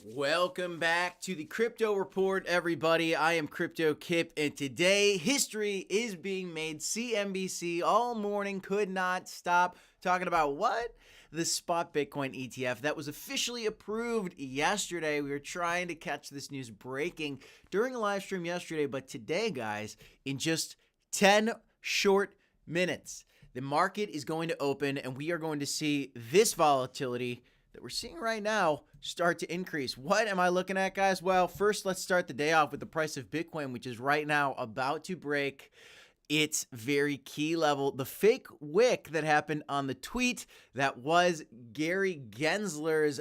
Welcome back to the Crypto Report, everybody. I am Crypto Kip, and today history is being made. CNBC all morning could not stop talking about what? The Spot Bitcoin ETF that was officially approved yesterday. We were trying to catch this news breaking during a live stream yesterday, but today, guys, in just 10 short minutes, the market is going to open, and we are going to see this volatility that we're seeing right now start to increase. What am I looking at, guys? Well, first, let's start the day off with the price of Bitcoin, which is right now about to break its very key level. The fake wick that happened on the tweet that was Gary Gensler's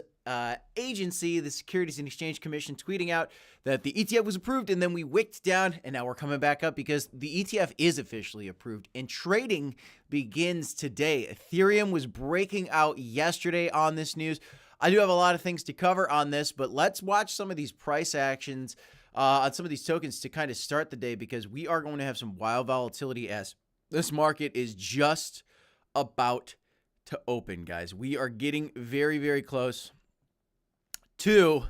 agency, the Securities and Exchange Commission, tweeting out that the ETF was approved, and then we wicked down, and now we're coming back up because the ETF is officially approved, and trading begins today. Ethereum was breaking out yesterday on this news. I do have a lot of things to cover on this, but let's watch some of these price actions on some of these tokens to kind of start the day, because we are going to have some wild volatility as this market is just about to open, guys. We are getting very, very close to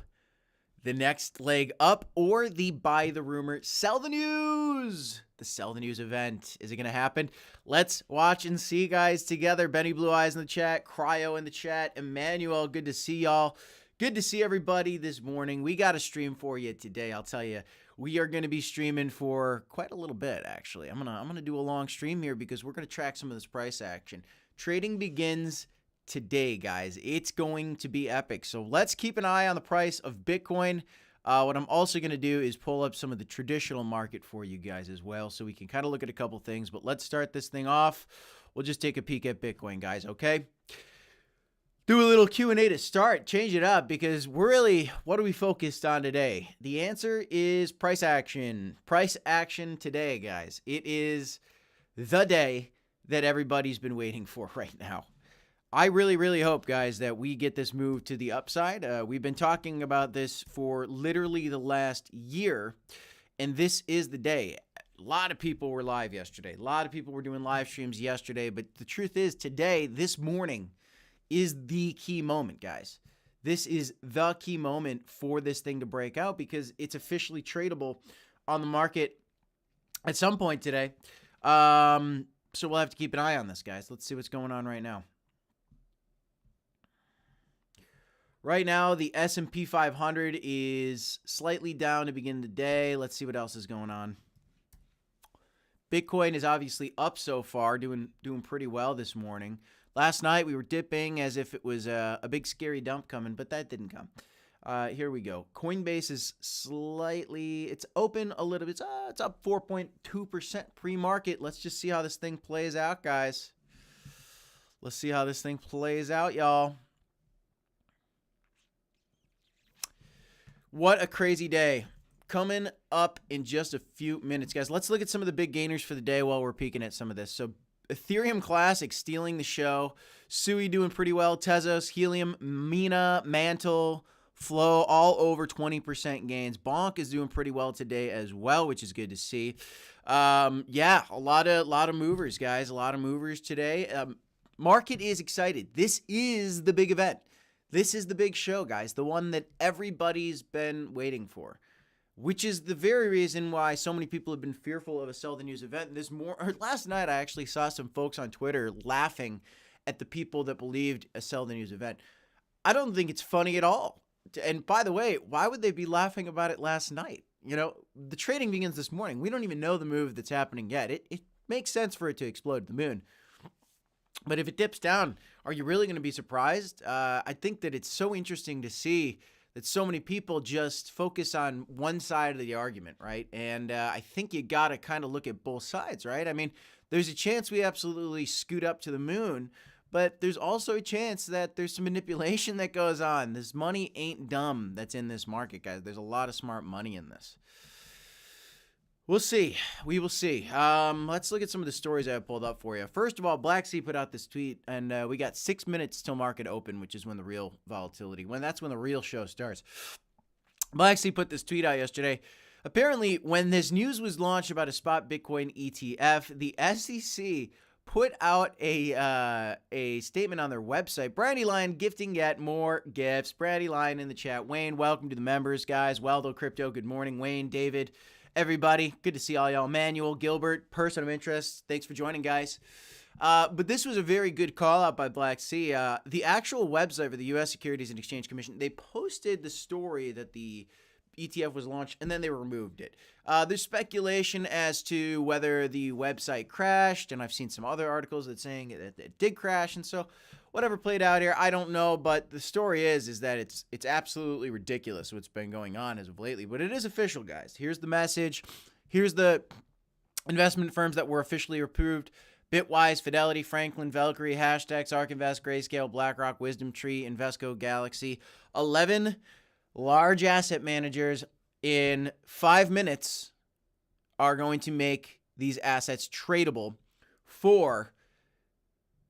the next leg up, or the buy the rumor, sell the news. The sell the news event. Is it going to happen? Let's watch and see, guys, together. Benny Blue Eyes in the chat, Cryo in the chat, Emmanuel, good to see y'all. Good to see everybody this morning. We got a stream for you today. I'll tell you, we are going to be streaming for quite a little bit, actually. I'm gonna do a long stream here because we're going to track some of this price action. Trading begins today, guys. It's going to be epic. So let's keep an eye on the price of Bitcoin. What I'm also going to do is pull up some of the traditional market for you guys as well, so we can kind of look at a couple things. But let's start this thing off. We'll just take a peek at Bitcoin, guys, okay? Do a little Q&A to start, change it up, because really, what are we focused on today? The answer is price action. Price action today, guys. It is the day that everybody's been waiting for right now. I really, really hope, guys, that we get this move to the upside. We've been talking about this for literally the last year, and this is the day. A lot of people were live yesterday. A lot of people were doing live streams yesterday, but the truth is today, this morning, is the key moment, guys. This is the key moment for this thing to break out, because it's officially tradable on the market at some point today. So we'll have to keep an eye on this, guys. Let's see what's going on right now. Right now, the S&P 500 is slightly down to begin the day. Let's see what else is going on. Bitcoin is obviously up so far, doing pretty well this morning. Last night, we were dipping as if it was a big scary dump coming, but that didn't come. Here we go. Coinbase is slightly, it's open a little bit. It's up 4.2% pre-market. Let's just see how this thing plays out, guys. Let's see how this thing plays out, y'all. What a crazy day. Coming up in just a few minutes, guys. Let's look at some of the big gainers for the day while we're peeking at some of this. So Ethereum Classic stealing the show. Sui doing pretty well. Tezos, Helium, Mina, Mantle, Flow, all over 20% gains. Bonk is doing pretty well today as well, which is good to see. Yeah, a lot of movers, guys. A lot of movers today. Market is excited. This is the big event. This is the big show, guys. The one that everybody's been waiting for, which is the very reason why so many people have been fearful of a sell the news event. Last night, I actually saw some folks on Twitter laughing at the people that believed a sell the news event. I don't think it's funny at all. And by the way, why would they be laughing about it last night? You know, the trading begins this morning. We don't even know the move that's happening yet. It makes sense for it to explode the moon. But if it dips down, are you really going to be surprised? I think that it's so interesting to see that so many people just focus on one side of the argument, right? And I think you got to kind of look at both sides, right? I mean, there's a chance we absolutely scoot up to the moon, but there's also a chance that there's some manipulation that goes on. This money ain't dumb that's in this market, guys. There's a lot of smart money in this. We'll see. We will see. Let's look at some of the stories I pulled up for you. First of all, Black Sea put out this tweet, and we got 6 minutes till market open, which is when the real volatility, that's when the real show starts. Black Sea put this tweet out yesterday. Apparently, when this news was launched about a spot Bitcoin ETF, the SEC put out a statement on their website. Brandywine gifting yet more gifts. Brandywine in the chat. Wayne, welcome to the members, guys. Waldo Crypto, good morning. Wayne, David, everybody, good to see all y'all. Manuel, Gilbert, person of interest, thanks for joining, guys. But this was a very good call out by Black Sea. The actual website for the U.S. Securities and Exchange Commission, they posted the story that the ETF was launched, and then they removed it. There's speculation as to whether the website crashed, and I've seen some other articles that saying that it did crash, and so whatever played out here, I don't know, but the story is that it's absolutely ridiculous what's been going on as of lately, but it is official, guys. Here's the message. Here's the investment firms that were officially approved. Bitwise, Fidelity, Franklin, Valkyrie, Hashtags, ARK Invest, Grayscale, BlackRock, Wisdom Tree, Invesco, Galaxy. 11 large asset managers in 5 minutes are going to make these assets tradable for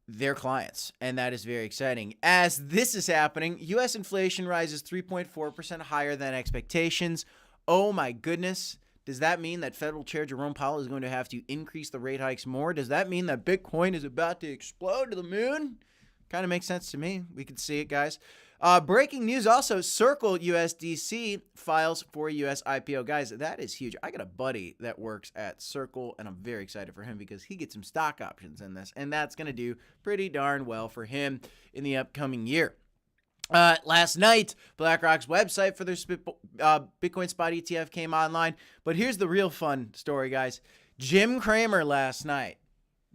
their clients, and that is very exciting. As this is happening, U.S. inflation rises 3.4% higher than expectations. Oh my goodness. Does that mean that Federal Chair Jerome Powell is going to have to increase the rate hikes more? Does that mean that Bitcoin is about to explode to the moon? Kind of makes sense to me. We can see it, guys. Breaking news also, Circle USDC files for U.S. IPO. Guys, that is huge. I got a buddy that works at Circle, and I'm very excited for him because he gets some stock options in this, and that's going to do pretty darn well for him in the upcoming year. Last night, BlackRock's website for their Bitcoin Spot ETF came online. But here's the real fun story, guys. Jim Cramer last night.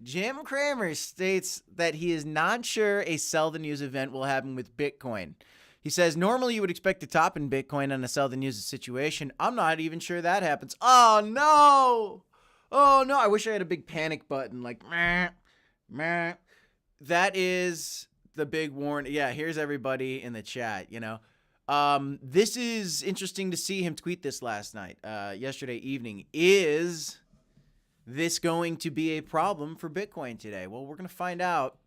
Jim Cramer states that he is not sure a sell the news event will happen with Bitcoin. He says, normally you would expect to top in Bitcoin on a sell the news situation. I'm not even sure that happens. Oh, no. Oh, no. I wish I had a big panic button like, meh, meh. That is the big warning. Yeah, here's everybody in the chat, you know. This is interesting to see him tweet this last night, yesterday evening. Is this going to be a problem for Bitcoin today? Well, we're going to find out.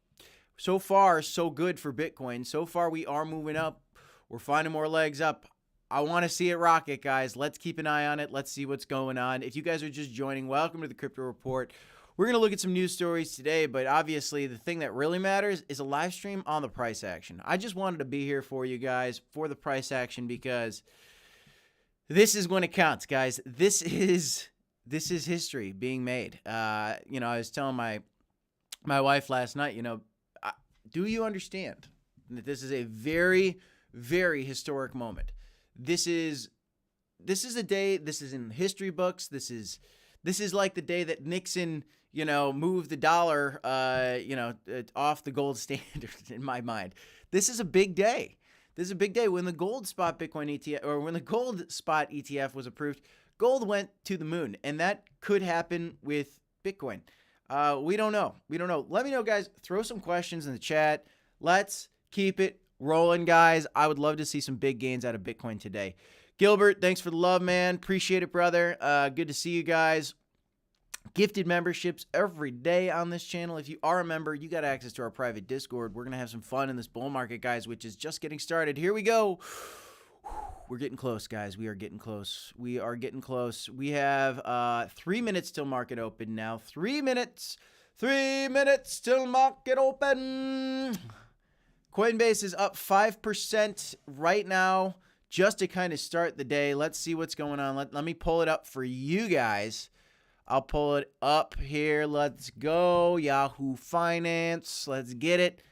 So far, so good for Bitcoin. So far, we are moving up. We're finding more legs up. I want to see it rocket, guys. Let's keep an eye on it. Let's see what's going on. If you guys are just joining, welcome to the Crypto Report. We're going to look at some news stories today, but obviously the thing that really matters is a live stream on the price action. I just wanted to be here for you guys for the price action because this is when it counts, guys. This is history being made. You know, I was telling my wife last night, you know, do you understand that this is a very, very historic moment? This is a day, this is in history books. This is like the day that Nixon, you know, moved the dollar, you know, off the gold standard in my mind. This is a big day. This is a big day. When the gold spot Bitcoin ETF, or when the gold spot ETF was approved, gold went to the moon, and that could happen with Bitcoin. We don't know. We don't know. Let me know, guys. Throw some questions in the chat. Let's keep it rolling, guys. I would love to see some big gains out of Bitcoin today. Gilbert, thanks for the love, man. Appreciate it, brother. Good to see you guys. Gifted memberships every day on this channel. If you are a member, you got access to our private Discord. We're going to have some fun in this bull market, guys, which is just getting started. Here we go. We're getting close, guys. We are getting close. We are getting close. We have 3 minutes till market open now. 3 minutes. 3 minutes till market open. Coinbase is up 5% right now just to kind of start the day. Let's see what's going on. Let me pull it up for you guys. I'll pull it up here. Let's go. Yahoo Finance. Let's get it.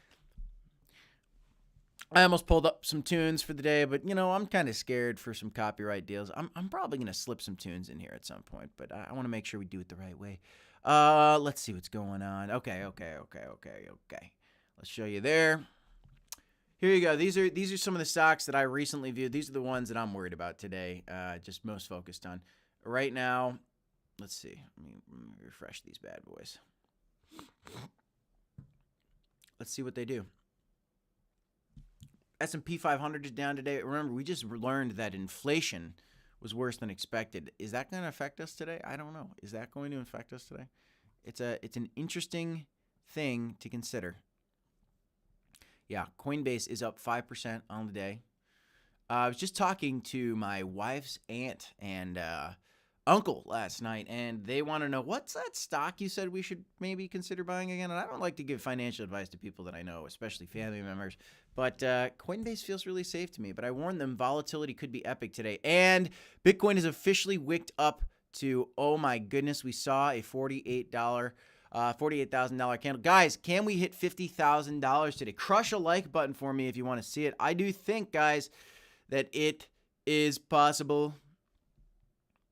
I almost pulled up some tunes for the day, but, you know, I'm kind of scared for some copyright deals. I'm probably going to slip some tunes in here at some point, but I want to make sure we do it the right way. Let's see what's going on. Okay. Let's show you there. Here you go. These are some of the stocks that I recently viewed. These are the ones that I'm worried about today, just most focused on. Right now, let's see. Let me refresh these bad boys. Let's see what they do. S&P 500 is down today. Remember, we just learned that inflation was worse than expected. Is that going to affect us today? I don't know. Is that going to affect us today? It's an interesting thing to consider. Yeah, Coinbase is up 5% on the day. I was just talking to my wife's aunt, and uncle last night, and they want to know, what's that stock you said we should maybe consider buying again? And I don't like to give financial advice to people that I know, especially family members, but Coinbase feels really safe to me. But I warned them volatility could be epic today, and Bitcoin is officially wicked up to, oh my goodness, we saw a $48,000 candle. Guys, can we hit $50,000 today? Crush a like button for me if you want to see it. I do think, guys, that it is possible.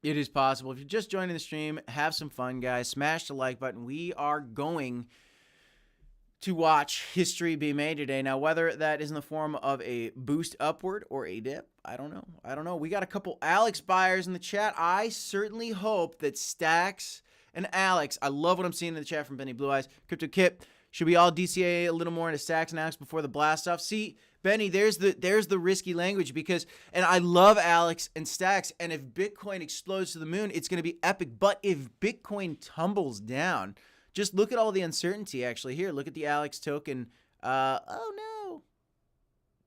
It is possible. If you're just joining the stream, have some fun, guys. Smash the like button. We are going to watch history be made today. Now, whether that is in the form of a boost upward or a dip, I don't know. I don't know. We got a couple Alex buyers in the chat. I certainly hope that Stacks and Alex, I love what I'm seeing in the chat from Benny Blue Eyes. Crypto Kip, should we all DCA a little more into Stacks and Alex before the blast off? See, Benny, there's the risky language, because, and I love Alex and Stacks, and if Bitcoin explodes to the moon, it's going to be epic. But if Bitcoin tumbles down, just look at all the uncertainty actually here. Look at the Alex token. Oh no.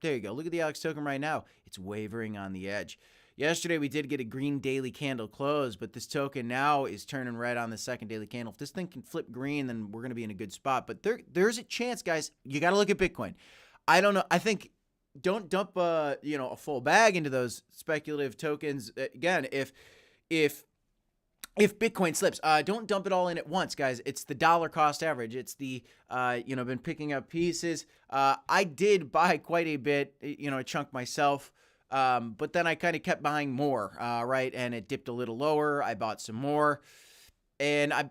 There you go. Look at the Alex token right now. It's wavering on the edge. Yesterday, we did get a green daily candle close, but this token now is turning red on the second daily candle. If this thing can flip green, then we're going to be in a good spot. But there's a chance, guys. You got to look at Bitcoin. I don't know. I think don't dump a full bag into those speculative tokens. Again, if Bitcoin slips, don't dump it all in at once, guys. It's the dollar cost average. It's the been picking up pieces. I did buy quite a bit, a chunk myself. But then I kind of kept buying more, right? And it dipped a little lower. I bought some more, and I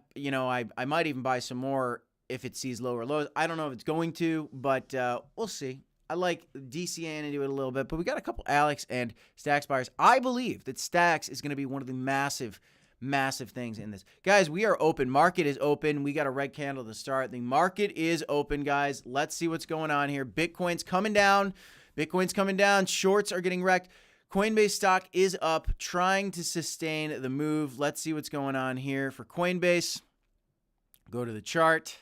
might even buy some more if it sees lower lows. I don't know if it's going to, but we'll see. I like DCAing into it a little bit, but we got a couple Alex and Stacks buyers. I believe that Stacks is going to be one of the massive things in this. Guys, we are open. Market is open. We got a red candle to start. The market is open, guys. Let's see what's going on here. Bitcoin's coming down. Shorts are getting wrecked. Coinbase stock is up, trying to sustain the move. Let's see what's going on here for Coinbase. Go to the chart.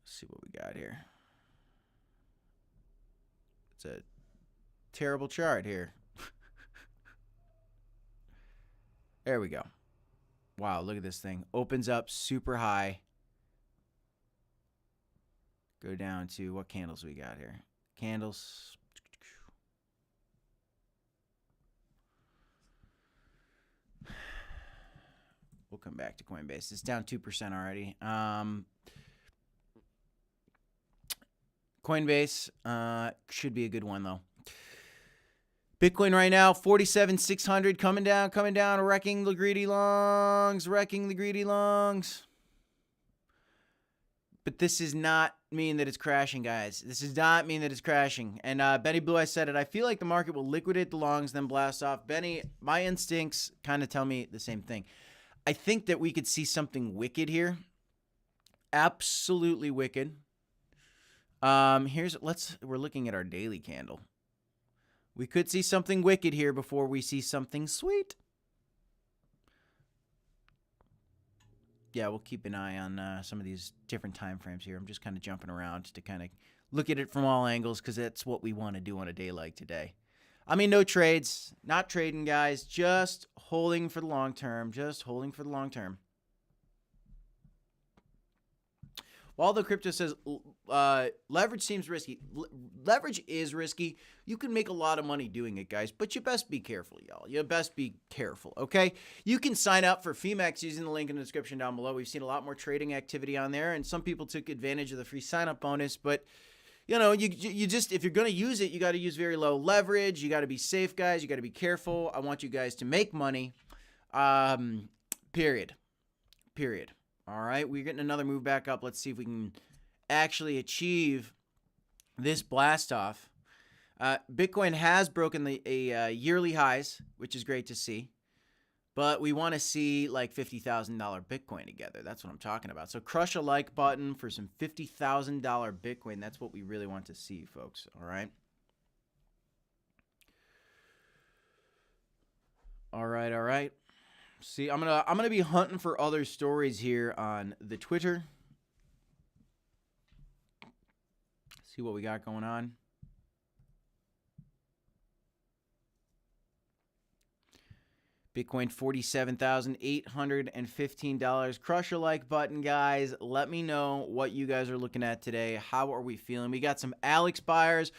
Let's see what we got here. It's a terrible chart here. There we go. Wow, look at this thing. Opens up super high. Go down to what candles we got here. Candles. We'll come back to Coinbase. It's down 2% already. Coinbase should be a good one, though. Bitcoin right now, 47,600, coming down, wrecking the greedy longs. But this does not mean that it's crashing, guys. This does not mean that it's crashing. And Benny Blue Eyes said it. I feel like the market will liquidate the longs, then blast off. Benny, my instincts kind of tell me the same thing. I think that we could see something wicked here. Absolutely wicked. We're looking at our daily candle. We could see something wicked here before we see something sweet. Yeah, we'll keep an eye on some of these different time frames here. I'm just kind of jumping around to kind of look at it from all angles, because that's what we want to do on a day like today. I mean, no trades, not trading, guys, just holding for the long term, While the crypto says leverage seems risky, leverage is risky. You can make a lot of money doing it, guys, but you best be careful, y'all. You best be careful, okay? You can sign up for FEMAX using the link in the description down below. We've seen a lot more trading activity on there, and some people took advantage of the free sign-up bonus, but you just, if you're going to use it, you got to use very low leverage. You got to be safe, guys. You got to be careful. I want you guys to make money. Period. All right, we're getting another move back up. Let's see if we can actually achieve this blast off. Bitcoin has broken the yearly highs, which is great to see. But we want to see like $50,000 Bitcoin together. That's what I'm talking about. So crush a like button for some $50,000 Bitcoin. That's what we really want to see, folks. All right. All right. See, I'm gonna be hunting for other stories here on the Twitter. See what we got going on. Bitcoin, $47,815. Crush a like button, guys. Let me know what you guys are looking at today. How are we feeling? We got some Alex buyers.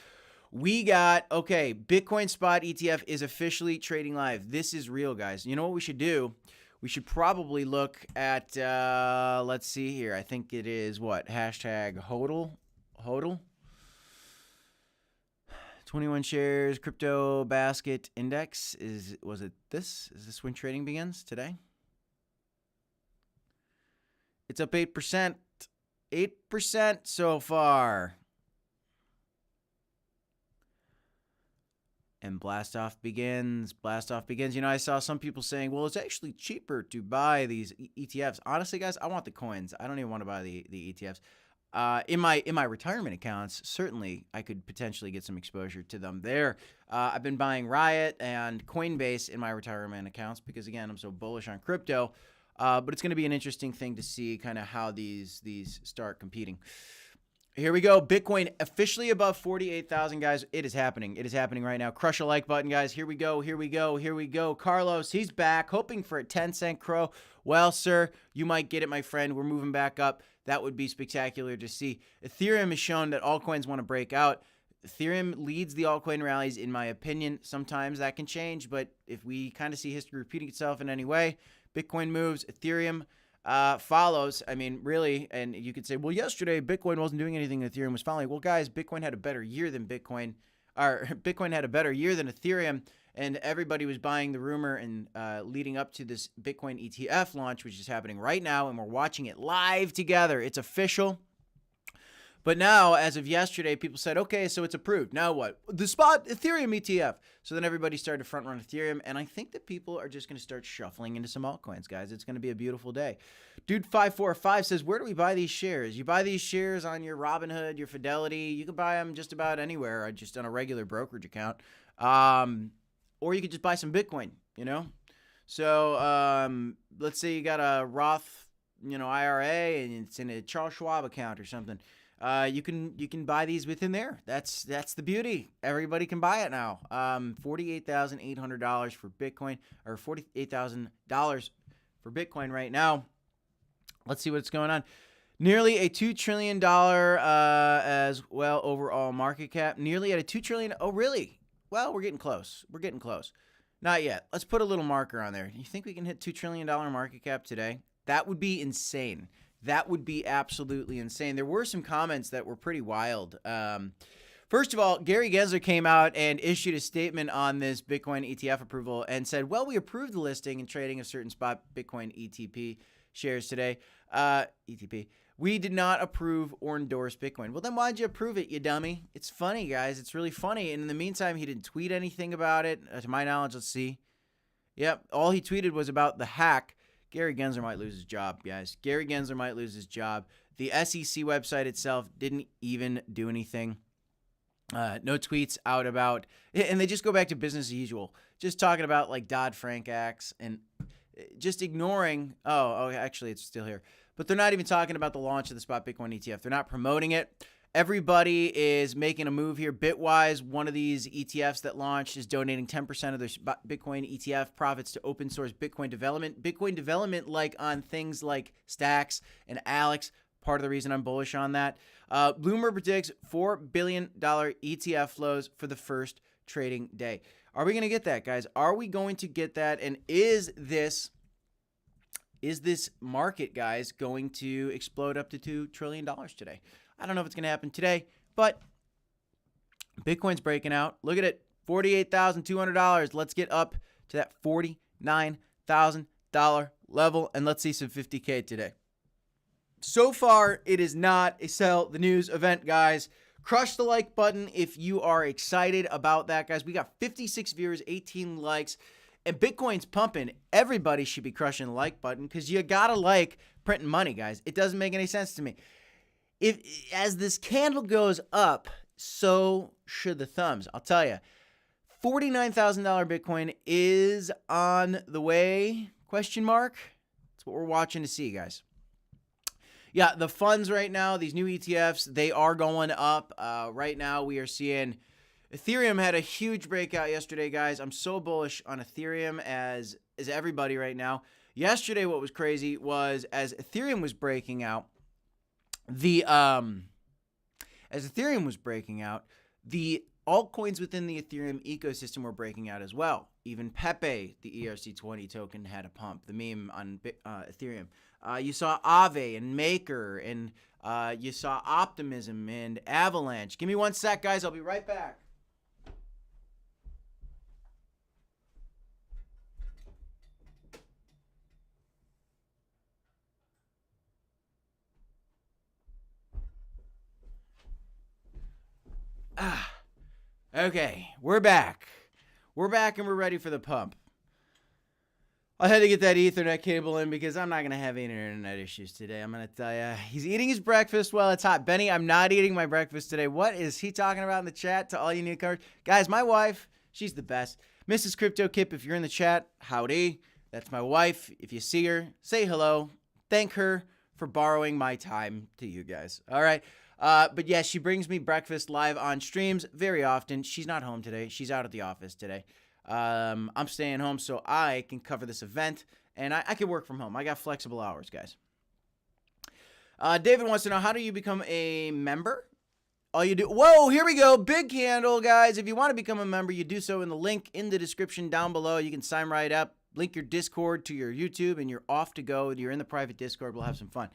Okay, Bitcoin Spot ETF is officially trading live. This is real, guys. You know what we should do? We should probably look at, let's see here. I think it is what? Hashtag HODL? 21 shares, crypto basket index. Was it this? Is this when trading begins today? It's up 8%. 8% so far. And blast off begins. You know, I saw some people saying, well, it's actually cheaper to buy these ETFs. Honestly, guys, I want the coins. I don't even want to buy the ETFs. In my retirement accounts, certainly I could potentially get some exposure to them there. I've been buying Riot and Coinbase in my retirement accounts because, again, I'm so bullish on crypto. But it's going to be an interesting thing to see kind of how these start competing. Here we go. Bitcoin officially above 48,000, guys. It is happening. It is happening right now. Crush a like button, guys. Here we go. Carlos, he's back, hoping for a 10-cent crow. Well, sir, you might get it, my friend. We're moving back up. That would be spectacular to see. Ethereum has shown that altcoins want to break out. Ethereum leads the altcoin rallies, in my opinion. Sometimes that can change, but if we kind of see history repeating itself in any way, Bitcoin moves, Ethereum follows. I mean, really, and you could say, well, yesterday Bitcoin wasn't doing anything, Ethereum was following. Well, guys, Bitcoin had a better year than Bitcoin had a better year than Ethereum, and everybody was buying the rumor and leading up to this Bitcoin ETF launch, which is happening right now, and we're watching it live together. It's official. But now, as of yesterday, people said, okay, so it's approved. Now what? The Spot Ethereum ETF. So then everybody started to front run Ethereum, and I think that people are just going to start shuffling into some altcoins, guys. It's going to be a beautiful day. Dude545 says, where do we buy these shares? You buy these shares on your Robinhood, your Fidelity. You can buy them just about anywhere, just on a regular brokerage account. Or you could just buy some Bitcoin, you know? So let's say you got a Roth, IRA, and it's in a Charles Schwab account or something. You can buy these within there. That's the beauty. Everybody can buy it now. $48,800 for Bitcoin, or $48,000 for Bitcoin right now. Let's see what's going on. Nearly a $2 trillion as well overall market cap. Nearly at a $2 trillion. Oh, really? Well, we're getting close. Not yet. Let's put a little marker on there. You think we can hit $2 trillion market cap today? That would be insane. That would be absolutely insane. There were some comments that were pretty wild. First of all, Gary Gensler came out and issued a statement on this Bitcoin ETF approval and said, well, we approved the listing and trading of certain Spot Bitcoin ETP shares today. ETP. We did not approve or endorse Bitcoin. Well, then why'd you approve it, you dummy? It's funny, guys. It's really funny. And in the meantime, he didn't tweet anything about it. To my knowledge, let's see. Yep, all he tweeted was about the hack. Gary Gensler might lose his job, guys. Gary Gensler might lose his job. The SEC website itself didn't even do anything. No tweets out about, and they just go back to business as usual. Just talking about like Dodd-Frank acts and just ignoring, actually it's still here. But they're not even talking about the launch of the Spot Bitcoin ETF. They're not promoting it. Everybody is making a move here. Bitwise, one of these ETFs that launched, is donating 10% of their Bitcoin ETF profits to open source Bitcoin development. Bitcoin development, like on things like Stacks and Alex, part of the reason I'm bullish on that. Bloomberg predicts $4 billion ETF flows for the first trading day. Are we going to get that, guys? Are we going to get that? And is this market, guys, going to explode up to $2 trillion today? I don't know if it's going to happen today, but Bitcoin's breaking out. Look at it, $48,200. Let's get up to that $49,000 level, and let's see some 50K today. So far, it is not a sell the news event, guys. Crush the like button if you are excited about that, guys. We got 56 viewers, 18 likes, and Bitcoin's pumping. Everybody should be crushing the like button because you got to like printing money, guys. It doesn't make any sense to me. As this candle goes up, so should the thumbs. I'll tell you, $49,000 Bitcoin is on the way, question mark. That's what we're watching to see, guys. Yeah, the funds right now, these new ETFs, they are going up. Right now, we are seeing Ethereum had a huge breakout yesterday, guys. I'm so bullish on Ethereum as as everybody right now. Yesterday, what was crazy was as Ethereum was breaking out, the altcoins within the Ethereum ecosystem were breaking out as well. Even Pepe, the ERC20 token, had a pump. The meme on Ethereum. You saw Aave and Maker, and you saw Optimism and Avalanche. Give me 1 sec, guys. I'll be right back. Okay, we're back. We're back and we're ready for the pump. I had to get that Ethernet cable in because I'm not going to have any internet issues today. I'm going to tell you. He's eating his breakfast while it's hot. Benny, I'm not eating my breakfast today. What is he talking about in the chat to all you newcomers? Guys, my wife, she's the best. Mrs. Crypto Kip, if you're in the chat, howdy. That's my wife. If you see her, say hello. Thank her for borrowing my time to you guys. All right. But yeah, she brings me breakfast live on streams very often. She's not home today. She's out at the office today. I'm staying home so I can cover this event, and I can work from home. I got flexible hours, guys. David wants to know, how do you become a member? All you do, whoa, here we go. Big candle, guys. If you want to become a member, you do so in the link in the description down below. You can sign right up, link your Discord to your YouTube, and you're off to go. You're in the private Discord. We'll have some fun.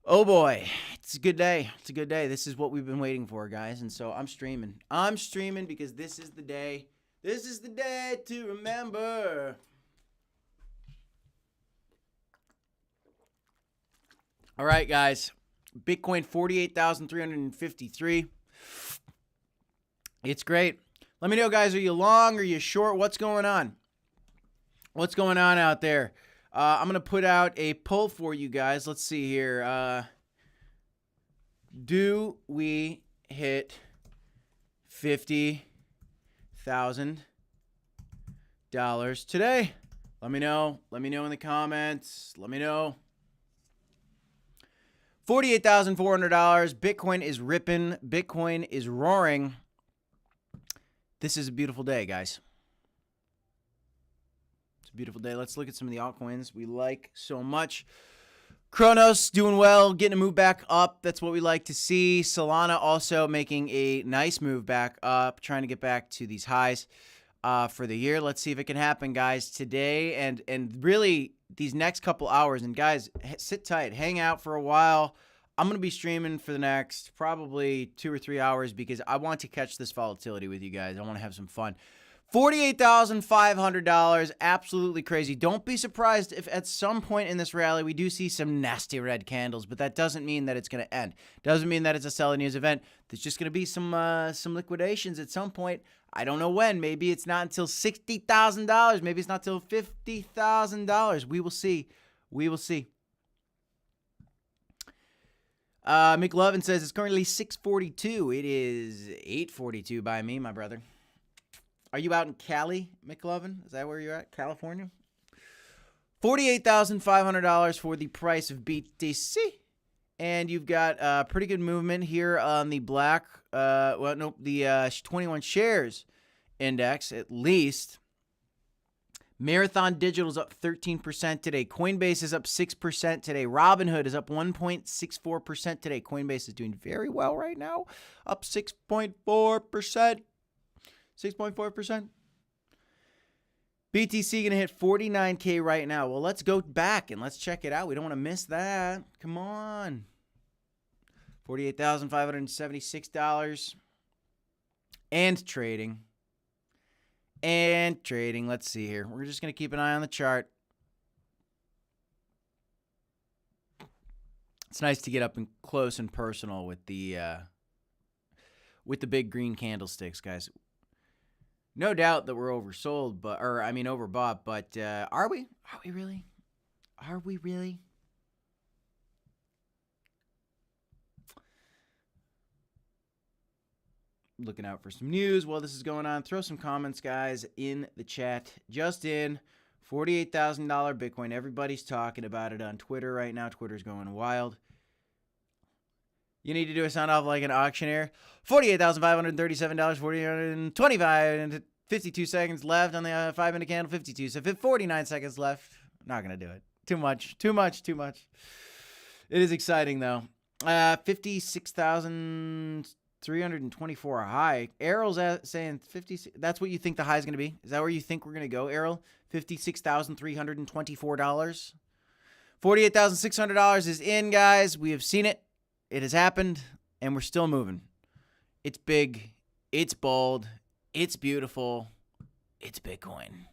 Oh boy, it's a good day. It's a good day. This is what we've been waiting for, guys. And so I'm streaming. I'm streaming because this is the day. This is the day to remember. All right, guys. Bitcoin 48,353. It's great. Let me know, guys. Are you long? Are you short? What's going on? What's going on out there? I'm going to put out a poll for you guys. Let's see here. Do we hit $50,000 today? Let me know. Let me know in the comments. Let me know. $48,400. Bitcoin is ripping. Bitcoin is roaring. This is a beautiful day, guys. Beautiful day. Let's look at some of the altcoins we like so much. Cronos doing well, getting a move back up. That's what we like to see. Solana also making a nice move back up, trying to get back to these highs for the year. Let's see if it can happen, guys, today and really these next couple hours. And guys, sit tight, hang out for a while. I'm going to be streaming for the next probably 2 or 3 hours because I want to catch this volatility with you guys. I want to have some fun. $48,500, absolutely crazy. Don't be surprised if at some point in this rally we do see some nasty red candles, but that doesn't mean that it's going to end. Doesn't mean that it's a sell news event. There's just going to be some liquidations at some point. I don't know when. Maybe it's not until $60,000. Maybe it's not until $50,000. We will see. We will see. McLovin says it's currently 6:42. It is 8:42 by me, my brother. Are you out in Cali, McLovin? Is that where you're at? California? $48,500 for the price of BTC. And you've got pretty good movement here on the the 21 shares index, at least. Marathon Digital is up 13% today. Coinbase is up 6% today. Robinhood is up 1.64% today. Coinbase is doing very well right now, up 6.4%. 6.4%. BTC going to hit 49K right now. Well, let's go back and let's check it out. We don't want to miss that. Come on. $48,576. And trading. And trading. Let's see here. We're just going to keep an eye on the chart. It's nice to get up and close and personal with the big green candlesticks, guys. No doubt that we're oversold, overbought, but are we? Are we really? Are we really? Looking out for some news while this is going on. Throw some comments, guys, in the chat. Just in $48,000 Bitcoin. Everybody's talking about it on Twitter right now. Twitter's going wild. You need to do a sound off like an auctioneer. $48,537, $4,225, 52 seconds left on the 5-minute candle. 52. So 49 seconds left. Not going to do it. Too much. It is exciting, though. 56,324 high. Errol's saying 50. That's what you think the high is going to be? Is that where you think we're going to go, Errol? $56,324. $48,600 is in, guys. We have seen it. It has happened, and we're still moving. It's big. It's bold. It's beautiful. It's Bitcoin.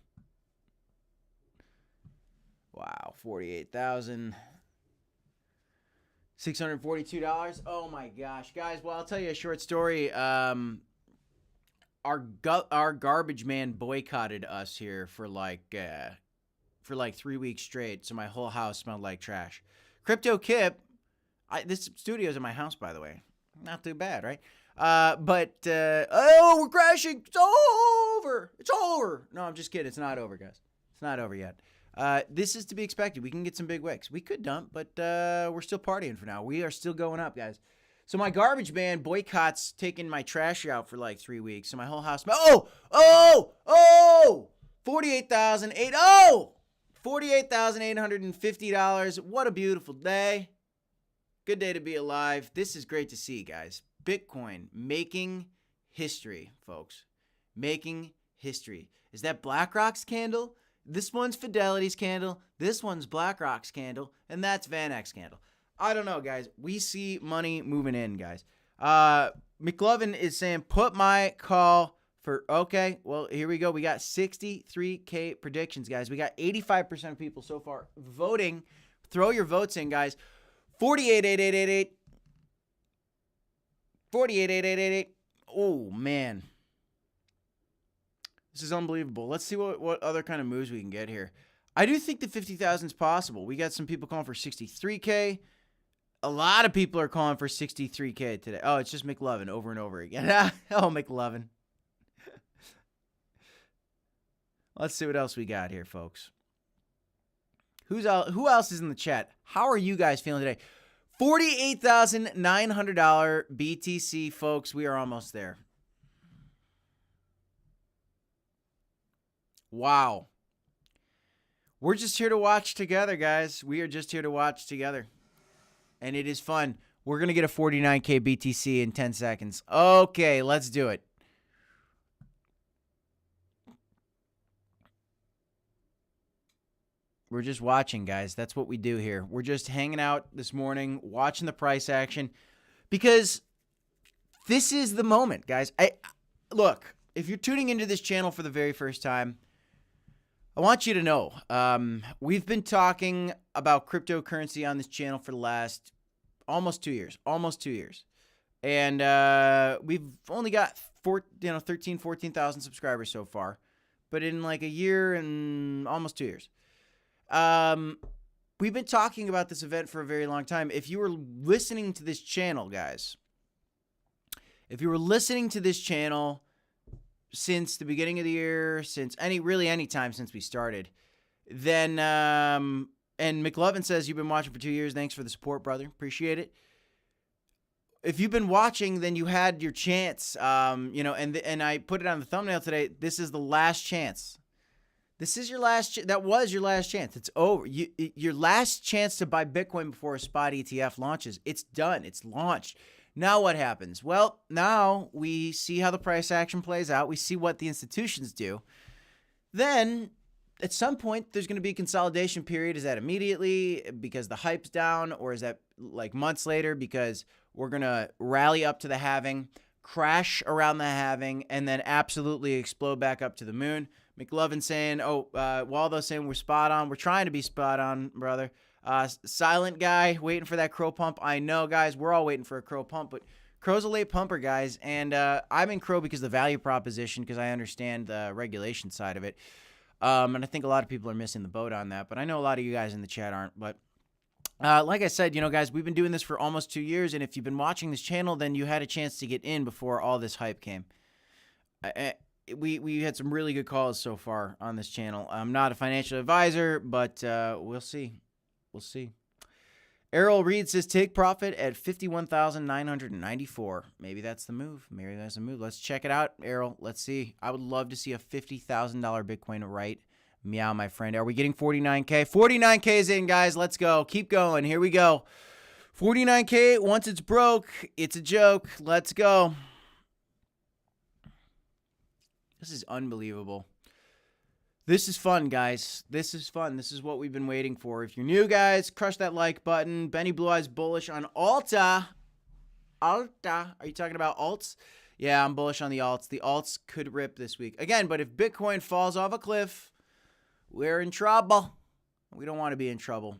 Wow, $48,642. Oh my gosh, guys. Well, I'll tell you a short story. Our garbage man boycotted us here for like 3 weeks straight. So my whole house smelled like trash. Crypto Kip. This studio's in my house, by the way. Not too bad, right? Oh, we're crashing. It's over. It's over. No, I'm just kidding. It's not over, guys. It's not over yet. This is to be expected. We can get some big wicks. We could dump, but we're still partying for now. We are still going up, guys. So my garbage man boycotts taking my trash out for like 3 weeks. So my whole house. $48,850. What a beautiful day. Good day to be alive. This is great to see, guys. Bitcoin making history, folks. Making history. Is that BlackRock's candle? This one's Fidelity's candle. This one's BlackRock's candle. And that's VanEck's candle. I don't know, guys. We see money moving in, guys. McLovin is saying, put my call for, okay, well, here we go. We got 63K predictions, guys. We got 85% of people so far voting. Throw your votes in, guys. 48,888. 48,888. Oh, man. This is unbelievable. Let's see what other kind of moves we can get here. I do think the 50,000 is possible. We got some people calling for 63K. A lot of people are calling for 63K today. Oh, it's just McLovin over and over again. Oh, McLovin. Let's see what else we got here, folks. Who else is in the chat? How are you guys feeling today? $48,900 BTC, folks. We are almost there. Wow. We're just here to watch together, guys. We are just here to watch together. And it is fun. We're going to get a 49K BTC in 10 seconds. Okay, let's do it. We're just watching, guys. That's what we do here. We're just hanging out this morning, watching the price action, because this is the moment, guys. Look, if you're tuning into this channel for the very first time, I want you to know we've been talking about cryptocurrency on this channel for the last almost 2 years. And we've only got 13, 14,000 subscribers so far. But in like a year and almost 2 years. We've been talking about this event for a very long time. If you were listening to this channel, guys, if you were listening to this channel since the beginning of the year, since any time since we started, then, and McLovin says you've been watching for 2 years. Thanks for the support, brother. Appreciate it. If you've been watching, then you had your chance, and I put it on the thumbnail today. This is the last chance. This is your last. That was your last chance. It's over. Your last chance to buy Bitcoin before a spot ETF launches. It's done. It's launched. Now what happens? Well, now we see how the price action plays out. We see what the institutions do. Then, at some point, there's going to be a consolidation period. Is that immediately because the hype's down, or is that like months later because we're going to rally up to the halving, crash around the halving, and then absolutely explode back up to the moon? McLovin saying, Waldo saying we're spot on. We're trying to be spot on, brother. Silent guy waiting for that crow pump. I know, guys, we're all waiting for a crow pump, but crow's a late pumper, guys. And I'm in crow because of the value proposition, because I understand the regulation side of it. And I think a lot of people are missing the boat on that, but I know a lot of you guys in the chat aren't. But like I said, guys, we've been doing this for almost 2 years. And if you've been watching this channel, then you had a chance to get in before all this hype came. We had some really good calls so far on this channel. I'm not a financial advisor, but we'll see. We'll see. Errol Reed says take profit at 51,994. Maybe that's the move. Maybe that's the move. Let's check it out, Errol. Let's see. I would love to see a $50,000 Bitcoin right meow, my friend. Are we getting 49K? 49K is in, guys. Let's go. Keep going. Here we go. 49K. Once it's broke, it's a joke. Let's go. This is unbelievable. This is fun, guys. This is fun. This is what we've been waiting for. If you're new, guys, crush that like button. Benny Blue Eyes bullish on Alta. Alta. Are you talking about alts? Yeah, I'm bullish on the alts. The alts could rip this week. Again, but if Bitcoin falls off a cliff, we're in trouble. We don't want to be in trouble.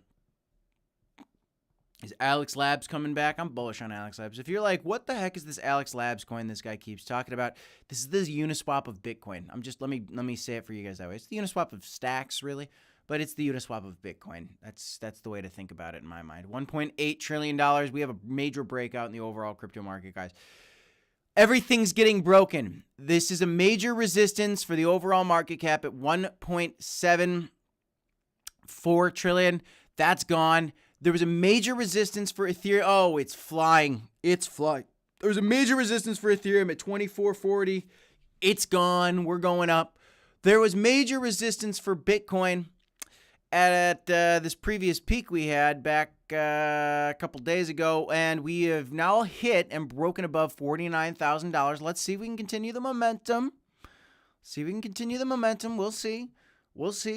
Is Alex Labs coming back? I'm bullish on Alex Labs. If you're like, what the heck is this Alex Labs coin this guy keeps talking about? This is the Uniswap of Bitcoin. Let me say it for you guys that way. It's the Uniswap of stacks, really, but it's the Uniswap of Bitcoin. That's the way to think about it in my mind. $1.8 trillion. We have a major breakout in the overall crypto market, guys. Everything's getting broken. This is a major resistance for the overall market cap at 1.74 trillion. That's gone. There was a major resistance for Ethereum. Oh, it's flying. It's flying. There was a major resistance for Ethereum at 2440. It's gone. We're going up. There was major resistance for Bitcoin at this previous peak we had back a couple days ago, and we have now hit and broken above $49,000. Let's see if we can continue the momentum. We'll see.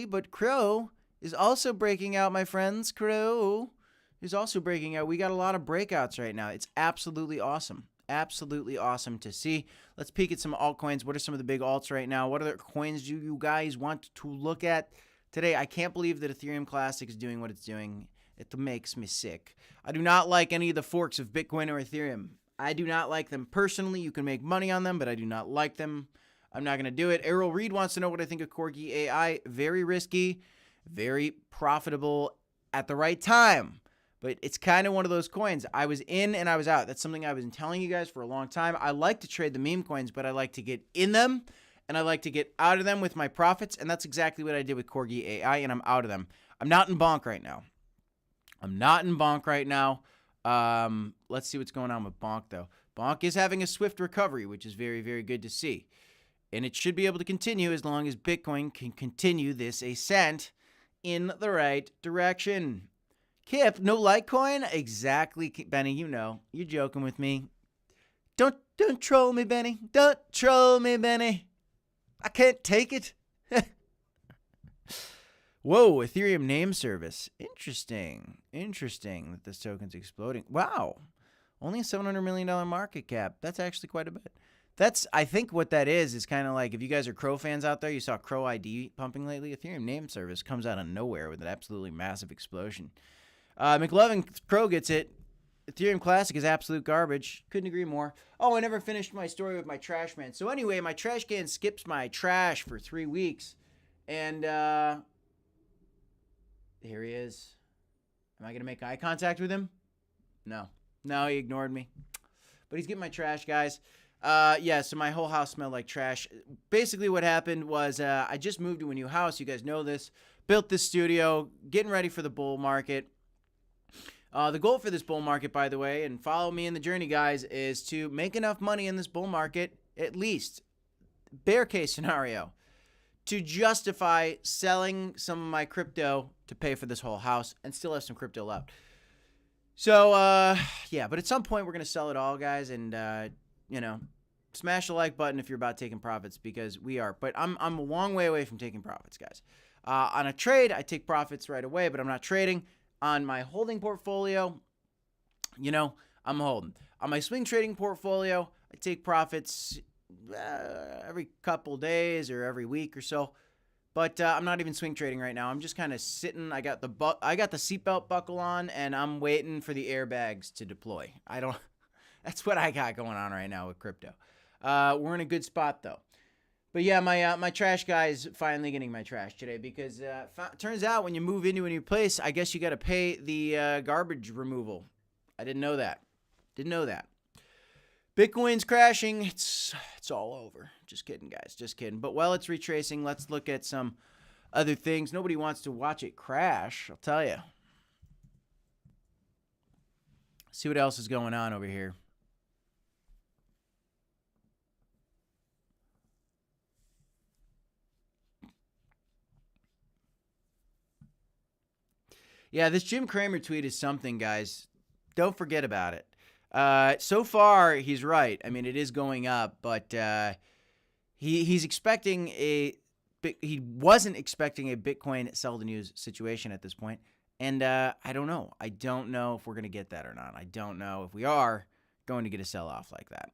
But Crow is also breaking out, my friends. Crow is also breaking out. We got a lot of breakouts right now. It's absolutely awesome. Absolutely awesome to see. Let's peek at some altcoins. What are some of the big alts right now? What other coins do you guys want to look at today? I can't believe that Ethereum Classic is doing what it's doing. It makes me sick. I do not like any of the forks of Bitcoin or Ethereum. I do not like them personally. You can make money on them, but I do not like them. I'm not going to do it. Errol Reed wants to know what I think of Corgi AI. Very risky, very profitable at the right time. But it's kind of one of those coins. I was in and I was out. That's something I've been telling you guys for a long time. I like to trade the meme coins, but I like to get in them and I like to get out of them with my profits. And that's exactly what I did with Corgi AI, and I'm out of them. I'm not in bonk right now. Let's see what's going on with bonk, though. Bonk is having a swift recovery, which is very, very good to see. And it should be able to continue as long as Bitcoin can continue this ascent in the right direction. Kip, no Litecoin? Exactly, Benny, you know. You're joking with me. Don't troll me, Benny. Don't troll me, Benny. I can't take it. Whoa, Ethereum name service. Interesting that this token's exploding. Wow. Only a $700 million market cap. That's actually quite a bit. I think what that is kind of like, if you guys are Crow fans out there, you saw Crow ID pumping lately. Ethereum name service comes out of nowhere with an absolutely massive explosion. McLovin Crow gets it. Ethereum Classic is absolute garbage. Couldn't agree more. Oh, I never finished my story with my trash man. So anyway, my trash can skips my trash for 3 weeks. And here he is. Am I going to make eye contact with him? No, he ignored me. But he's getting my trash, guys. Yeah, so my whole house smelled like trash. Basically what happened was I just moved to a new house. You guys know this. Built this studio, getting ready for the bull market. The goal for this bull market, by the way, and follow me in the journey, guys, is to make enough money in this bull market, at least, bear case scenario, to justify selling some of my crypto to pay for this whole house and still have some crypto left. So, yeah, but at some point we're going to sell it all, guys, and, smash the like button if you're about taking profits, because we are. But I'm a long way away from taking profits, guys. On a trade, I take profits right away, but I'm not trading. On my holding portfolio, I'm holding. On my swing trading portfolio, I take profits every couple days or every week or so. But I'm not even swing trading right now. I'm just kind of sitting. I got the seatbelt buckle on, and I'm waiting for the airbags to deploy. That's what I got going on right now with crypto. We're in a good spot, though. But yeah, my trash guy is finally getting my trash today, because turns out when you move into a new place, I guess you got to pay the garbage removal. I didn't know that. Bitcoin's crashing. It's all over. Just kidding, guys. Just kidding. But while it's retracing, let's look at some other things. Nobody wants to watch it crash, I'll tell you. See what else is going on over here. Yeah, this Jim Cramer tweet is something, guys. Don't forget about it. So far, he's right. I mean, it is going up, but he's expecting he wasn't expecting a Bitcoin sell to news situation at this point. And I don't know. I don't know if we're going to get that or not. I don't know if we are going to get a sell-off like that.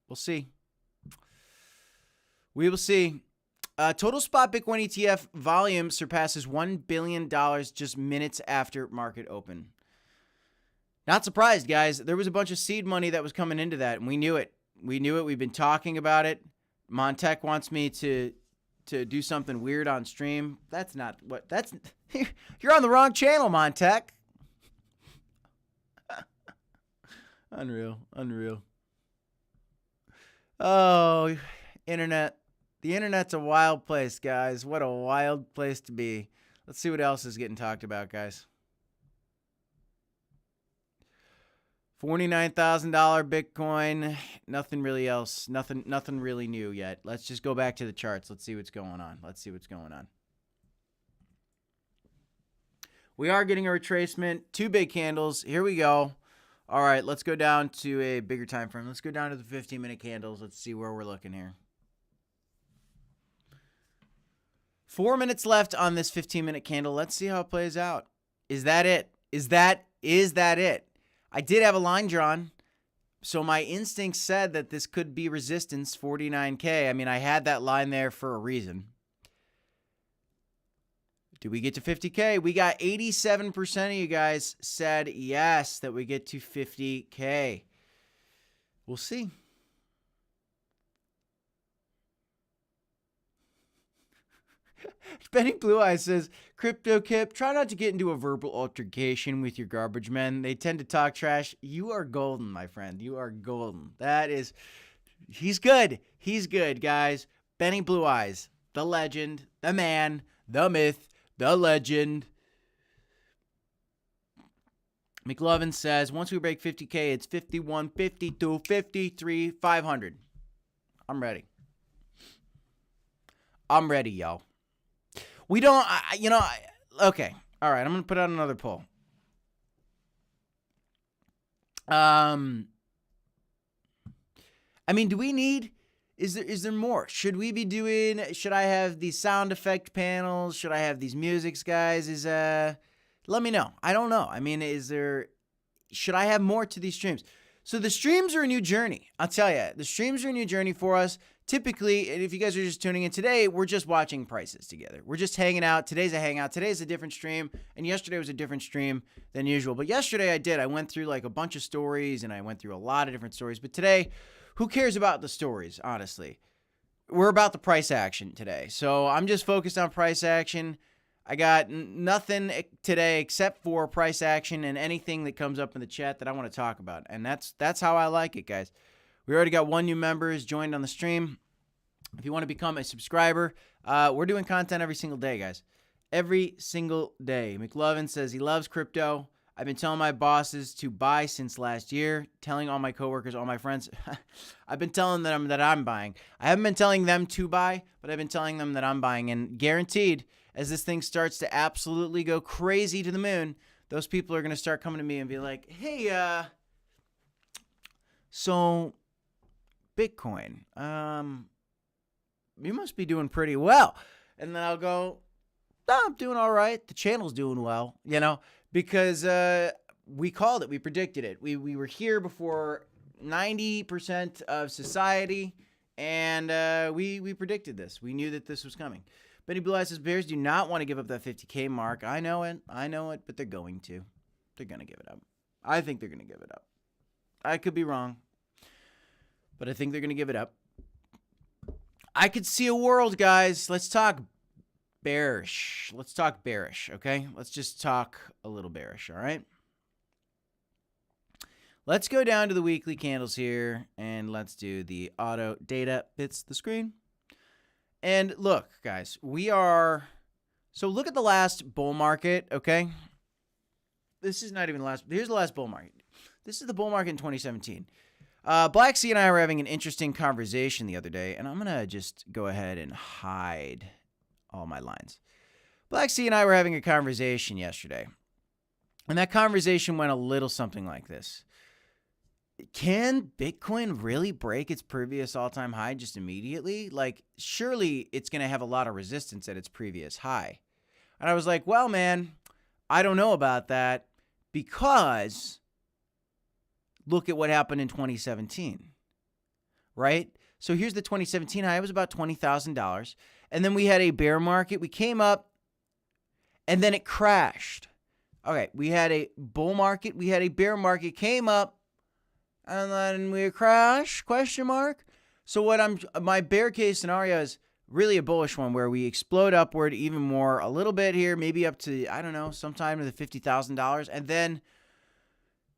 We'll see. We will see. Total spot Bitcoin ETF volume surpasses $1 billion just minutes after market open. Not surprised, guys. There was a bunch of seed money that was coming into that, and we knew it. We knew it. We've been talking about it. Montec wants me to do something weird on stream. That's not what. That's you're on the wrong channel, Montec. Unreal. Oh, internet. The internet's a wild place, guys. What a wild place to be. Let's see what else is getting talked about, guys. $49,000 Bitcoin. Nothing really else. Nothing really new yet. Let's just go back to the charts. Let's see what's going on. We are getting a retracement. 2 big candles. Here we go. All right, let's go down to a bigger time frame. Let's go down to the 15-minute candles. Let's see where we're looking here. 4 minutes left on this 15-minute candle. Let's see how it plays out. Is that it? Is that it? I did have a line drawn, so my instinct said that this could be resistance, 49K. I mean, I had that line there for a reason. Do we get to 50K? We got 87% of you guys said yes, that we get to 50K. We'll see. Benny Blue Eyes says, Crypto Kip, try not to get into a verbal altercation with your garbage men. They tend to talk trash. You are golden, my friend. You are golden. He's good. He's good, guys. Benny Blue Eyes, the legend, the man, the myth, the legend. McLovin says, once we break 50K, it's 51, 52, 53, 500. I'm ready. I'm ready, y'all. We don't, okay. All right, I'm going to put out another poll. I mean, do we need, is there more? Should I have these sound effect panels? Should I have these musics, guys? Let me know. I don't know. I mean, should I have more to these streams? So the streams are a new journey. I'll tell you, the streams are a new journey for us. Typically, and if you guys are just tuning in today, we're just watching prices together. We're just hanging out. Today's a hangout. Today's a different stream, and yesterday was a different stream than usual. But yesterday I went through like a bunch of stories, and I went through a lot of different stories. But today, who cares about the stories, honestly? We're about the price action today. So I'm just focused on price action. I got nothing today except for price action and anything that comes up in the chat that I want to talk about. And that's how I like it, guys. We already got 1 new member who's joined on the stream. If you want to become a subscriber, we're doing content every single day, guys. Every single day. McLovin says he loves crypto. I've been telling my bosses to buy since last year, telling all my coworkers, all my friends. I've been telling them that I'm buying. I haven't been telling them to buy, but I've been telling them that I'm buying. And guaranteed, as this thing starts to absolutely go crazy to the moon, those people are going to start coming to me and be like, hey, so Bitcoin, you must be doing pretty well. And then I'll go, no, I'm doing all right. The channel's doing well, because we called it. We predicted it. We were here before 90% of society, and we predicted this. We knew that this was coming. Benny Blue Eyes says, Bears do not want to give up that 50K mark. I know it, but they're going to. They're going to give it up. I think they're going to give it up. I could be wrong, but I think they're going to give it up. I could see a world, guys. Let's talk bearish. Let's talk bearish, okay? Let's just talk a little bearish, all right? Let's go down to the weekly candles here, and let's do the auto data bits the screen. And look, guys, so look at the last bull market, okay? This is not even the last. Here's the last bull market. This is the bull market in 2017. Black C and I were having an interesting conversation the other day, and I'm going to just go ahead and hide all my lines. Black C and I were having a conversation yesterday, and that conversation went a little something like this. Can Bitcoin really break its previous all-time high just immediately? Like, surely it's going to have a lot of resistance at its previous high. And I was like, well, man, I don't know about that because look at what happened in 2017, right? So here's the 2017 high. It was about $20,000. And then we had a bear market. We came up and then it crashed. Okay, we had a bull market. We had a bear market, came up and then we crashed, question mark. So my bear case scenario is really a bullish one where we explode upward even more, a little bit here, maybe up to, I don't know, sometime to the $50,000. And then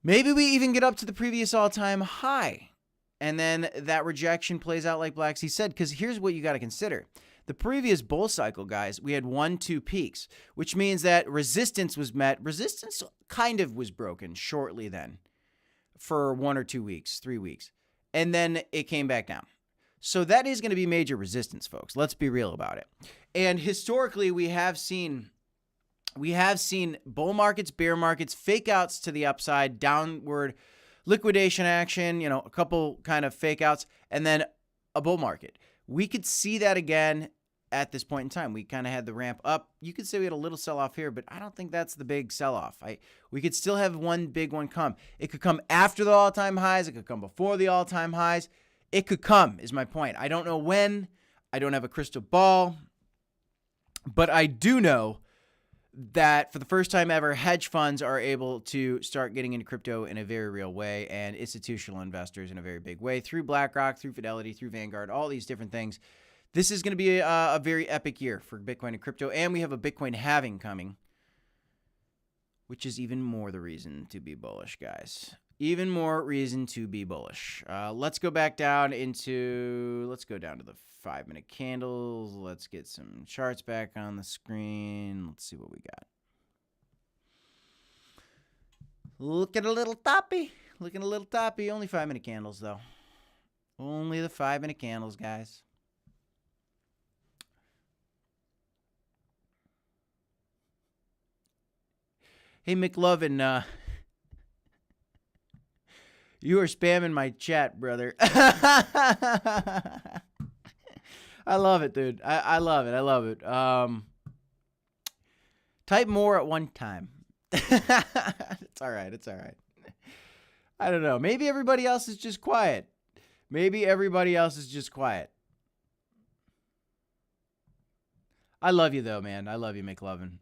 maybe we even get up to the previous all-time high. And then that rejection plays out like Black C said, because here's what you got to consider. The previous bull cycle, guys, we had 1-2 peaks, which means that resistance was met. Resistance kind of was broken shortly then for 1 or 2 weeks, 3 weeks. And then it came back down. So that is going to be major resistance, folks. Let's be real about it. And historically, we have seen bull markets, bear markets, fake outs to the upside, downward liquidation action, a couple kind of fake outs, and then a bull market. We could see that again at this point in time. We kind of had the ramp up. You could say we had a little sell-off here, but I don't think that's the big sell-off. We could still have one big one come. It could come after the all-time highs. It could come before the all-time highs. It could come, is my point. I don't know when. I don't have a crystal ball. But I do know that for the first time ever, hedge funds are able to start getting into crypto in a very real way, and institutional investors in a very big way through BlackRock, through Fidelity, through Vanguard, all these different things. This is going to be a very epic year for Bitcoin and crypto, and we have a Bitcoin halving coming, which is even more the reason to be bullish, guys. Even more reason to be bullish. Let's go back down let's go down to the 5-minute candles. Let's get some charts back on the screen. Let's see what we got. Looking a little toppy. Looking a little toppy. Only 5-minute candles, though. Only the 5-minute candles, guys. Hey, McLovin, you are spamming my chat, brother. I love it, dude. I love it. I love it. Type more at one time. It's all right. It's all right. I don't know. Maybe everybody else is just quiet. Maybe everybody else is just quiet. I love you, though, man. I love you, McLovin.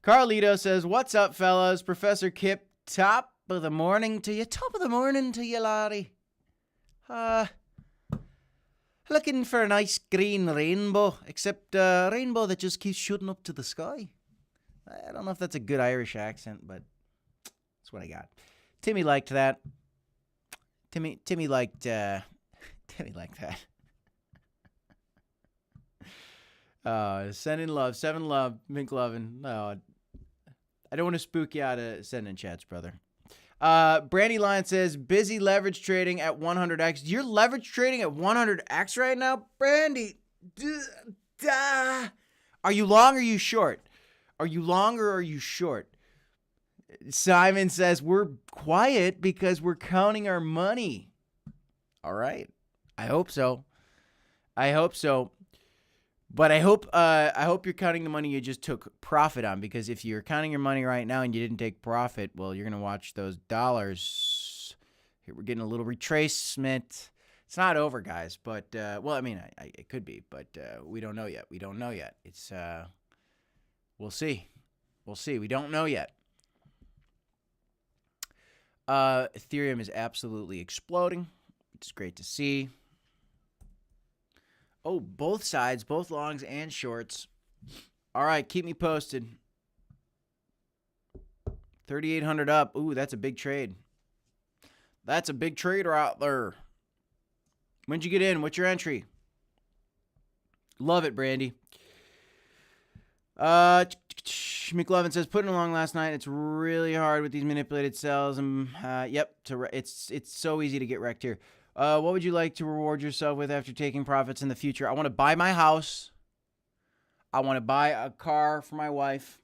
Carlito says, what's up, fellas? Professor Kip, top of the morning to you. Top of the morning to you, laddie. Looking for a nice green rainbow, except a rainbow that just keeps shooting up to the sky. I don't know if that's a good Irish accent, but that's what I got. Timmy liked that. Timmy liked that. Sending love, 7 love, McLovin. No, I don't want to spook you out of sending chats, brother. Brandy Lion says, busy leverage trading at 100x. You're leverage trading at 100x right now, Brandy? Are you long or are you short? Are you long or are you short? Simon says, we're quiet because we're counting our money. All right. I hope so. I hope so. But I hope you're counting the money you just took profit on, because if you're counting your money right now and you didn't take profit, well, you're going to watch those dollars. Here, we're getting a little retracement. It's not over, guys, but, well, I mean, it could be, but we don't know yet. We don't know yet. It's, we'll see. We'll see. We don't know yet. Ethereum is absolutely exploding. It's great to see. Oh, both sides, both longs and shorts. All right, keep me posted. 3,800 up. Ooh, that's a big trade. That's a big trader out there. When'd you get in? What's your entry? Love it, Brandy. McLovin says, putting along last night. It's really hard with these manipulated sells. And yep, it's so easy to get wrecked here. What would you like to reward yourself with after taking profits in the future? I want to buy my house. I want to buy a car for my wife.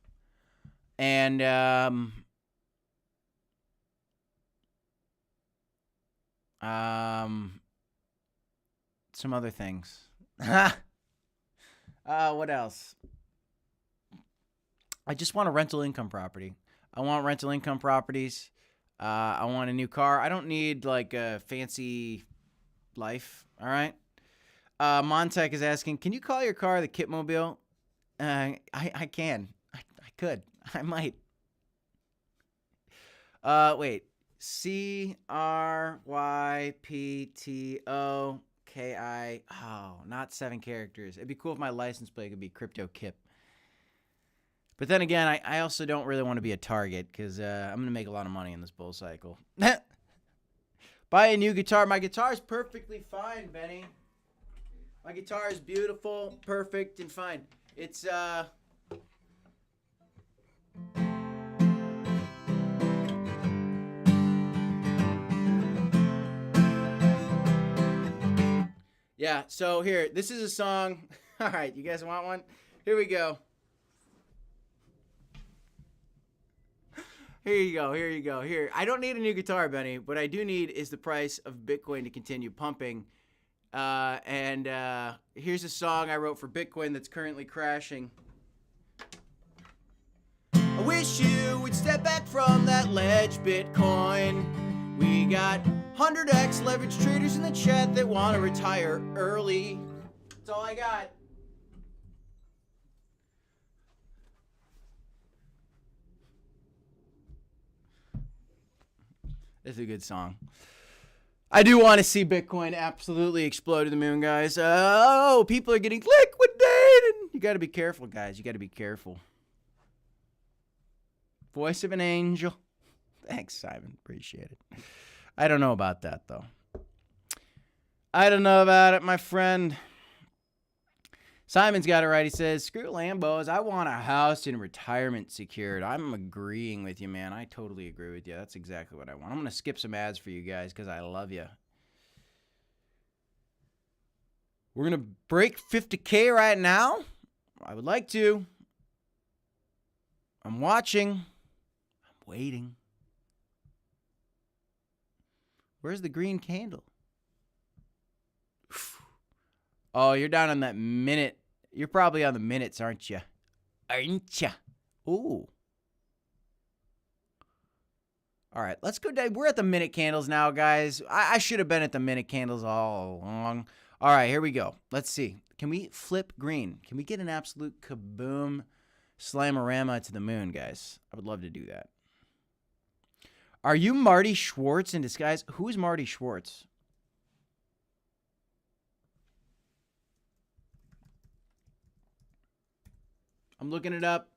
And some other things. What else? I just want a rental income property. I want rental income properties. I want a new car. I don't need like a fancy life. All right. Montec is asking, can you call your car the Kitmobile? I can. I could. I might. Wait. CRYPTOKI. Oh, not 7 characters. It'd be cool if my license plate could be Crypto Kip. But then again, I also don't really want to be a target because I'm going to make a lot of money in this bull cycle. Buy a new guitar. My guitar is perfectly fine, Benny. My guitar is beautiful, perfect, and fine. It's, yeah, so here, this is a song. All right, you guys want one? Here we go. Here you go, here you go, here. I don't need a new guitar, Benny. What I do need is the price of Bitcoin to continue pumping. Here's a song I wrote for Bitcoin that's currently crashing. I wish you would step back from that ledge, Bitcoin. We got 100x leverage traders in the chat that want to retire early. That's all I got. It's a good song. I do want to see Bitcoin absolutely explode to the moon, guys. Oh, people are getting liquidated. You got to be careful, guys. You got to be careful. Voice of an angel. Thanks, Simon. Appreciate it. I don't know about that, though. I don't know about it, my friend. Simon's got it right. He says, screw Lambos. I want a house in retirement secured. I'm agreeing with you, man. I totally agree with you. That's exactly what I want. I'm going to skip some ads for you guys because I love you. We're going to break 50K right now. I would like to. I'm watching. I'm waiting. Where's the green candle? Oh, you're down on that minute. You're probably on the minutes, aren't you? Aren't you? Ooh. All right, let's go down. We're at the minute candles now, guys. I should have been at the minute candles all along. All right, here we go. Let's see. Can we flip green? Can we get an absolute kaboom slamorama to the moon, guys? I would love to do that. Are you Marty Schwartz in disguise? Who is Marty Schwartz? I'm looking it up.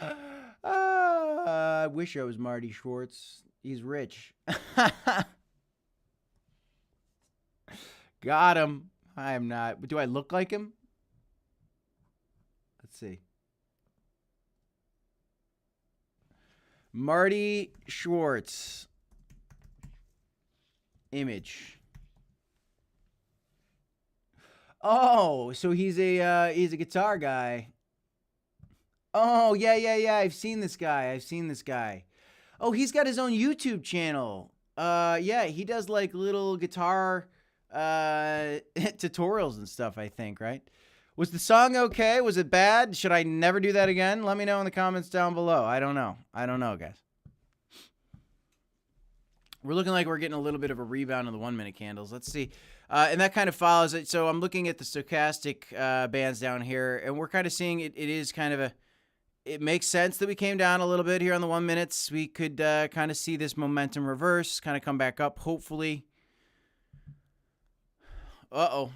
I wish I was Marty Schwartz. He's rich. Got him. I am not. But do I look like him? Let's see. Marty Schwartz. Image. Oh, so he's a guitar guy. Oh, yeah. I've seen this guy. Oh, he's got his own YouTube channel. Yeah, he does like little guitar tutorials and stuff, I think, right? Was the song okay? Was it bad? Should I never do that again? Let me know in the comments down below. I don't know, guys. We're looking like we're getting a little bit of a rebound in the 1 minute candles. Let's see. And that kind of follows it. So I'm looking at the stochastic bands down here, and we're kind of seeing it is kind of it makes sense that we came down a little bit here on the 1 minutes. We could kind of see this momentum reverse, kind of come back up, hopefully. Uh-oh.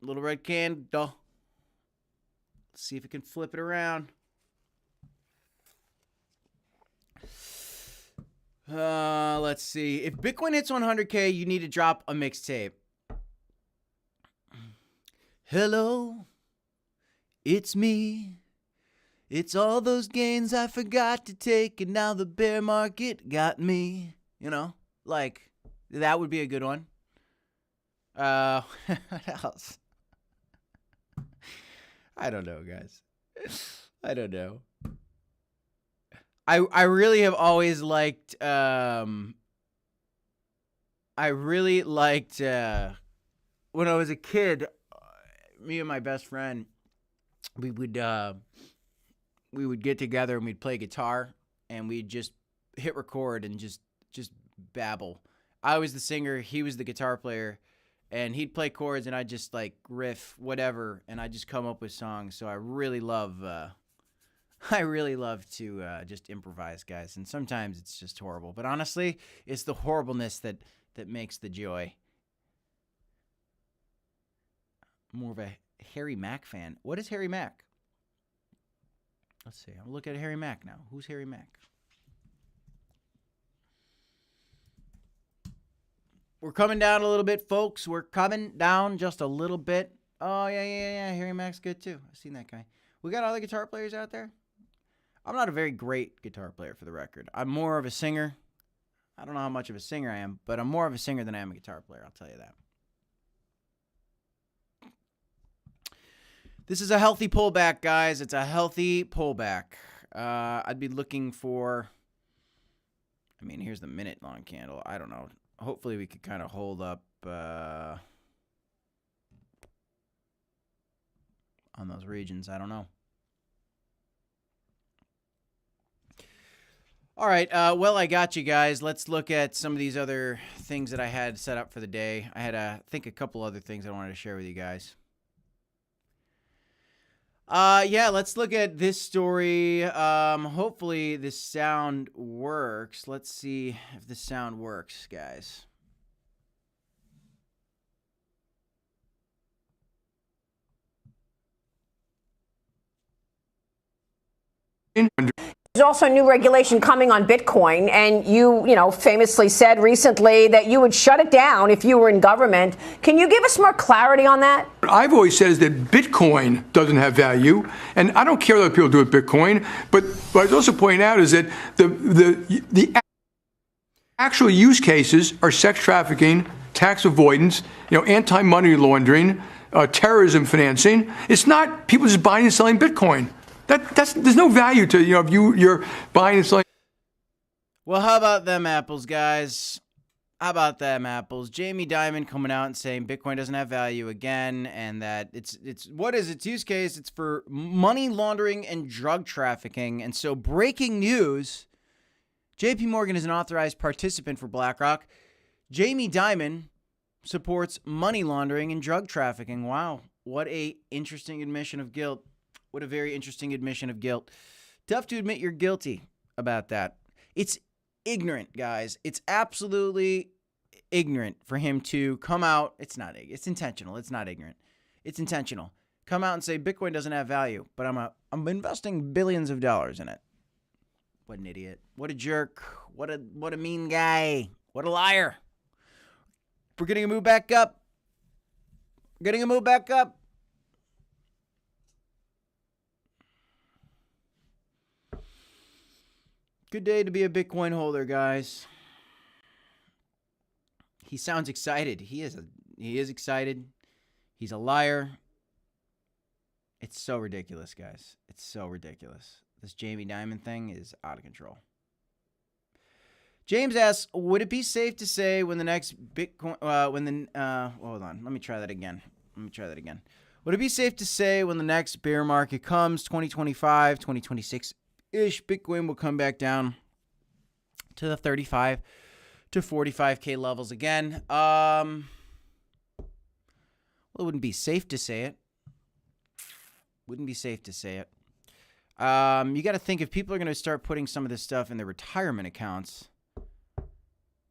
Little red candle. Let's see if it can flip it around. Let's see. If Bitcoin hits 100K, you need to drop a mixtape. Hello, it's me. It's all those gains I forgot to take, and now the bear market got me. You know, like, that would be a good one. What else? I don't know, guys. I don't know. I really have always liked, I really liked, when I was a kid, me and my best friend, we would get together and we'd play guitar and we'd just hit record and just babble. I was the singer, he was the guitar player, and he'd play chords and I'd just like riff whatever and I'd just come up with songs. So I really love to just improvise, guys. And sometimes it's just horrible, but honestly, it's the horribleness that makes the joy. More of a Harry Mack fan. What is Harry Mack? Let's see. I'll look at Harry Mack now. Who's Harry Mack? We're coming down a little bit, folks. We're coming down just a little bit. Oh, yeah. Harry Mack's good, too. I've seen that guy. We got other guitar players out there? I'm not a very great guitar player, for the record. I'm more of a singer. I don't know how much of a singer I am, but I'm more of a singer than I am a guitar player. I'll tell you that. This is a healthy pullback, guys. It's a healthy pullback. I'd be looking for... I mean, here's the minute-long candle. I don't know. Hopefully we could kind of hold up on those regions. I don't know. All right. Well, I got you guys. Let's look at some of these other things that I had set up for the day. I had, I think, a couple other things I wanted to share with you guys. Yeah, let's look at this story. Hopefully this sound works. Let's see if the sound works, guys. There's also new regulation coming on Bitcoin, and you famously said recently that you would shut it down if you were in government. Can you give us more clarity on that? What I've always said is that Bitcoin doesn't have value, and I don't care what other people do with Bitcoin, but what I'd also point out is that the actual use cases are sex trafficking, tax avoidance, anti-money laundering, terrorism financing. It's not people just buying and selling Bitcoin. There's no value to, if you're buying and selling. Well, how about them apples, guys? How about them apples? Jamie Dimon coming out and saying Bitcoin doesn't have value again, and that it's what is its use case? It's for money laundering and drug trafficking. And so, breaking news: J.P. Morgan is an authorized participant for BlackRock. Jamie Dimon supports money laundering and drug trafficking. Wow, what a interesting admission of guilt. What a very interesting admission of guilt. Tough to admit you're guilty about that. It's ignorant, guys. It's absolutely ignorant for him to come out. It's intentional. It's not ignorant. It's intentional. Come out and say Bitcoin doesn't have value, but I'm investing billions of dollars in it. What an idiot. What a jerk. What a mean guy. What a liar. We're getting a move back up. Good day to be a Bitcoin holder, guys. He sounds excited. He is excited. He's a liar. It's so ridiculous, guys. It's so ridiculous. This Jamie Dimon thing is out of control. James asks, would it be safe to say when the next Bitcoin, hold on. Let me try that again. Would it be safe to say when the next bear market comes, 2025, 2026, Bitcoin will come back down to the 35 to 45K levels again? Well, it wouldn't be safe to say it. You got to think if people are going to start putting some of this stuff in their retirement accounts,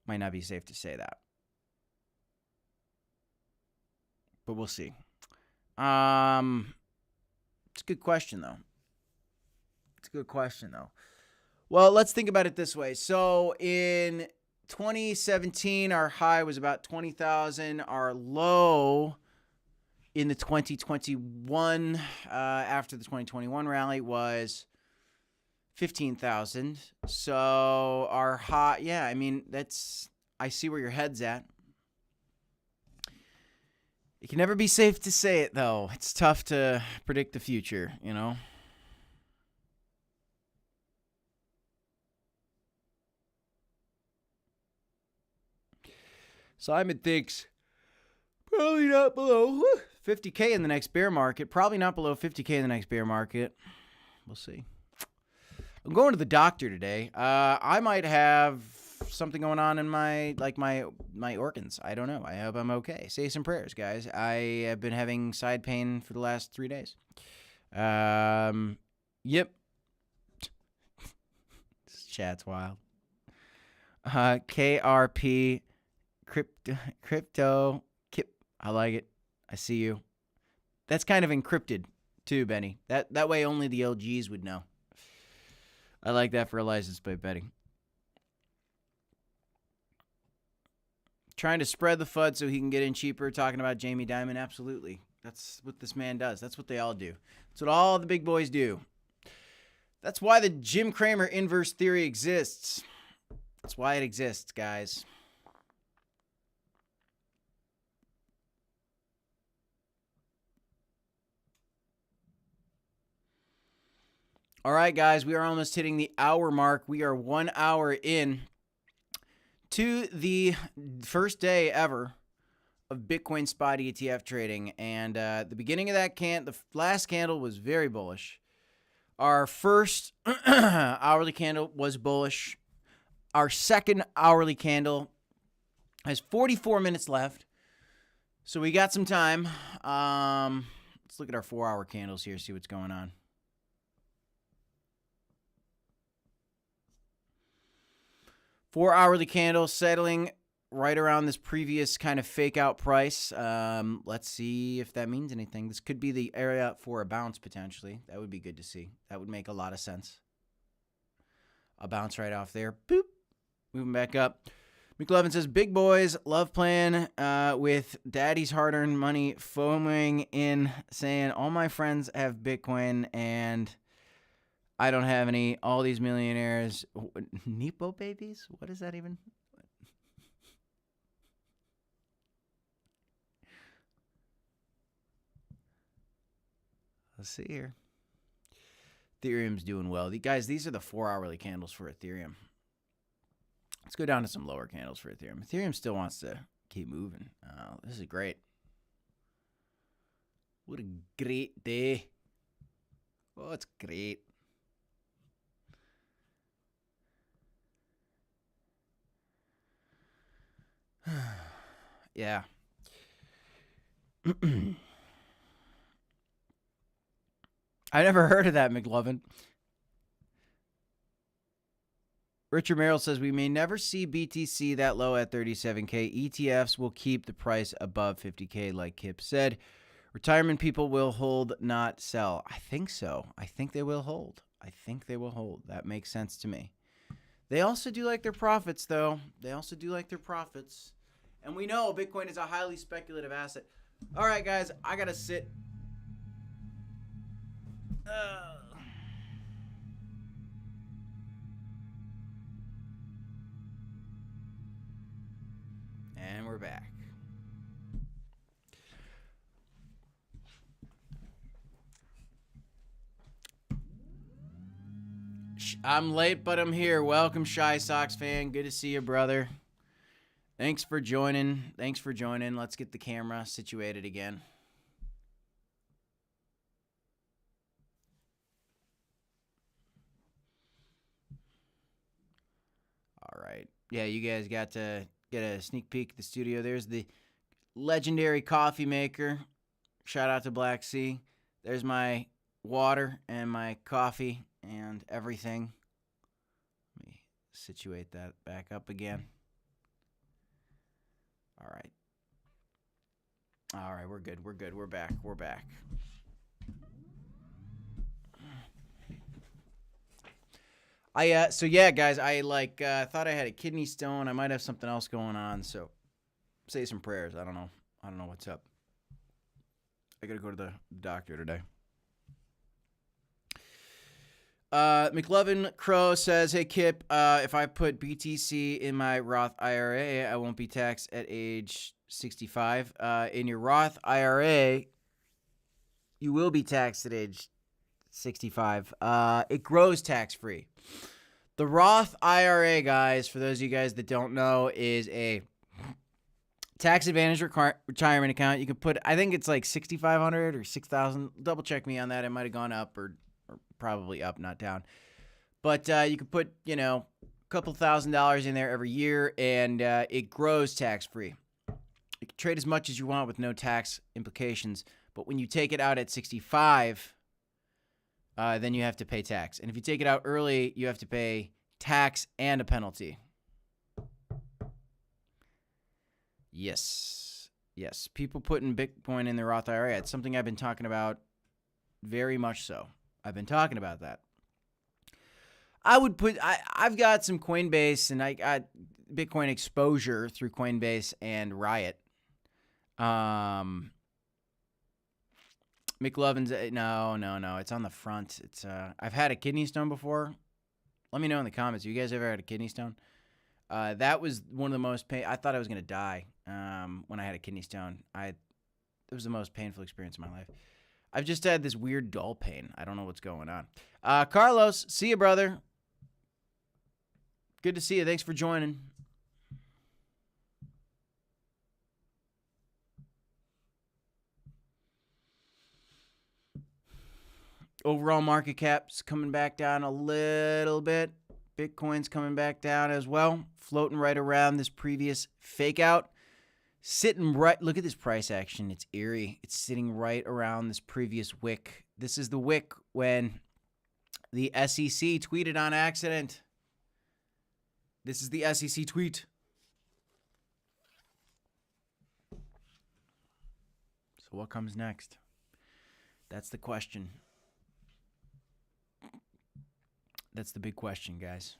might not be safe to say that. But we'll see. It's a good question, though. Well, let's think about it this way. So in 2017, our high was about 20,000. Our low in the 2021, after the 2021 rally, was 15,000. So our high, yeah, I mean, I see where your head's at. It can never be safe to say it, though. It's tough to predict the future, you know? Simon thinks probably not below 50K in the next bear market. Probably not below 50K in the next bear market. We'll see. I'm going to the doctor today. I might have something going on in my organs. I don't know. I hope I'm okay. Say some prayers, guys. I have been having side pain for the last 3 days. Yep. This chat's wild. KRP crypto kip. I like it. I see you. That's kind of encrypted too, Benny. That way only the LGs would know. I like that for a license plate betting. Trying to spread the FUD so he can get in cheaper, talking about Jamie Dimon. Absolutely. That's what this man does. That's what they all do. That's what all the big boys do. That's why the Jim Cramer inverse theory exists. That's why it exists, guys. All right, guys, we are almost hitting the hour mark. We are 1 hour in to the first day ever of Bitcoin spot ETF trading. And the beginning of that the last candle was very bullish. Our first hourly candle was bullish. Our second hourly candle has 44 minutes left. So we got some time. Let's look at our 4-hour candles here, see what's going on. Four hourly candle settling right around this previous kind of fake out price. Let's see if that means anything. This could be the area for a bounce potentially. That would be good to see. That would make a lot of sense. A bounce right off there. Boop. Moving back up. McLevin says, big boys love playing with daddy's hard-earned money, foaming in, saying, all my friends have Bitcoin and I don't have any. All these millionaires. Nepo babies? What is that even? Let's see here. Ethereum's doing well. Guys, these are the 4-hourly candles for Ethereum. Let's go down to some lower candles for Ethereum. Ethereum still wants to keep moving. This is great. What a great day. Oh, it's great. Yeah. I never heard of that, McLovin. Richard Merrill says, we may never see BTC that low at 37K. ETFs will keep the price above 50K, like Kip said. Retirement people will hold, not sell. I think so. I think they will hold. I think they will hold. That makes sense to me. They also do like their profits, though. They also do like their profits. And we know Bitcoin is a highly speculative asset. All right, guys, I got to sit. And we're back. I'm late, but I'm here. Welcome, Shy Sox fan. Good to see you, brother. Thanks for joining. Let's get the camera situated again. All right. Yeah, you guys got to get a sneak peek at the studio. There's the legendary coffee maker. Shout out to Black Sea. There's my water and my coffee and everything. Let me situate that back up again. All right, we're good. We're back. So yeah, guys, I thought I had a kidney stone. I might have something else going on, so say some prayers. I don't know what's up. I got to go to the doctor today. McLovin Crow says, hey, Kip, if I put BTC in my Roth IRA, I won't be taxed at age 65. In your Roth IRA, you will be taxed at age 65. It grows tax-free. The Roth IRA, guys, for those of you guys that don't know, is a tax advantage retirement account. You can put, I think it's like $6,500 or $6,000. Double check me on that. It might have gone up or probably up, not down. But you can put, a couple $1,000s in there every year, and it grows tax-free. You can trade as much as you want with no tax implications. But when you take it out at 65, then you have to pay tax. And if you take it out early, you have to pay tax and a penalty. Yes. People putting Bitcoin in their Roth IRA. It's something I've been talking about, very much so. I've been talking about that. I've got some Coinbase, and I got Bitcoin exposure through Coinbase and Riot. McLovin's, no, it's on the front. It's I've had a kidney stone before. Let me know in the comments. You guys ever had a kidney stone? That was one of the most I thought I was gonna die when I had a kidney stone. It was the most painful experience of my life. I've just had this weird dull pain. I don't know what's going on. Carlos, see you, brother. Good to see you. Thanks for joining. Overall market cap's coming back down a little bit. Bitcoin's coming back down as well. Floating right around this previous fake out. Sitting right, look at this price action. It's eerie. It's sitting right around this previous wick. This is the wick when the SEC tweeted on accident. This is the SEC tweet. So what comes next? That's the question. That's the big question, guys.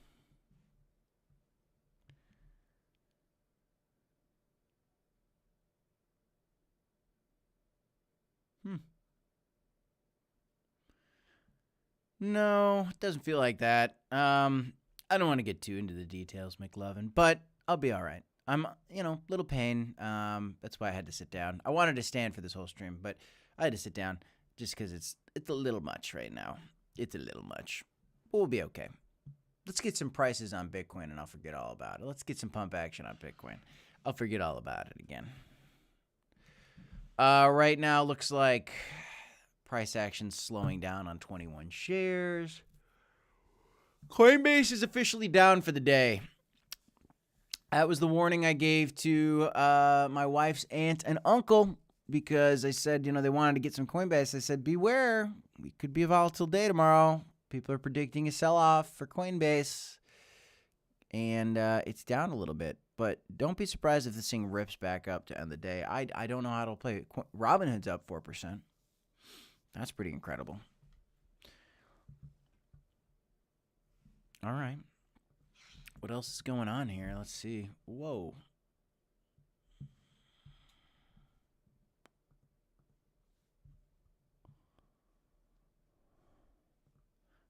No, it doesn't feel like that. I don't want to get too into the details, McLovin, but I'll be all right. I'm, little pain. That's why I had to sit down. I wanted to stand for this whole stream, but I had to sit down just because it's a little much right now. It's a little much. But we'll be okay. Let's get some prices on Bitcoin, and I'll forget all about it. Let's get some pump action on Bitcoin. I'll forget all about it again. Right now, looks like price action slowing down on 21 shares. Coinbase is officially down for the day. That was the warning I gave to my wife's aunt and uncle because I said, they wanted to get some Coinbase. I said, beware. It could be a volatile day tomorrow. People are predicting a sell-off for Coinbase. And it's down a little bit. But don't be surprised if this thing rips back up to end the day. I don't know how it'll play. Robinhood's up 4%. That's pretty incredible. All right. What else is going on here? Let's see. Whoa.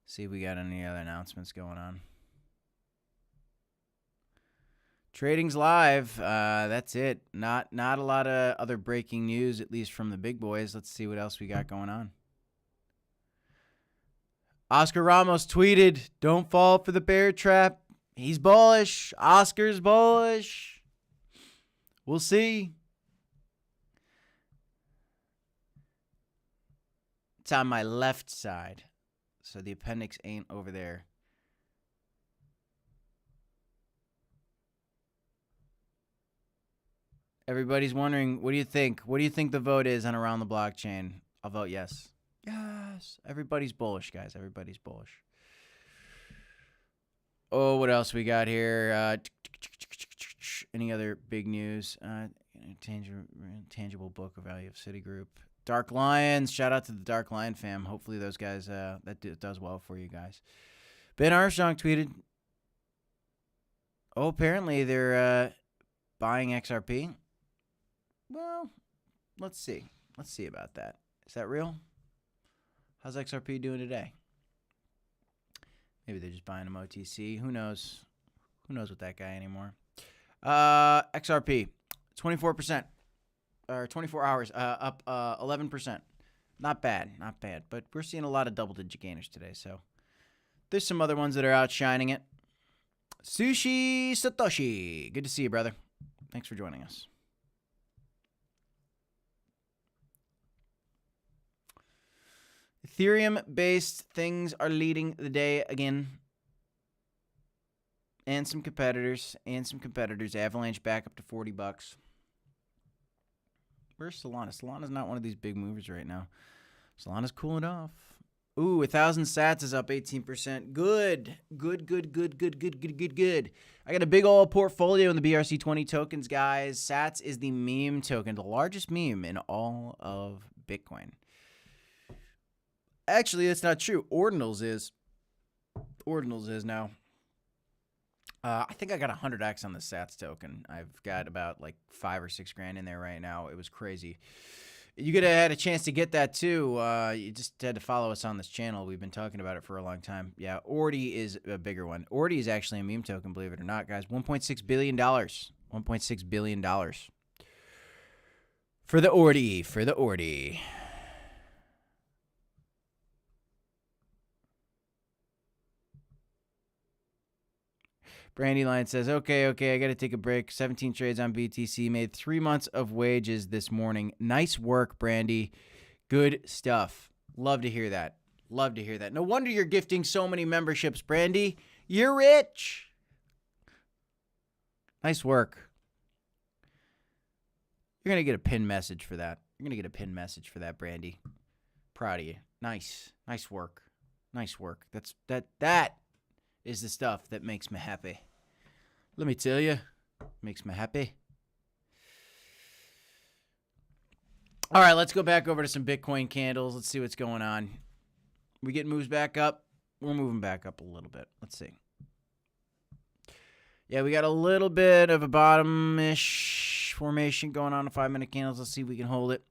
See if we got any other announcements going on. Trading's live. That's it. Not a lot of other breaking news, at least from the big boys. Let's see what else we got going on. Oscar Ramos tweeted, "Don't fall for the bear trap." He's bullish. Oscar's bullish. We'll see. It's on my left side, so the appendix ain't over there. Everybody's wondering, what do you think? What do you think the vote is on Around the Blockchain? I'll vote yes. Yes. Everybody's bullish, guys. Everybody's bullish. Oh, what else we got here? Any other big news? Tangible book value of Citigroup. Dark Lions. Shout out to the Dark Lion fam. Hopefully those guys, that does well for you guys. Ben Armstrong tweeted, oh, apparently they're buying XRP. Well, let's see. Let's see about that. Is that real? How's XRP doing today? Maybe they're just buying them OTC. Who knows? Who knows with that guy anymore? XRP, 24%. Or 24 hours, up 11%. Not bad, not bad. But we're seeing a lot of double-digit gainers today, so there's some other ones that are outshining it. Sushi Satoshi, good to see you, brother. Thanks for joining us. Ethereum-based things are leading the day again. And some competitors. Avalanche back up to $40. Where's Solana? Solana's not one of these big movers right now. Solana's cooling off. Ooh, 1,000 sats is up 18%. Good. I got a big old portfolio in the BRC20 tokens, guys. Sats is the meme token, the largest meme in all of Bitcoin. Actually, that's not true. Ordinals is now. I think I got 100x on the Sats token. I've got about like 5 or 6 grand in there right now. It was crazy. You could have had a chance to get that too. You just had to follow us on this channel. We've been talking about it for a long time. Yeah, Ordi is a bigger one. Ordi is actually a meme token, believe it or not, guys. $1.6 billion. $1.6 billion. For the Ordi. Brandyline says, okay, I got to take a break. 17 trades on BTC. Made 3 months of wages this morning. Nice work, Brandy. Good stuff. Love to hear that. No wonder you're gifting so many memberships, Brandy. You're rich. Nice work. You're going to get a pin message for that. Brandy. Proud of you. Nice work. That is the stuff that makes me happy. Let me tell you, makes me happy. All right, let's go back over to some Bitcoin candles. Let's see what's going on. We getting moves back up? We're moving back up a little bit. Let's see. Yeah, we got a little bit of a bottom-ish formation going on in 5-minute candles. Let's see if we can hold it.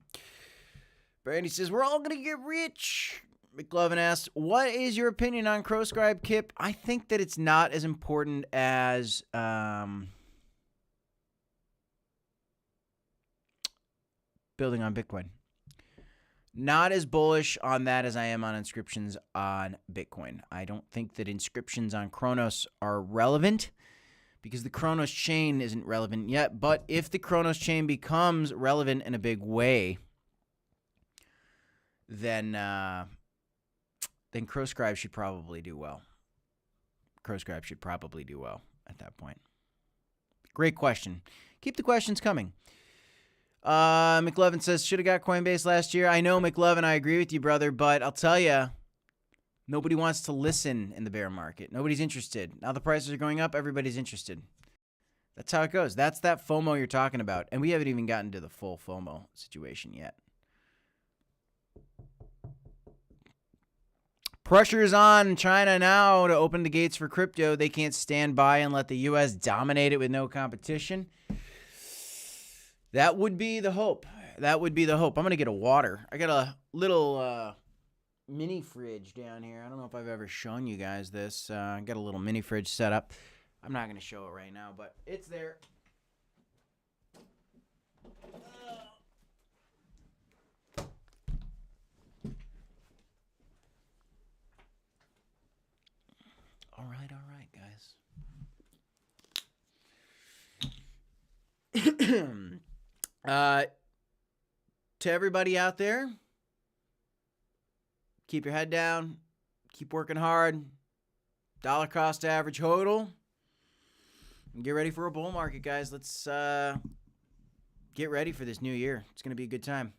Brandy says, we're all going to get rich. McLovin asks, what is your opinion on CrowScribe, Kip? I think that it's not as important as building on Bitcoin. Not as bullish on that as I am on inscriptions on Bitcoin. I don't think that inscriptions on Cronos are relevant because the Cronos chain isn't relevant yet. But if the Cronos chain becomes relevant in a big way, then CrowScribe should probably do well. At that point. Great question. Keep the questions coming. McLevin says, should have got Coinbase last year. I know, McLevin, I agree with you, brother, but I'll tell you, nobody wants to listen in the bear market. Nobody's interested. Now the prices are going up, everybody's interested. That's how it goes. That's that FOMO you're talking about. And we haven't even gotten to the full FOMO situation yet. Pressure is on China now to open the gates for crypto. They can't stand by and let the U.S. dominate it with no competition. That would be the hope. I'm going to get a water. I got a little mini fridge down here. I don't know if I've ever shown you guys this. I got a little mini fridge set up. I'm not going to show it right now, but it's there. All right, guys. To everybody out there, keep your head down, keep working hard, dollar cost average hodl, and get ready for a bull market, guys. Let's get ready for this new year. It's going to be a good time.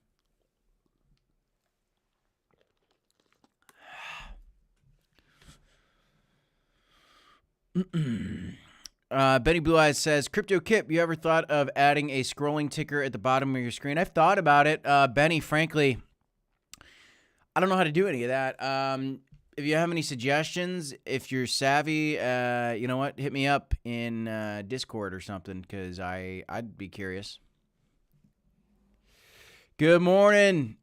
Benny Blue Eyes says, Crypto Kip, you ever thought of adding a scrolling ticker at the bottom of your screen? I've thought about it. Benny, frankly, I don't know how to do any of that. If you have any suggestions, if you're savvy, you know what? Hit me up in Discord or something, because I'd be curious. Good morning.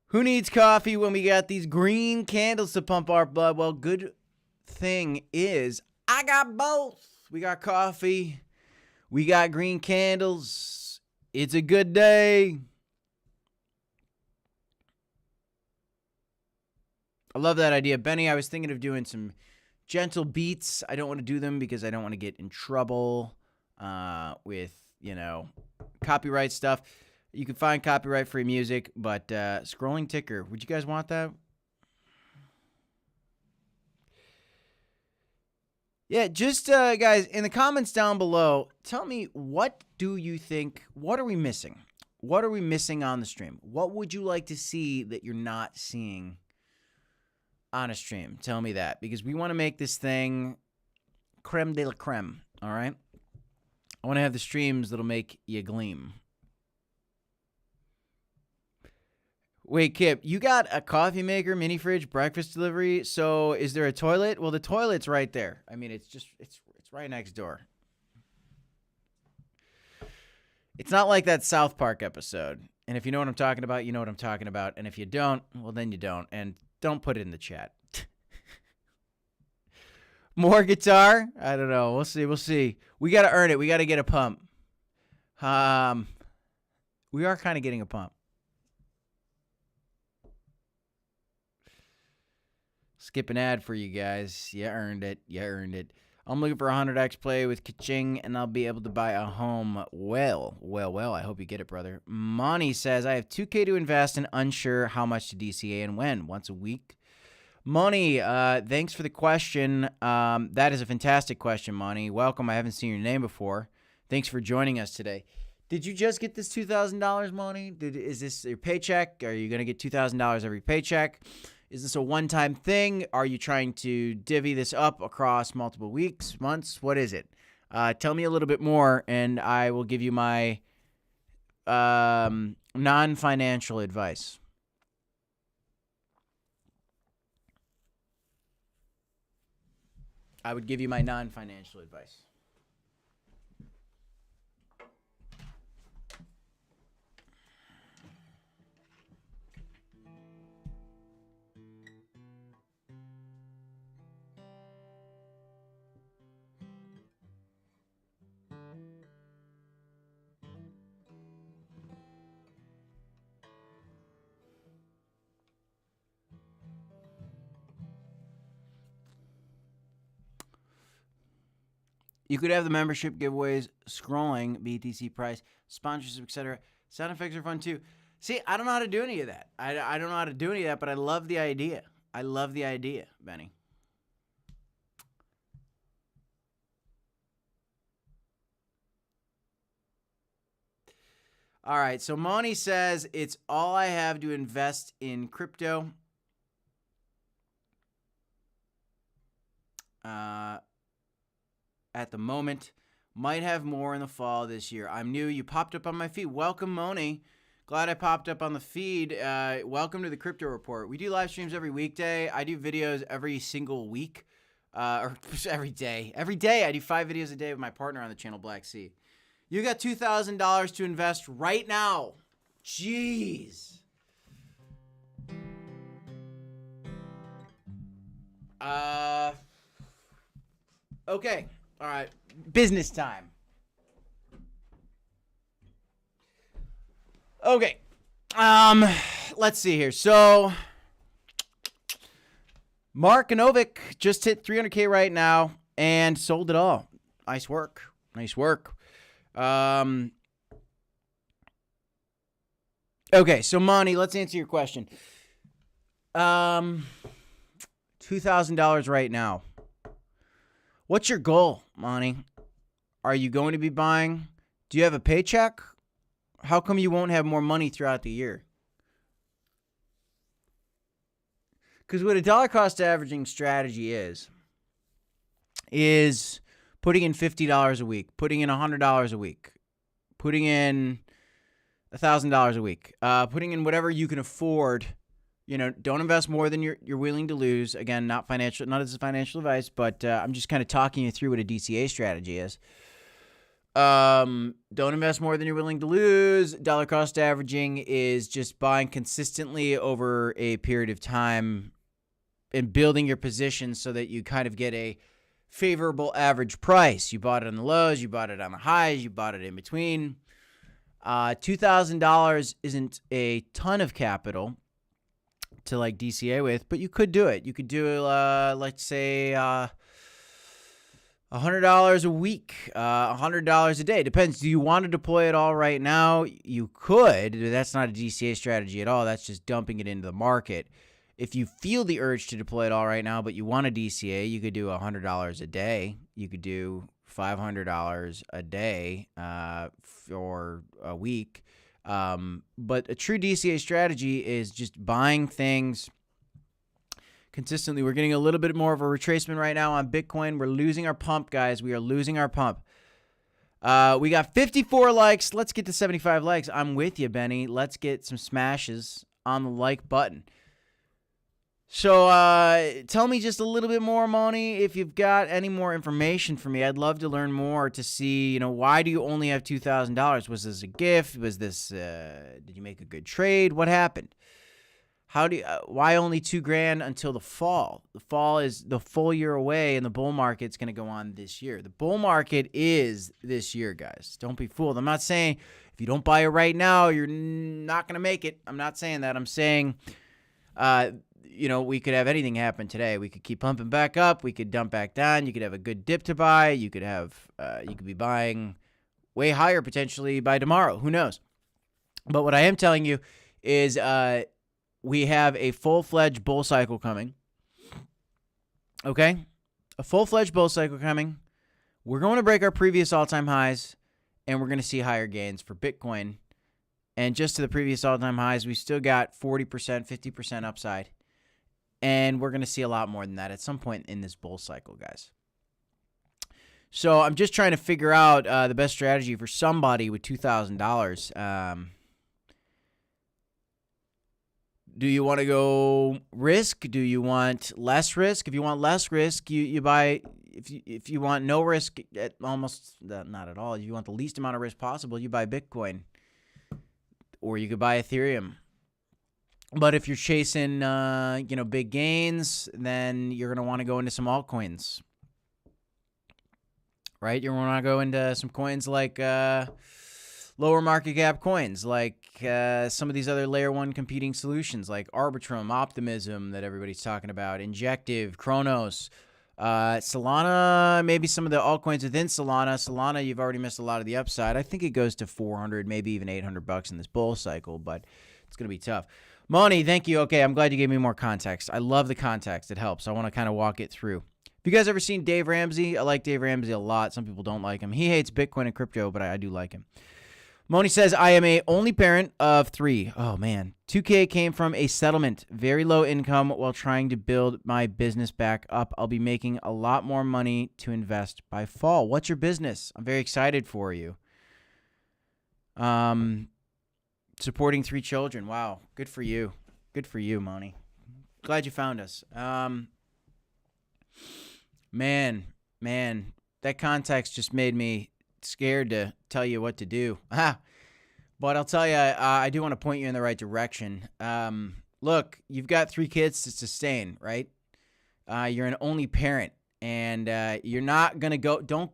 Who needs coffee when we got these green candles to pump our blood? Well, good thing is I got both. We got coffee. We got green candles. It's a good day. I love that idea. Benny, I was thinking of doing some gentle beats. I don't want to do them because I don't want to get in trouble with, copyright stuff. You can find copyright-free music, but scrolling ticker. Would you guys want that? Yeah, just, guys, in the comments down below, tell me, what do you think? What are we missing? What are we missing on the stream? What would you like to see that you're not seeing on a stream? Tell me that, because we want to make this thing creme de la creme, all right? I want to have the streams that'll make you gleam. Wait, Kip, you got a coffee maker, mini fridge, breakfast delivery. So is there a toilet? Well, the toilet's right there. I mean, it's right next door. It's not like that South Park episode. And if you know what I'm talking about, you know what I'm talking about. And if you don't, well, then you don't. And don't put it in the chat. More guitar? I don't know. We'll see. We'll see. We got to earn it. We got to get a pump. We are kind of getting a pump. Skip an ad for you guys. You earned it. You earned it. I'm looking for 100x play with Kaching, and I'll be able to buy a home. Well. I hope you get it, brother. Monty says, I have 2K to invest and unsure how much to DCA and when. Once a week. Monty, thanks for the question. That is a fantastic question, Monty. Welcome. I haven't seen your name before. Thanks for joining us today. Did you just get this $2,000, Monty? Is this your paycheck? Are you going to get $2,000 every paycheck? Is this a one-time thing? Are you trying to divvy this up across multiple weeks, months? What is it? Tell me a little bit more, and I will give you my non-financial advice. I would give you my non-financial advice. You could have the membership giveaways scrolling, BTC price, sponsorship, etc. Sound effects are fun too. See, I don't know how to do any of that. I don't know how to do any of that, but I love the idea. I love the idea, Benny. All right, so Monty says it's all I have to invest in crypto. At the moment, might have more in the fall this year. I'm new. You popped up on my feed. Welcome, Moni. Glad I popped up on the feed. Welcome to the Crypto Report. We do live streams every weekday. I do videos every single week, or every day. Every day I do 5 videos a day with my partner on the channel, Black Sea. You got $2,000 to invest right now. Jeez. Okay. All right. Business time. Okay. Let's see here. So Mark Anovic just hit 300K right now and sold it all. Nice work. Nice work. Okay, so Monty, let's answer your question. $2,000 right now. What's your goal, Monty? Are you going to be buying? Do you have a paycheck? How come you won't have more money throughout the year? Because what a dollar cost averaging strategy is putting in $50 a week, putting in $100 a week, putting in $1,000 a week, putting in whatever you can afford. You know, don't invest more than you're willing to lose. Again, not as financial advice, but I'm just kind of talking you through what a DCA strategy is. Don't invest more than you're willing to lose. Dollar cost averaging is just buying consistently over a period of time and building your position so that you kind of get a favorable average price. You bought it on the lows, you bought it on the highs, you bought it in between. $2,000 isn't a ton of capital to like DCA with, but you could do it. You could do, let's say, $100 a week, $100 a day. Depends. Do you want to deploy it all right now? You could. That's not a DCA strategy at all. That's just dumping it into the market. If you feel the urge to deploy it all right now, but you want a DCA, you could do $100 a day. You could do $500 a day for a week. But a true DCA strategy is just buying things consistently. We're getting a little bit more of a retracement right now on Bitcoin. We're losing our pump, guys. We are losing our pump. We got 54 likes. Let's get to 75 likes. I'm with you, Benny. Let's get some smashes on the like button. So tell me just a little bit more, Moni, if you've got any more information for me. I'd love to learn more to see, why do you only have $2,000? Was this a gift? Was this, did you make a good trade? What happened? Why only $2,000 until the fall? The fall is the full year away, and the bull market's going to go on this year. The bull market is this year, guys. Don't be fooled. I'm not saying if you don't buy it right now, you're not going to make it. I'm not saying that. I'm saying, we could have anything happen today. We could keep pumping back up. We could dump back down. You could have a good dip to buy. You could be buying way higher potentially by tomorrow. Who knows? But what I am telling you is, we have a full-fledged bull cycle coming. Okay? A full-fledged bull cycle coming. We're going to break our previous all-time highs, and we're going to see higher gains for Bitcoin. And just to the previous all-time highs, we still got 40%, 50% upside. And we're going to see a lot more than that at some point in this bull cycle, guys. So I'm just trying to figure out the best strategy for somebody with $2,000. Do you want to go risk? Do you want less risk? If you want less risk, you buy. If you want no risk, not at all. If you want the least amount of risk possible, you buy Bitcoin, or you could buy Ethereum. But if you're chasing, big gains, then you're gonna want to go into some altcoins, right? You're gonna want to go into some coins like lower market cap coins, like some of these other layer one competing solutions like Arbitrum, Optimism that everybody's talking about, Injective, Cronos, SOlana, maybe some of the altcoins within SOlana. SOlana, you've already missed a lot of the upside. I think it goes to 400, maybe even $800 in this bull cycle, but it's going to be tough. Moni, thank you. Okay, I'm glad you gave me more context. I love the context. It helps. I want to kind of walk it through. Have you guys ever seen Dave Ramsey? I like Dave Ramsey a lot. Some people don't like him. He hates Bitcoin and crypto, but I do like him. Moni says, I am a only parent of 3. Oh, man. 2K came from a settlement. Very low income while trying to build my business back up. I'll be making a lot more money to invest by fall. What's your business? I'm very excited for you. Supporting 3 children. Wow. Good for you. Good for you, Moni. Glad you found us. Man, that context just made me scared to tell you what to do. But I'll tell you, I do want to point you in the right direction. Look, you've got 3 kids to sustain, right? You're an only parent, and you're not going to go. Don't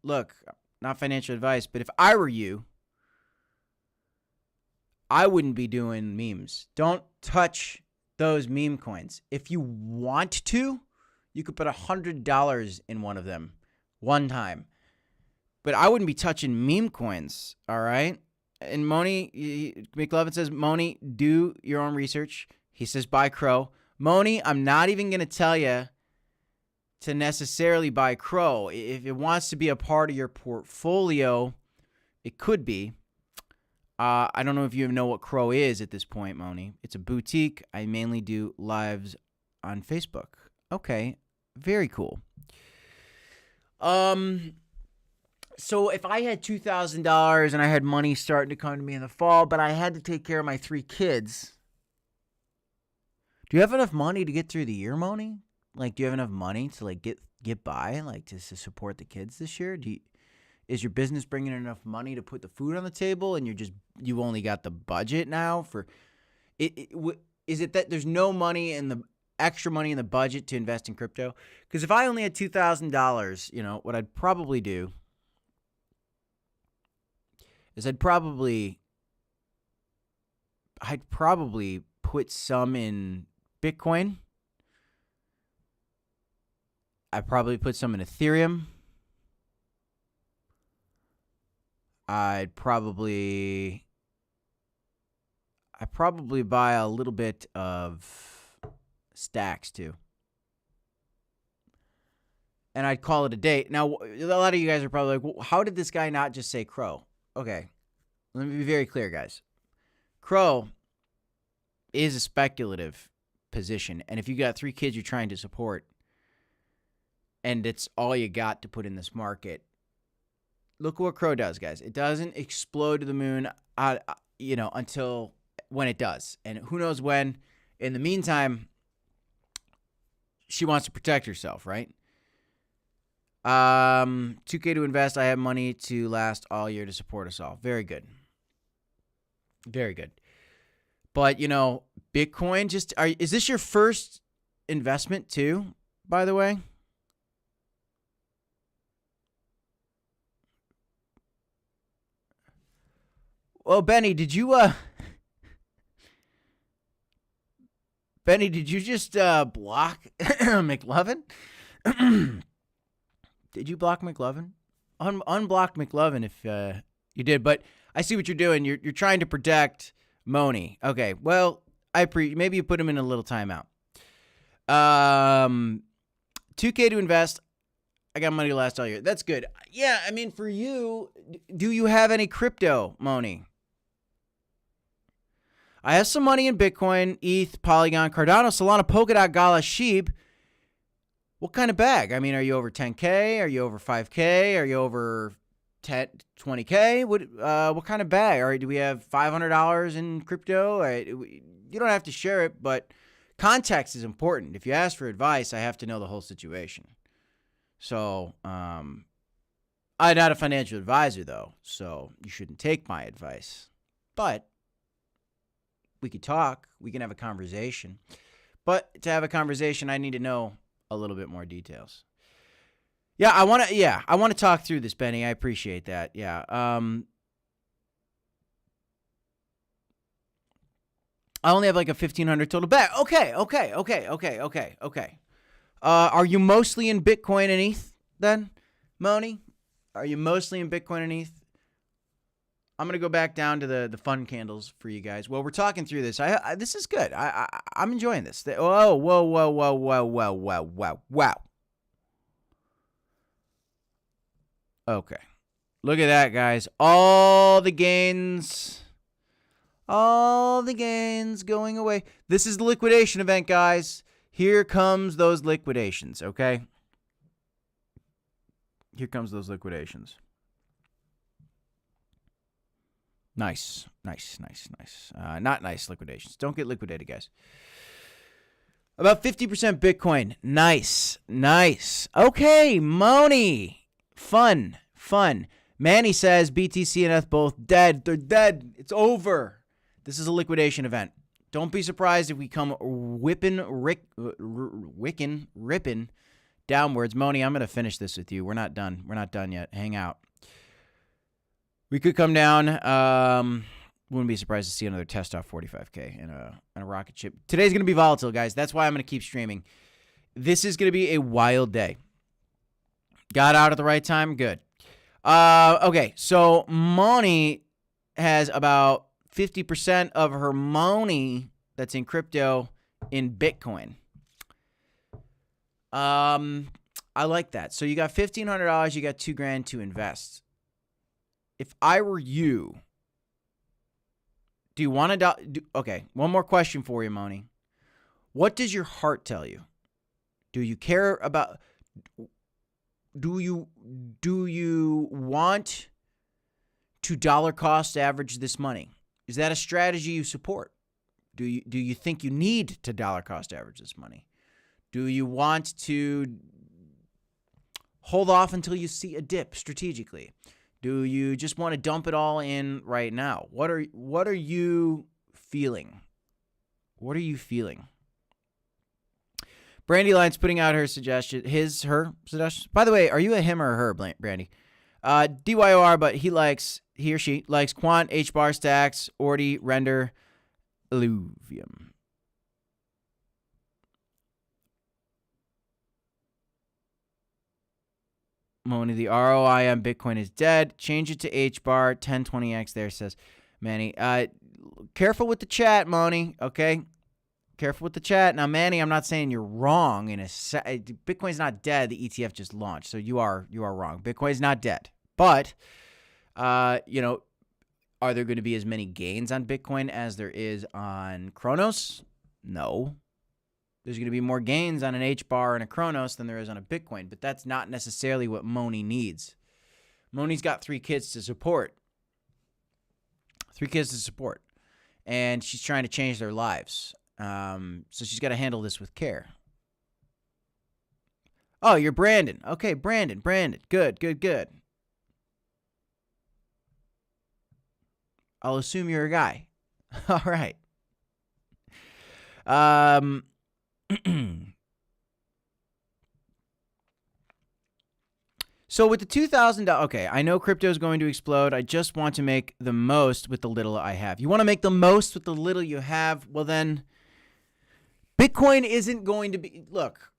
look, not financial advice, but if I were you, I wouldn't be doing memes. Don't touch those meme coins. If you want to, you could put $100 in one of them one time. But I wouldn't be touching meme coins, all right? And Moni, McLovin says, Moni, do your own research. He says, buy Crow. Moni, I'm not even going to tell you to necessarily buy Crow. If it wants to be a part of your portfolio, it could be. I don't know if you know what Crow is at this point, Moni. It's a boutique. I mainly do lives on Facebook. Okay, very cool. So if I had $2,000 and I had money starting to come to me in the fall, but I had to take care of my 3 kids, do you have enough money to get through the year, Moni? Like, do you have enough money to like get by, like to support the kids this year? Is your business bringing enough money to put the food on the table, and you only got the budget now for it? Is it that there's no money in the extra money in the budget to invest in crypto? Because if I only had $2,000, what I'd probably do is I'd probably put some in Bitcoin. I'd probably put some in Ethereum. I'd probably buy a little bit of stacks too. And I'd call it a day. Now, a lot of you guys are probably like, well, how did this guy not just say Crow? Okay, let me be very clear, guys. Crow is a speculative position. And if you got 3 kids you're trying to support, and it's all you got to put in this market, look what Crow does, guys. It doesn't explode to the moon, until when it does. And who knows when. In the meantime, she wants to protect herself, right? 2K to invest. I have money to last all year to support us all. Very good. Very good. But, Bitcoin, is this your first investment too, by the way? Well, Benny, did you just block McLovin? Did you block McLovin? Unblock McLovin if you did. But I see what you're doing. You're trying to protect Moni. Okay. Well, maybe you put him in a little timeout. 2K to invest. I got money to last all year. That's good. Yeah, I mean, for you, do you have any crypto, Moni? I have some money in Bitcoin, ETH, Polygon, Cardano, Solana, Polkadot, Gala, Sheep. What kind of bag? I mean, are you over 10K? Are you over 5K? Are you over 20K? What kind of bag? Do we have $500 in crypto? You don't have to share it, but context is important. If you ask for advice, I have to know the whole situation. So, I'm not a financial advisor, though, so you shouldn't take my advice. But we could talk. We can have a conversation. But to have a conversation, I need to know a little bit more details. Yeah, I want to talk through this, Benny. I appreciate that. Yeah. I only have like a 1,500 total bag. Okay. Are you mostly in Bitcoin and ETH then, Moni? Are you mostly in Bitcoin and ETH? I'm going to go back down to the fun candles for you guys. Well, we're talking through this. This is good. I'm enjoying this. Whoa. Okay. Look at that, guys. All the gains going away. This is the liquidation event, guys. Here comes those liquidations, okay? Here comes those liquidations. Nice. Not nice liquidations. Don't get liquidated, guys. About 50% Bitcoin. Nice. Okay, Moni. Fun. Manny says BTC and ETH both dead. They're dead. It's over. This is a liquidation event. Don't be surprised if we come ripping downwards. Moni, I'm going to finish this with you. We're not done. We're not done yet. Hang out. We could come down. Wouldn't be surprised to see another test off 45K in a rocket ship. Today's going to be volatile, guys. That's why I'm going to keep streaming. This is going to be a wild day. Got out at the right time? Good. Okay, so Moni has about 50% of her money that's in crypto in Bitcoin. I like that. So you got $1,500. You got $2,000 to invest. If I were you, do you want to okay, one more question for you, Moni. What does your heart tell you? Do you care about do you want to dollar cost average this money? Is that a strategy you support? Do you think you need to dollar cost average this money? Do you want to hold off until you see a dip strategically? Do you just want to dump it all in right now? What are you feeling? What are you feeling? Brandyline's putting out her suggestion. Her suggestion. By the way, are you a him or a her, Brandy? DYOR, but he or she likes quant, H-bar stacks, ordi, render, illuvium. Moni, the ROI on Bitcoin is dead. Change it to H-bar, 1020x there, says Manny. Careful with the chat, Moni, okay? Careful with the chat. Now, Manny, I'm not saying you're wrong. Bitcoin's not dead. The ETF just launched, so you are wrong. Bitcoin's not dead. But, are there going to be as many gains on Bitcoin as there is on Cronos? No. There's going to be more gains on an H-bar and a Cronos than there is on a Bitcoin, but that's not necessarily what Moni needs. Moni's got 3 kids to support. 3 kids to support. And she's trying to change their lives. So she's got to handle this with care. Oh, you're Brandon. Okay, Brandon. Good. I'll assume you're a guy. All right. So with the $2,000, okay, I know crypto is going to explode. I just want to make the most with the little I have. You want to make the most with the little you have? Well, then Bitcoin isn't going to be, look,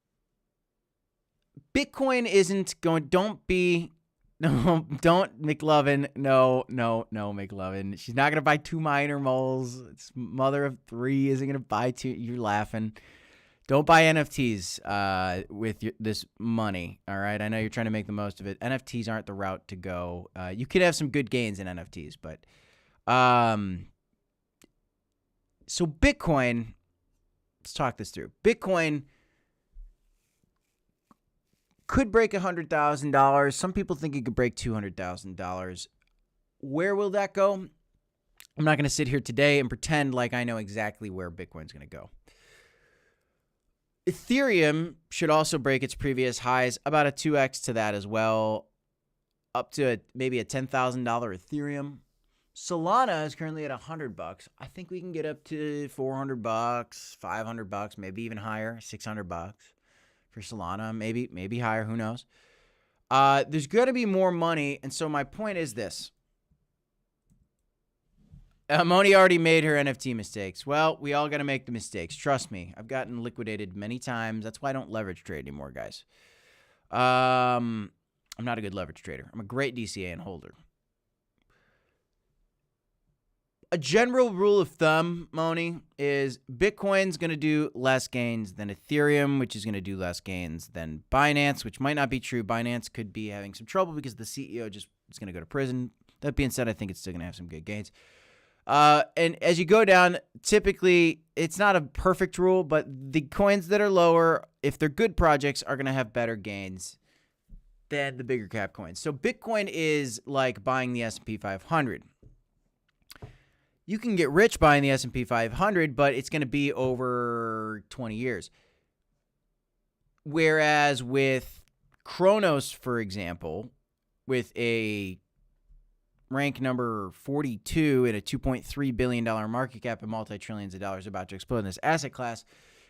Bitcoin isn't going, don't McLovin. No, McLovin. She's not going to buy 2 minor moles. It's mother of 3 isn't going to buy 2. You're laughing. Don't buy NFTs with this money, all right? I know you're trying to make the most of it. NFTs aren't the route to go. You could have some good gains in NFTs, but so Bitcoin, let's talk this through. Bitcoin could break $100,000. Some people think it could break $200,000. Where will that go? I'm not going to sit here today and pretend like I know exactly where Bitcoin's going to go. Ethereum should also break its previous highs, about a 2x to that as well, up to maybe a $10,000 Ethereum. Solana is currently at $100. I think we can get up to $400, $500, maybe even higher, $600 for Solana, maybe higher, who knows. There's going to be more money, and so my point is this. Moni already made her NFT mistakes. Well, we all got to make the mistakes. Trust me. I've gotten liquidated many times. That's why I don't leverage trade anymore, guys. I'm not a good leverage trader. I'm a great DCA and holder. A general rule of thumb, Moni, is Bitcoin's going to do less gains than Ethereum, which is going to do less gains than Binance, which might not be true. Binance could be having some trouble because the CEO just is going to go to prison. That being said, I think it's still going to have some good gains. And as you go down, typically it's not a perfect rule, but the coins that are lower, if they're good projects, are going to have better gains than the bigger cap coins. So Bitcoin is like buying the S&P 500. You can get rich buying the S&P 500, but it's going to be over 20 years. Whereas with Cronos, for example, with a rank number 42 at a $2.3 billion market cap and multi-trillions of dollars about to explode in this asset class.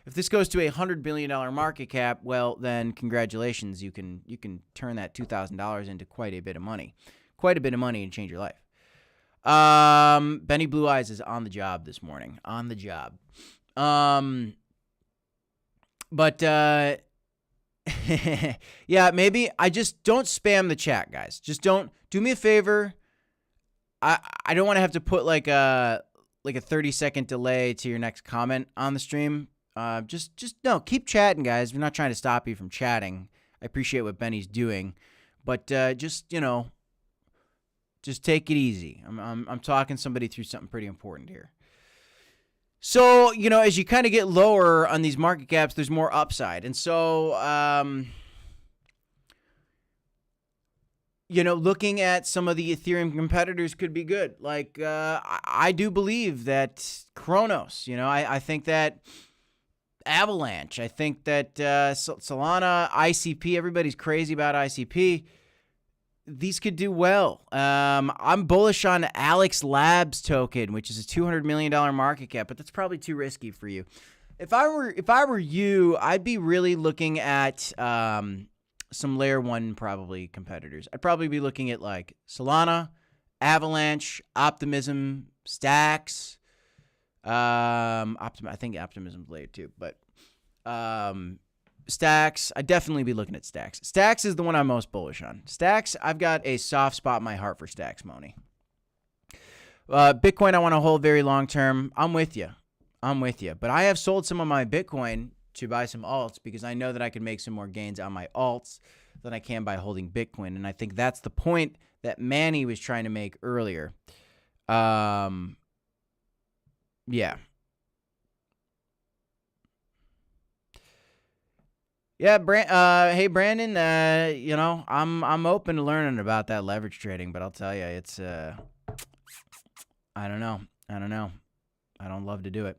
If this goes to a $100 billion market cap, well, then congratulations. You can turn that $2,000 into quite a bit of money. Quite a bit of money and change your life. Benny Blue Eyes is on the job this morning. On the job. But yeah, maybe I just don't spam the chat, guys. Just don't. Do me a favor. I don't want to have to put like a 30-second delay to your next comment on the stream. Just no, keep chatting, guys. We're not trying to stop you from chatting. I appreciate what Benny's doing, but just take it easy. I'm talking somebody through something pretty important here. So, as you kind of get lower on these market caps, there's more upside. And so, looking at some of the Ethereum competitors could be good. Like, I do believe that Cronos, I think that Avalanche. I think that Solana, ICP, everybody's crazy about ICP. These could do well. I'm bullish on Alex Labs token, which is a $200 million market cap, but that's probably too risky for you. If I were you, I'd be really looking at some layer one probably competitors. I'd probably be looking at like Solana, Avalanche, Optimism, Stacks. I think Optimism's layer two, but Stacks. I'd definitely be looking at Stacks. Stacks is the one I'm most bullish on. Stacks, I've got a soft spot in my heart for Stacks, Moni. Bitcoin, I want to hold very long term. I'm with you. But I have sold some of my Bitcoin to buy some alts because I know that I can make some more gains on my alts than I can by holding Bitcoin. And I think that's the point that Manny was trying to make earlier. Yeah. Yeah, hey Brandon, I'm open to learning about that leverage trading, but I'll tell you, it's I don't know. I don't love to do it.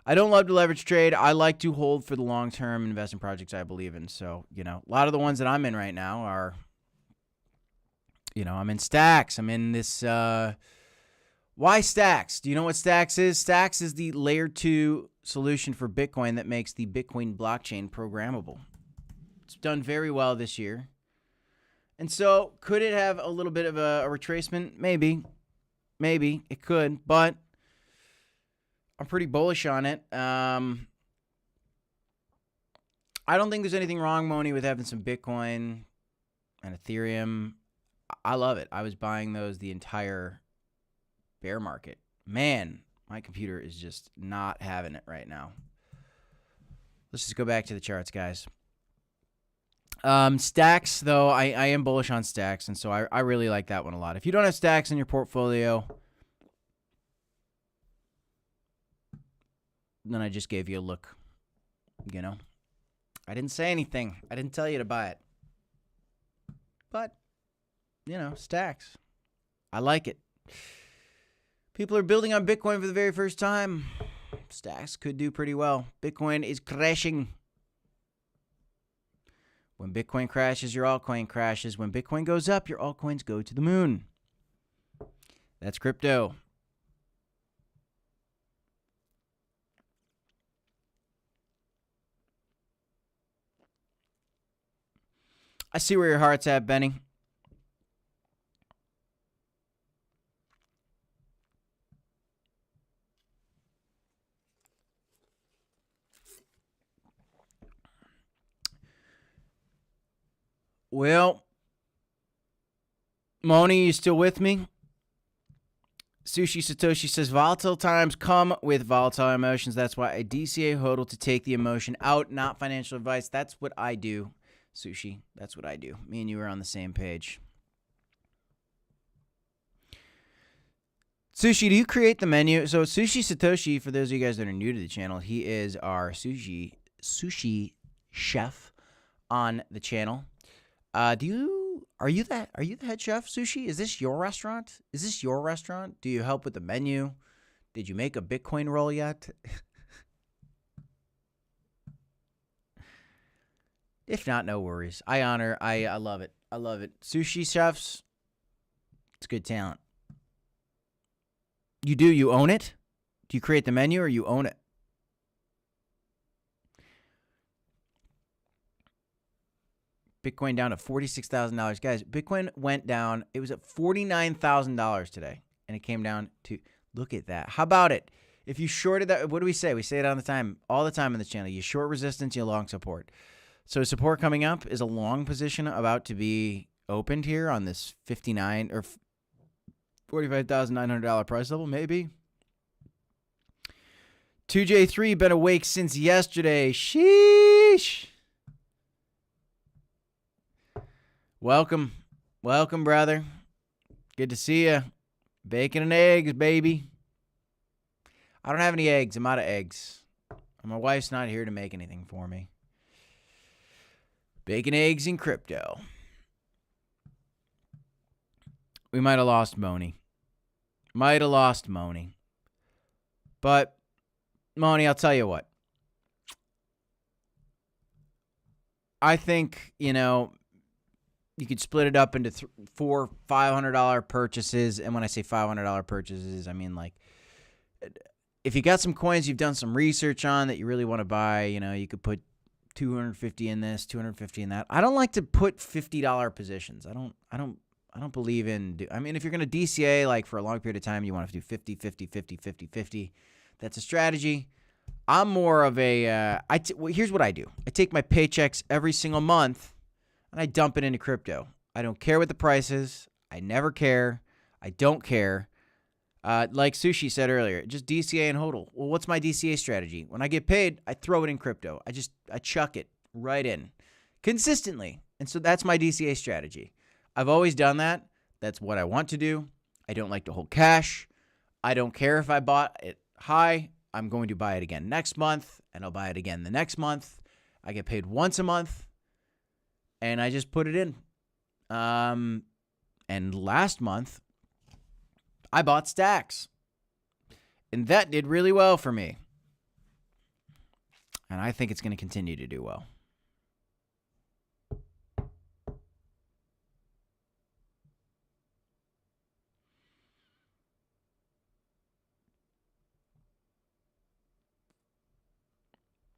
I don't love to leverage trade. I like to hold for the long term, invest in projects I believe in. So, a lot of the ones that I'm in right now are, I'm in Stacks. I'm in this, why Stacks? Do you know what Stacks is? Stacks is the layer 2 solution for Bitcoin that makes the Bitcoin blockchain programmable. It's done very well this year. And so could it have a little bit of a retracement? Maybe it could, but I'm pretty bullish on it. I don't think there's anything wrong, Moni, with having some Bitcoin and Ethereum. I love it. I was buying those the entire bear market. Man, my computer is just not having it right now. Let's just go back to the charts, guys. Stacks, though, I am bullish on Stacks, and so I really like that one a lot. If you don't have Stacks in your portfolio, then I just gave you a look. I didn't say anything. I didn't tell you to buy it. But, Stacks. I like it. People are building on Bitcoin for the very first time. Stacks could do pretty well. Bitcoin is crashing. When Bitcoin crashes, your altcoin crashes. When Bitcoin goes up, your altcoins go to the moon. That's crypto. I see where your heart's at, Benny. Well, Moni, you still with me? Sushi Satoshi says, volatile times come with volatile emotions. That's why I DCA hodl to take the emotion out, not financial advice. That's what I do, Sushi. That's what I do. Me and you are on the same page. Sushi, do you create the menu? So Sushi Satoshi, for those of you guys that are new to the channel, he is our sushi chef on the channel. Are you the head chef, Sushi? Is this your restaurant? Do you help with the menu? Did you make a Bitcoin roll yet? If not, no worries. I love it. I love it. Sushi chefs, it's good talent. You own it? Do you create the menu or you own it? Bitcoin down to $46,000. Guys, Bitcoin went down. It was at $49,000 today. And it came down to, look at that. How about it? If you shorted that, what do we say? We say it all the time on the channel. You short resistance, you long support. So support coming up is a long position about to be opened here on this $59,000 or $45,900 price level, maybe. 2J3 been awake since yesterday. Sheesh. Welcome, brother. Good to see you. Bacon and eggs, baby. I don't have any eggs. I'm out of eggs. My wife's not here to make anything for me. Bacon, eggs, and crypto. We might have lost Moni. But, Moni, I'll tell you what. I think, you know, you could split it up into four $500 purchases. And when I say $500 purchases, I mean, like, if you got some coins you've done some research on that you really want to buy, you know, you could put 250 in this, 250 in that. I don't like to put $50 positions. I don't believe in, I mean, if you're going to DCA like for a long period of time, you want to do 50, 50, 50, 50, 50. That's a strategy. I'm more of a, well, here's what I do. I take my paychecks every single month and I dump it into crypto. I don't care what the price is. I never care. I don't care. Like Sushi said earlier, just DCA and HODL. Well, what's my DCA strategy? When I get paid, I throw it in crypto. I chuck it right in consistently. And so that's my DCA strategy. I've always done that. That's what I want to do. I don't like to hold cash. I don't care if I bought it high. I'm going to buy it again next month, and I'll buy it again the next month. I get paid once a month, and I just put it in. And last month, I bought stacks, and that did really well for me. And I think it's going to continue to do well.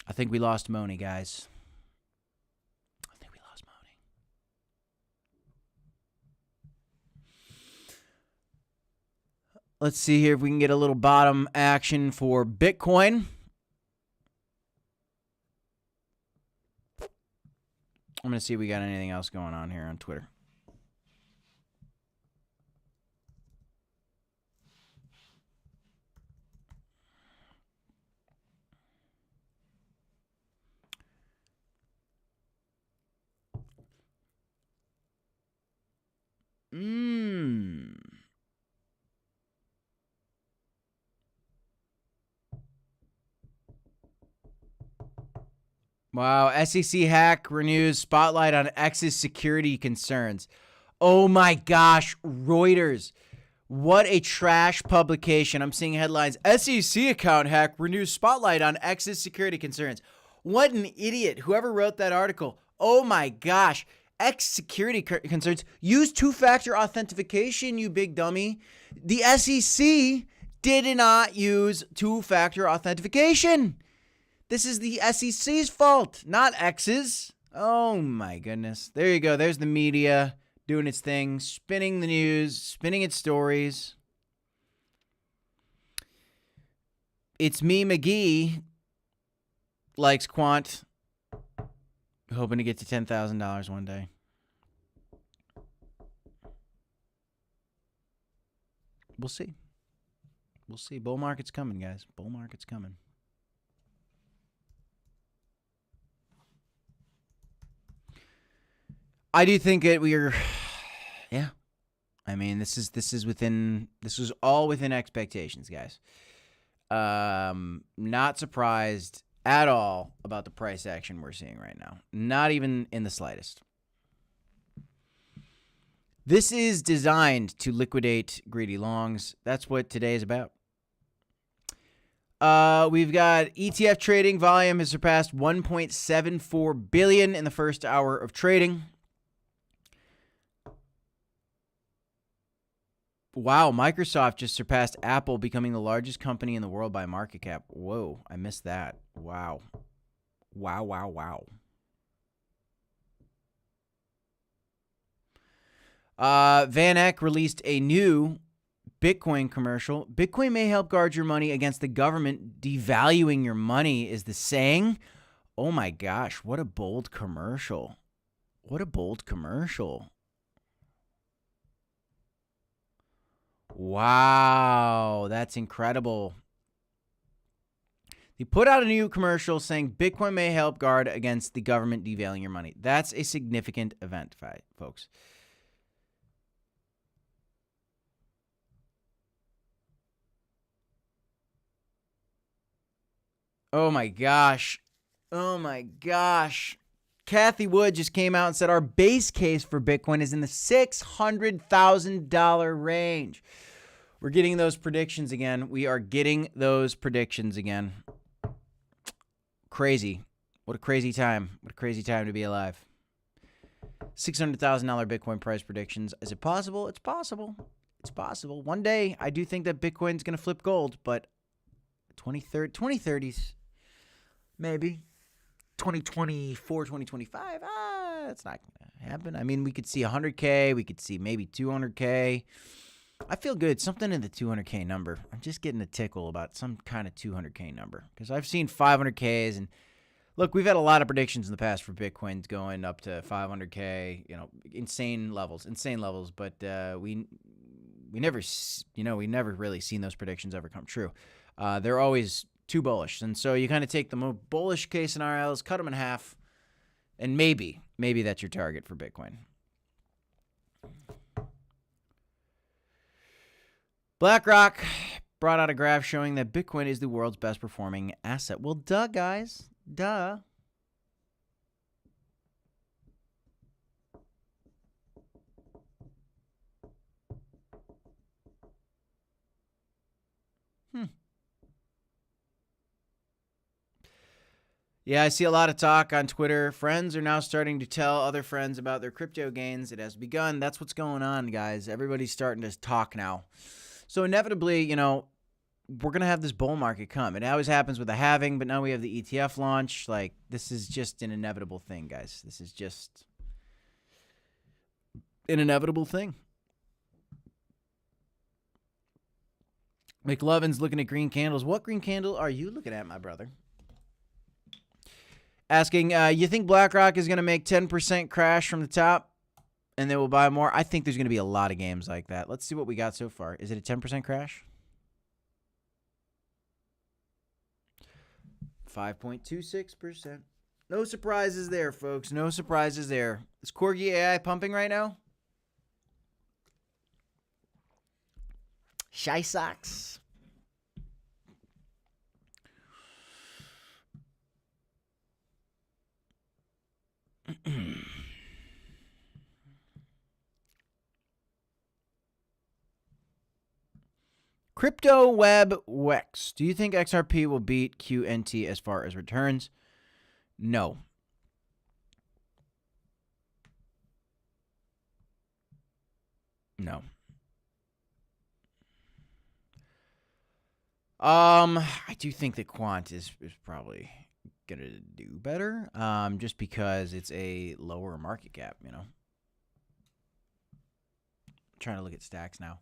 I think we lost Moni, guys. I think we lost Moni. Let's see here if we can get a little bottom action for Bitcoin. I'm going to see if we got anything else going on here on Twitter. Wow, SEC hack renews spotlight on X's security concerns. Oh my gosh, Reuters. What a trash publication. I'm seeing headlines. SEC account hack renews spotlight on X's security concerns. What an idiot. Whoever wrote that article. Oh my gosh. X security concerns. Use two-factor authentication, you big dummy. The SEC did not use two-factor authentication. This is the SEC's fault, not X's. Oh my goodness. There you go. There's the media doing its thing, spinning the news, spinning its stories. It's me, McGee, likes quant, hoping to get to $10,000 one day. We'll see. We'll see. Bull market's coming, guys. Bull market's coming. I do think that yeah. I mean, this is all within expectations, guys. Not surprised at all about the price action we're seeing right now. Not even in the slightest. This is designed to liquidate greedy longs. That's what today is about. We've got ETF trading volume has surpassed 1.74 billion in the first hour of trading. Wow, Microsoft just surpassed Apple, becoming the largest company in the world by market cap. Whoa, I missed that. Wow. Wow, wow, wow. Van Eck released a new Bitcoin commercial. Bitcoin may help guard your money against the government devaluing your money, is the saying. Oh my gosh, what a bold commercial. What a bold commercial. Wow, that's incredible. They put out a new commercial saying Bitcoin may help guard against the government devaluing your money. That's a significant event, folks. Oh my gosh. Oh my gosh. Kathy Wood just came out and said our base case for Bitcoin is in the $600,000 range. We're getting those predictions again. We are getting those predictions again. Crazy. What a crazy time. What a crazy time to be alive. $600,000 Bitcoin price predictions. Is it possible? It's possible. It's possible. One day, I do think that Bitcoin's going to flip gold, but 2030s, maybe. 2024, 2025, that's not going to happen. I mean, we could see 100K. We could see maybe 200K. I feel good. Something in the 200K number. I'm just getting a tickle about some kind of 200K number because I've seen 500Ks. And look, we've had a lot of predictions in the past for Bitcoins going up to 500K, insane levels. But we never, we never really seen those predictions ever come true. They're always too bullish. And so you kind of take the more bullish case scenarios, cut them in half, and maybe that's your target for Bitcoin. BlackRock brought out a graph showing that Bitcoin is the world's best performing asset. Well, duh, guys. Duh. Yeah, I see a lot of talk on Twitter. Friends are now starting to tell other friends about their crypto gains. It has begun. That's what's going on, guys. Everybody's starting to talk now. So inevitably, we're going to have this bull market come. It always happens with a halving, but now we have the ETF launch. Like, this is just an inevitable thing, guys. This is just an inevitable thing. McLovin's looking at green candles. What green candle are you looking at, my brother? Asking, you think BlackRock is going to make 10% crash from the top and then we'll buy more? I think there's going to be a lot of games like that. Let's see what we got so far. Is it a 10% crash? 5.26%. No surprises there, folks. No surprises there. Is Corgi AI pumping right now? Shy socks. Crypto Web Wex. Do you think XRP will beat QNT as far as returns? No. No. I do think that Quant is probably gonna do better. Just because it's a lower market cap, I'm trying to look at stacks now.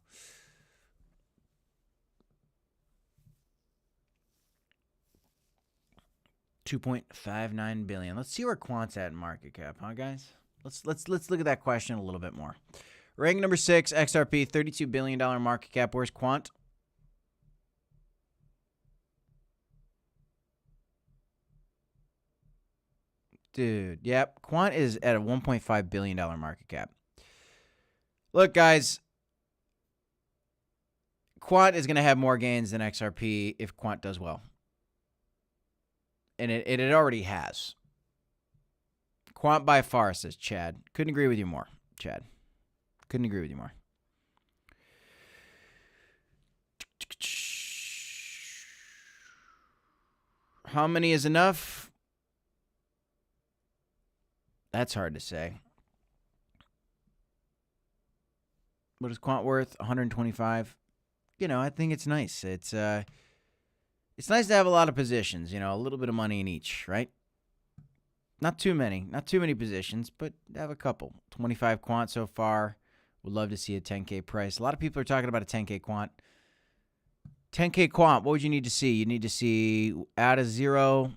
$2.59 billion. Let's see where Quant's at in market cap, huh, guys? Let's look at that question a little bit more. Rank number 6, XRP, $32 billion market cap. Where's Quant? Dude, yep. Quant is at a $1.5 billion market cap. Look, guys. Quant is going to have more gains than XRP if Quant does well. And it already has. Quant by far, says Chad. Couldn't agree with you more, Chad. Couldn't agree with you more. How many is enough? That's hard to say. What is Quant worth? 125. I think it's nice. It's nice to have a lot of positions, a little bit of money in each, right? Not too many positions, but have a couple. 25 Quant so far. Would love to see a 10K price. A lot of people are talking about a 10K Quant. 10K Quant, what would you need to see? You need to see add a zero.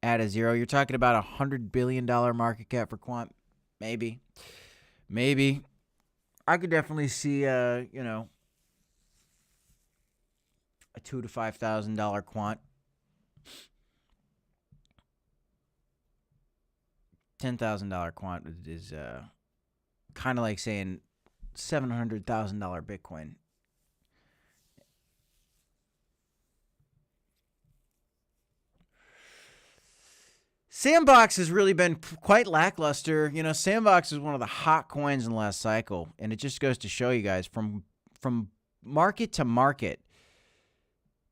You're talking about $100 billion market cap for Quant. Maybe. I could definitely see, a $2,000 to $5,000 Quant. $10,000 Quant is kind of like saying $700,000 Bitcoin. Sandbox has really been quite lackluster. Sandbox is one of the hot coins in the last cycle, and it just goes to show you guys from market to market,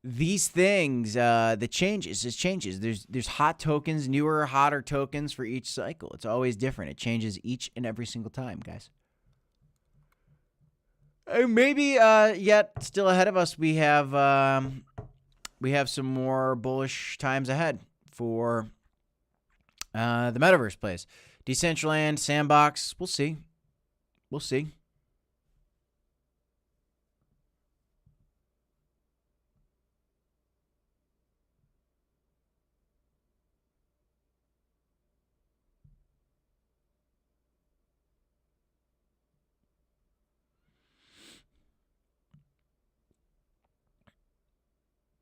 these things, the changes, it changes. There's hot tokens, newer, hotter tokens for each cycle. It's always different. It changes each and every single time, guys. Maybe yet still ahead of us, we have some more bullish times ahead for the metaverse plays. Decentraland, sandbox, we'll see. We'll see.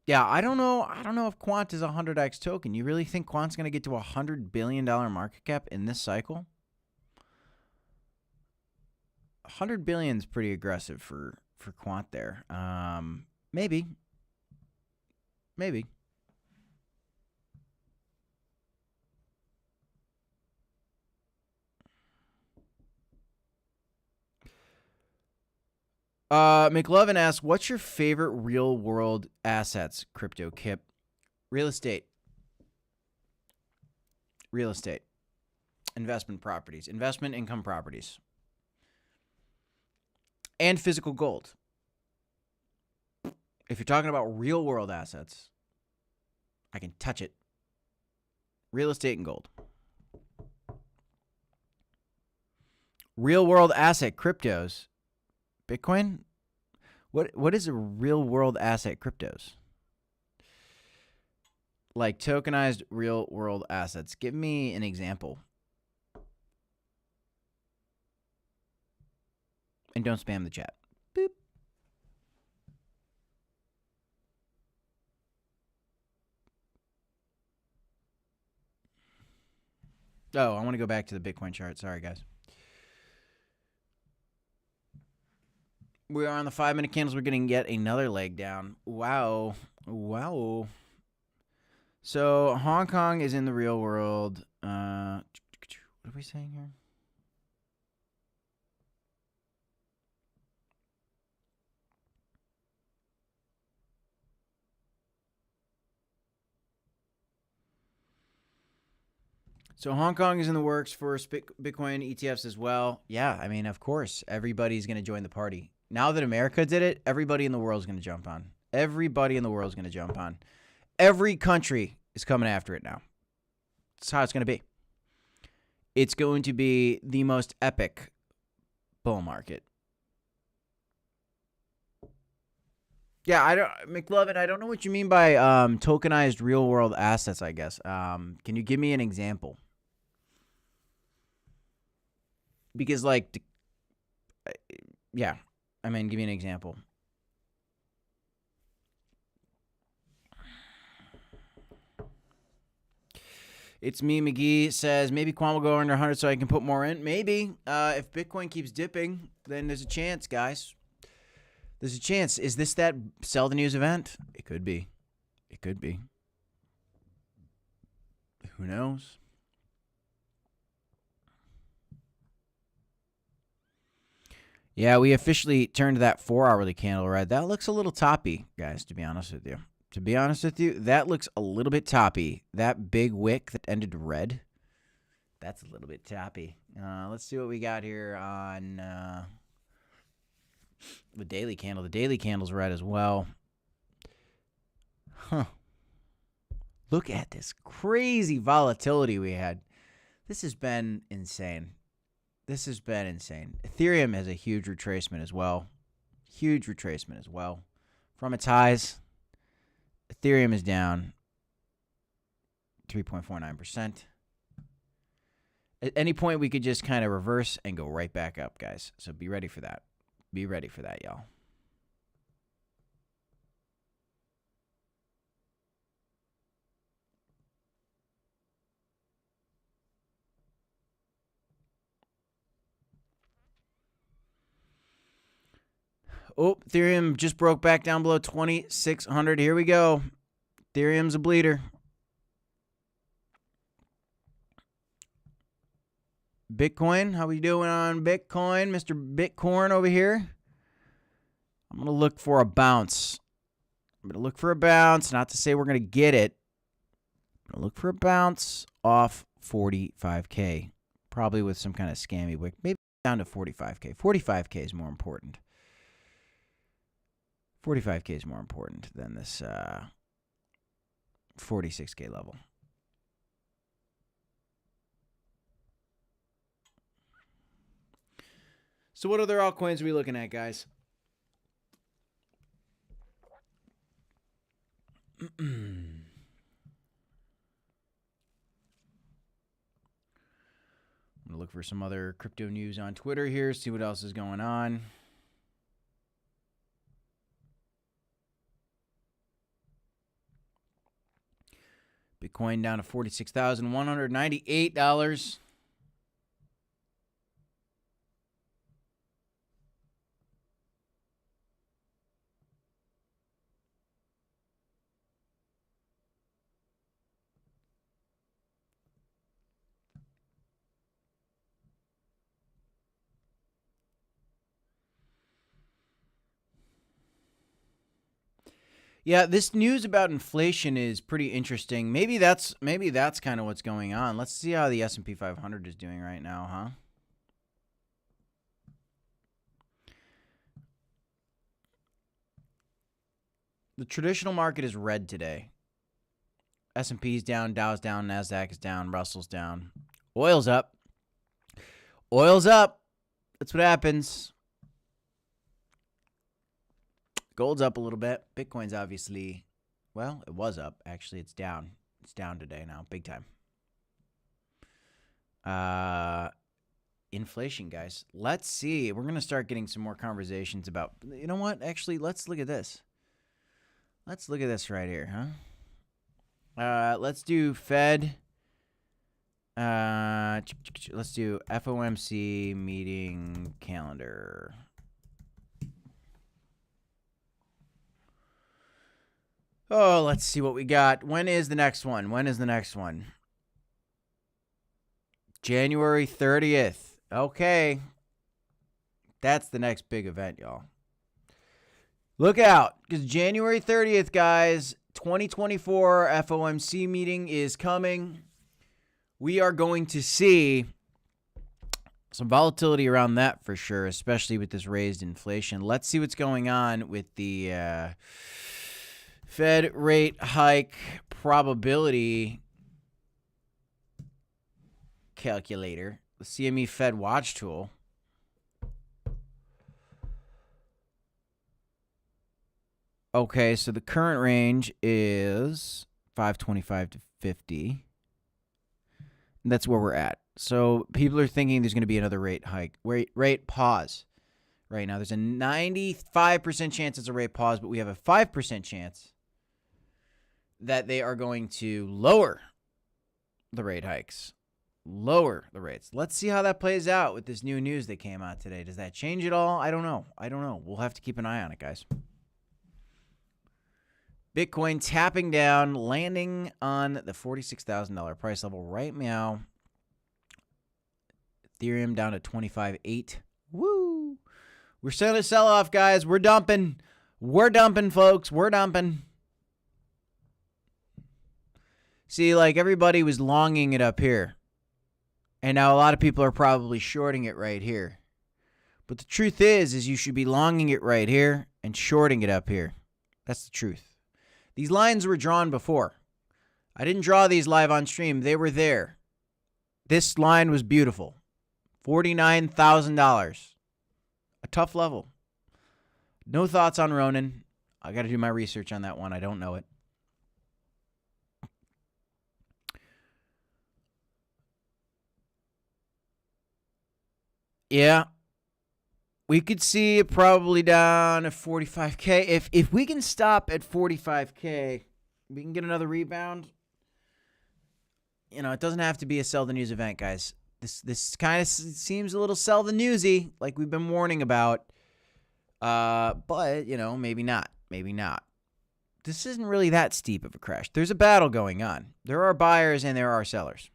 Yeah, I don't know. I don't know if Quant is a 100x token. You really think Quant's going to get to a $100 billion market cap in this cycle? 100 billion is pretty aggressive for Quant there. Maybe. McLovin asks, what's your favorite real world assets, Crypto Kip? Real estate. Investment properties. Investment income properties. And physical gold. If you're talking about real world assets, I can touch it. Real estate and gold. Real world asset cryptos. Bitcoin? What is a real world asset cryptos? Like tokenized real world assets. Give me an example. And don't spam the chat. Boop. Oh, I want to go back to the Bitcoin chart. Sorry, guys. We are on the 5-minute candles. We're getting yet another leg down. Wow. So Hong Kong is in the real world. What are we saying here? So Hong Kong is in the works for Bitcoin ETFs as well. Yeah, I mean, of course, everybody's going to join the party. Now that America did it, everybody in the world is going to jump on. Everybody in the world is going to jump on. Every country is coming after it now. That's how it's going to be. It's going to be the most epic bull market. Yeah, McLovin, I don't know what you mean by tokenized real world assets, I guess. Can you give me an example? Because, like, yeah, I mean, give me an example. It's me, McGee says, maybe Quan will go under 100 so I can put more in. Maybe. If Bitcoin keeps dipping, then there's a chance, guys. There's a chance. Is this that sell the news event? It could be. It could be. Who knows? Yeah, we officially turned that 4-hourly candle red. That looks a little toppy, guys, to be honest with you. To be honest with you, that looks a little bit toppy. That big wick that ended red, that's a little bit toppy. Let's see what we got here on the daily candle. The daily candle's red as well. Huh. Look at this crazy volatility we had. This has been insane. This has been insane. Ethereum has a huge retracement as well. Huge retracement as well. From its highs, Ethereum is down 3.49%. At any point, we could just kind of reverse and go right back up, guys. So be ready for that. Be ready for that, y'all. Oh, Ethereum just broke back down below 2,600. Here we go. Ethereum's a bleeder. Bitcoin, how we doing on Bitcoin? Mr. Bitcoin over here. I'm going to look for a bounce. I'm going to look for a bounce. Not to say we're going to get it. I'm going to look for a bounce off 45K. Probably with some kind of scammy wick. Maybe down to 45K. 45K is more important. 45K is more important than this 46K level. So what other altcoins are we looking at, guys? I'm going to look for some other crypto news on Twitter here, see what else is going on. Bitcoin down to $46,198. Yeah, this news about inflation is pretty interesting. Maybe that's kind of what's going on. Let's see how the S&P 500 is doing right now, huh? The traditional market is red today. S&P's down, Dow's down, Nasdaq is down, Russell's down. Oil's up. Oil's up. That's what happens. Gold's up a little bit. Bitcoin's obviously, well, it was up. Actually, it's down. It's down today now, big time. Inflation, guys. Let's see. We're going to start getting some more conversations about, you know what? Actually, let's look at this. Let's look at this right here, huh? Let's do Fed. Let's do FOMC meeting calendar. Oh, let's see what we got. When is the next one? When is the next one? January 30th. Okay. That's the next big event, y'all. Look out, because January 30th, guys, 2024 FOMC meeting is coming. We are going to see some volatility around that for sure, especially with this raised inflation. Let's see what's going on with the Fed rate hike probability calculator, the CME Fed watch tool. Okay, so the current range is 525 to 50. That's where we're at. So people are thinking there's going to be another rate hike. Rate pause. Right now, there's a 95% chance it's a rate pause, but we have a 5% chance that they are going to lower the rate hikes. Lower the rates. Let's see how that plays out with this new news that came out today. Does that change at all? I don't know. We'll have to keep an eye on it, guys. Bitcoin tapping down, landing on the $46,000 price level right now. Ethereum down to 25.8. Woo! We're starting to sell off, guys. We're dumping. We're dumping, folks. We're dumping. See, like everybody was longing it up here. And now a lot of people are probably shorting it right here. But the truth is you should be longing it right here and shorting it up here. That's the truth. These lines were drawn before. I didn't draw these live on stream. They were there. This line was beautiful. $49,000. A tough level. No thoughts on Ronin. I got to do my research on that one. I don't know it. Yeah. We could see it probably down to 45K. If we can stop at 45K, we can get another rebound. You know, it doesn't have to be a sell the news event, guys. This kind of seems a little sell the newsy, like we've been warning about. But, you know, maybe not. Maybe not. This isn't really that steep of a crash. There's a battle going on. There are buyers and there are sellers.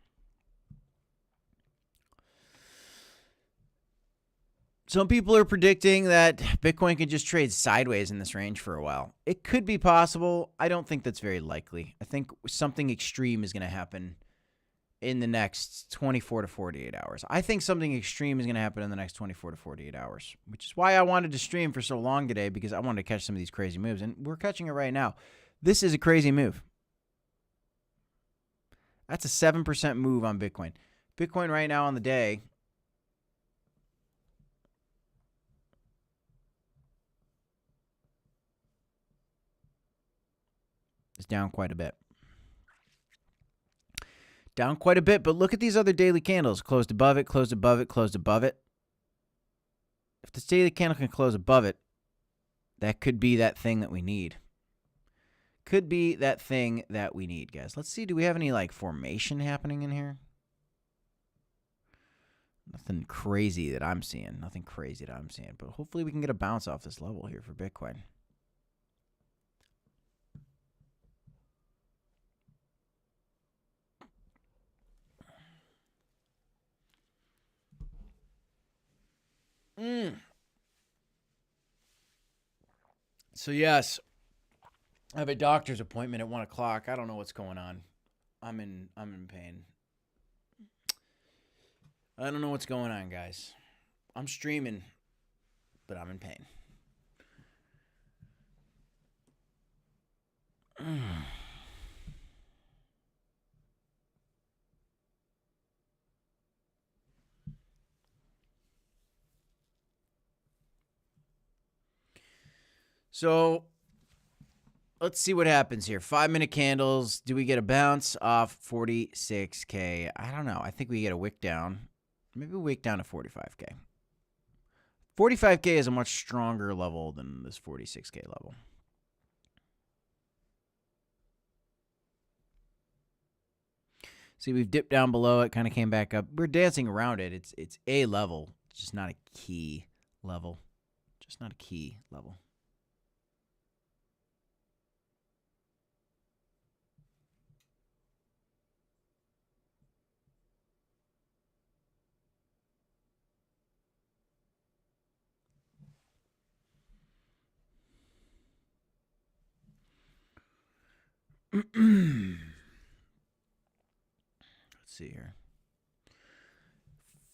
Some people are predicting that Bitcoin could just trade sideways in this range for a while. It could be possible. I don't think that's very likely. I think something extreme is going to happen in the next 24 to 48 hours. I think something extreme is going to happen in the next 24 to 48 hours, which is why I wanted to stream for so long today, because I wanted to catch some of these crazy moves, and we're catching it right now. This is a crazy move. That's a 7% move on Bitcoin. Bitcoin right now on the day is down quite a bit. Down quite a bit, but look at these other daily candles. Closed above it, closed above it, closed above it. If this daily candle can close above it, that could be that thing that we need. Could be that thing that we need, guys. Let's see, do we have any, like, formation happening in here? Nothing crazy that I'm seeing. Nothing crazy that I'm seeing. But hopefully we can get a bounce off this level here for Bitcoin. So, yes, I have a doctor's appointment at 1 o'clock. I don't know what's going on. I'm in pain. I don't know what's going on, guys. I'm streaming, but I'm in pain. So let's see what happens here. 5-minute candles. Do we get a bounce off 46K? I don't know. I think we get a wick down. Maybe a wick down to 45K. 45K is a much stronger level than this 46K level. See, we've dipped down below it, kind of came back up. We're dancing around it. It's a level, just not a key level. Just not a key level. Let's see here.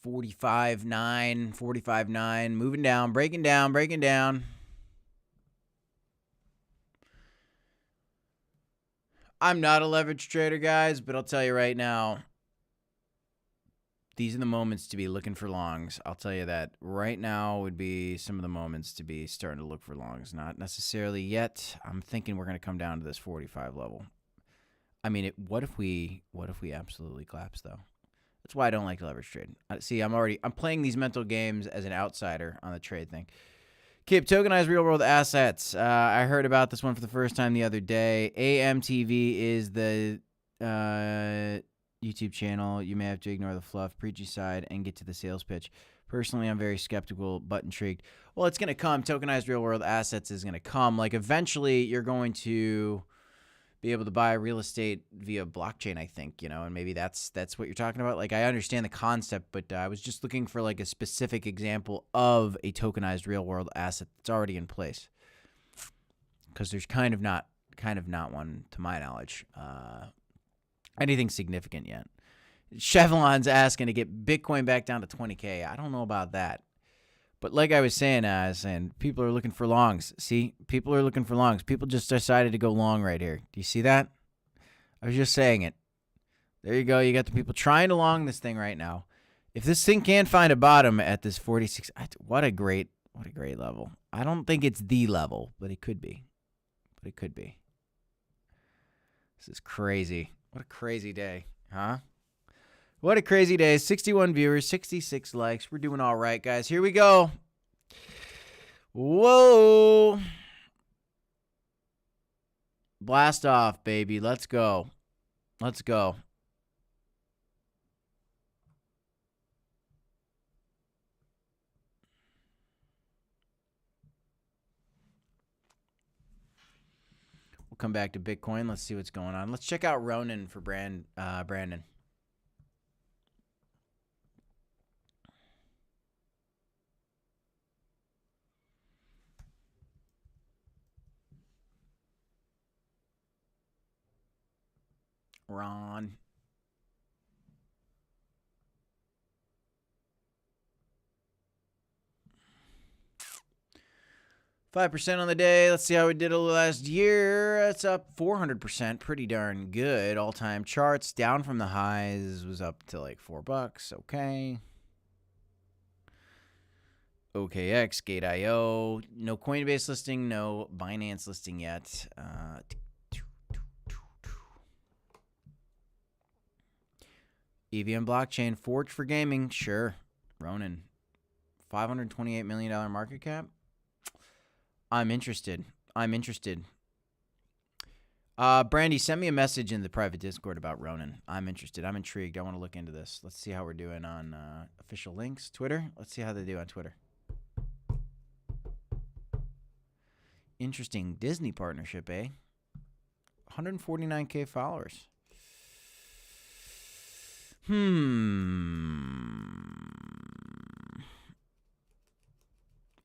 45.9, 45.9, moving down, breaking down, breaking down. I'm not a leverage trader, guys, but I'll tell you right now, these are the moments to be looking for longs. I'll tell you that right now would be some of the moments to be starting to look for longs. Not necessarily yet. I'm thinking we're going to come down to this 45 level. I mean, what if we absolutely collapse, though? That's why I don't like leverage trade. See, I'm playing these mental games as an outsider on the trade thing. Kip, tokenized real world assets. I heard about this one for the first time the other day. AMTV is the YouTube channel. You may have to ignore the fluff, preachy side, and get to the sales pitch. Personally, I'm very skeptical, but intrigued. Well, it's going to come. Tokenized real world assets is going to come. Like, eventually, you're going to be able to buy real estate via blockchain, I think, and maybe that's what you're talking about. Like, I understand the concept, but I was just looking for like a specific example of a tokenized real world asset that's already in place, because there's kind of not one to my knowledge, anything significant yet. Chevron's asking to get Bitcoin back down to 20K. I don't know about that. But like I was saying, people are looking for longs. See, people are looking for longs. People just decided to go long right here. Do you see that? I was just saying it. There you go. You got the people trying to long this thing right now. If this thing can't find a bottom at this 46, what a great level. I don't think it's the level, but it could be. This is crazy. What a crazy day, huh? What a crazy day. 61 viewers, 66 likes. We're doing all right, guys. Here we go. Whoa. Blast off, baby. Let's go. Let's go. We'll come back to Bitcoin. Let's see what's going on. Let's check out Ronin for Brandon. Ron. 5% on the day. Let's see how we did last year. It's up 400%. Pretty darn good. All-time charts down from the highs. Was up to like $4. Okay. OKX, Gate.io. No Coinbase listing. No Binance listing yet. EVM blockchain. Forge for gaming. Sure. Ronin. $528 million market cap. I'm interested. Brandy, send me a message in the private Discord about Ronin. I'm interested. I'm intrigued. I want to look into this. Let's see how we're doing on official links. Twitter. Let's see how they do on Twitter. Interesting. Disney partnership, eh? 149K followers.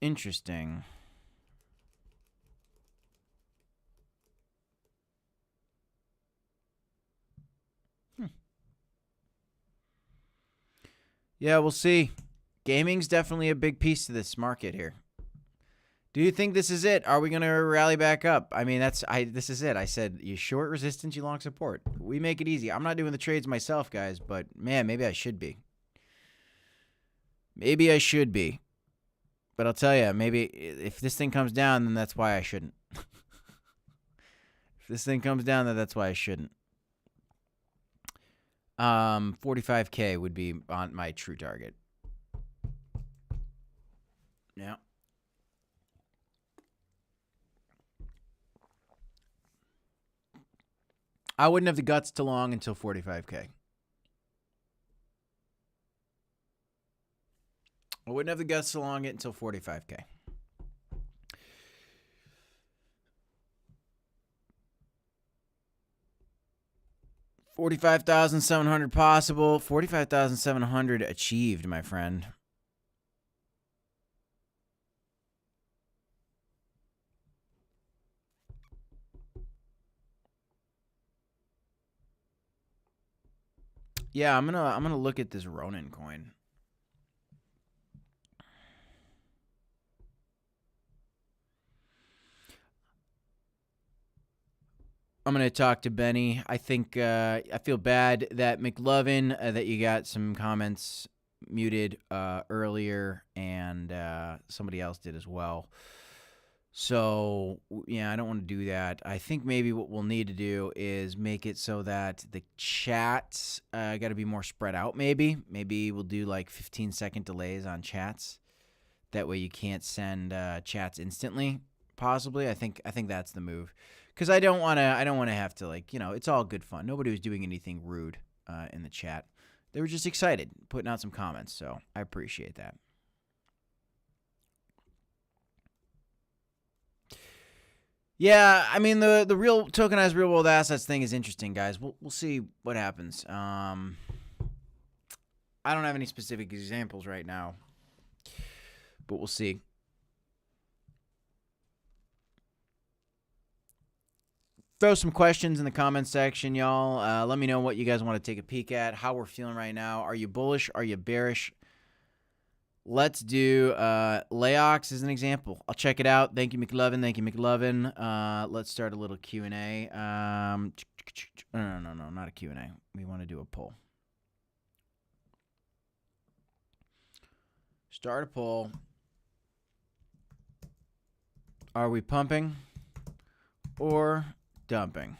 Interesting. Yeah, we'll see. Gaming's definitely a big piece to this market here. Do you think this is it? Are we going to rally back up? I mean, this is it. I said, you short resistance, you long support. We make it easy. I'm not doing the trades myself, guys, but man, maybe I should be. Maybe I should be. But I'll tell you, maybe if this thing comes down, then that's why I shouldn't. If this thing comes down, then that's why I shouldn't. 45K would be on my true target. Yeah. I wouldn't have the guts to long until 45K. I wouldn't have the guts to long it until 45K. $45,700 possible. 45,700 achieved, my friend. Yeah, I'm gonna look at this Ronin coin. I'm going to talk to Benny. I think I feel bad that McLovin, that you got some comments muted earlier, and somebody else did as well. So, yeah, I don't want to do that. I think maybe what we'll need to do is make it so that the chats got to be more spread out, maybe. Maybe we'll do like 15-second delays on chats. That way you can't send chats instantly, possibly. I think that's the move. Because I don't want to have to, like, you know, it's all good fun. Nobody was doing anything rude in the chat. They were just excited, putting out some comments, so I appreciate that. Yeah, I mean, the real tokenized real-world assets thing is interesting, guys. We'll see what happens. I don't have any specific examples right now, but we'll see. Throw some questions in the comments section, y'all. Let me know what you guys want to take a peek at, how we're feeling right now. Are you bullish? Are you bearish? Let's do Layox as an example. I'll check it out. Thank you, McLovin. Thank you, McLovin. Let's start a little Q&A. No, not a Q&A. We want to do a poll. Start a poll. Are we pumping or dumping?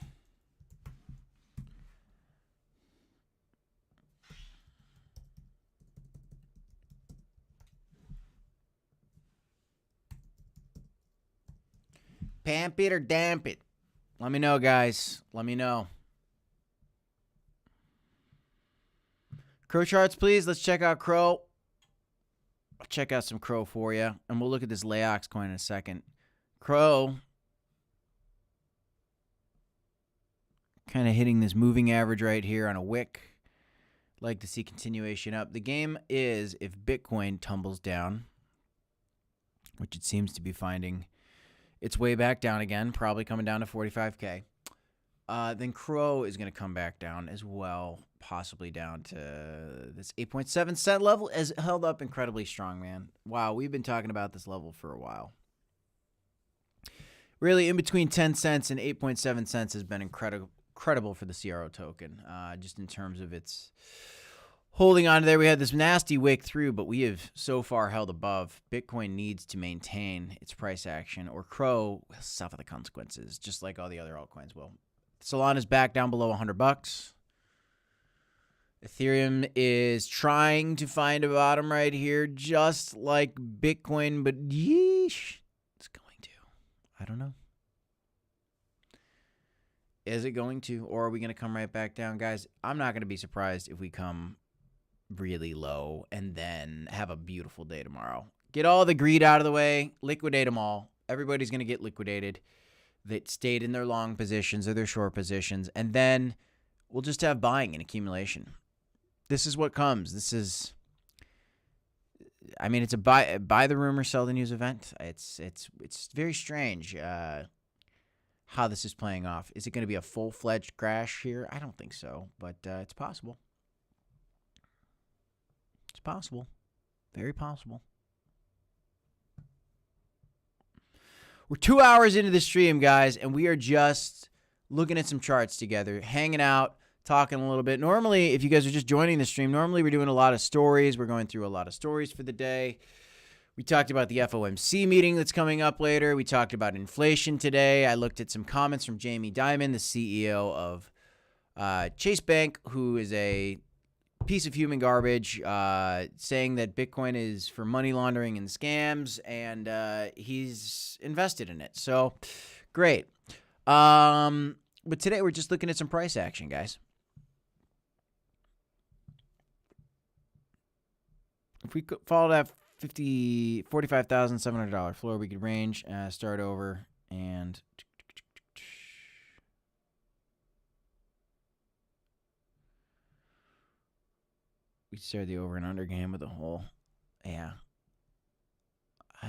Pamp it or damp it? Let me know, guys. Let me know. Crow charts, please. Let's check out Crow. I'll check out some Crow for you, and we'll look at this Layox coin in a second. Crow kind of hitting this moving average right here on a wick. Like to see continuation up. The game is if Bitcoin tumbles down, which it seems to be finding its way back down again, probably coming down to 45K. then Crow is going to come back down as well, possibly down to this 8.7 cent level. Has held up incredibly strong, man. Wow, we've been talking about this level for a while. Really, in between 10 cents and 8.7 cents has been incredible for the CRO token, just in terms of its holding on there. We had this nasty wick through, but we have so far held above. Bitcoin needs to maintain its price action, or Crow will suffer the consequences, just like all the other altcoins will. Solana's back down below $100. Ethereum is trying to find a bottom right here, just like Bitcoin, but yeesh, it's going to. I don't know. Is it going to, or are we going to come right back down? Guys, I'm not going to be surprised if we come really low and then have a beautiful day tomorrow. Get all the greed out of the way, liquidate them all. Everybody's going to get liquidated that stayed in their long positions or their short positions, and then we'll just have buying and accumulation. This is what comes. This is, I mean, it's a buy the rumor, sell the news event. It's very strange how this is playing off. Is it going to be a full-fledged crash here? I don't think so, but it's possible. It's possible. Very possible. We're 2 hours into the stream, guys, and we are just looking at some charts together, hanging out, talking a little bit. Normally, if you guys are just joining the stream, normally we're doing a lot of stories. We're going through a lot of stories for the day. We talked about the FOMC meeting that's coming up later. We talked about inflation today. I looked at some comments from Jamie Dimon, the CEO of Chase Bank, who is a piece of human garbage, saying that Bitcoin is for money laundering and scams, and he's invested in it. So, great. But today we're just looking at some price action, guys. If we could follow that $45,700 floor, we could range, start over, and we started the over and under game with a hole. Yeah.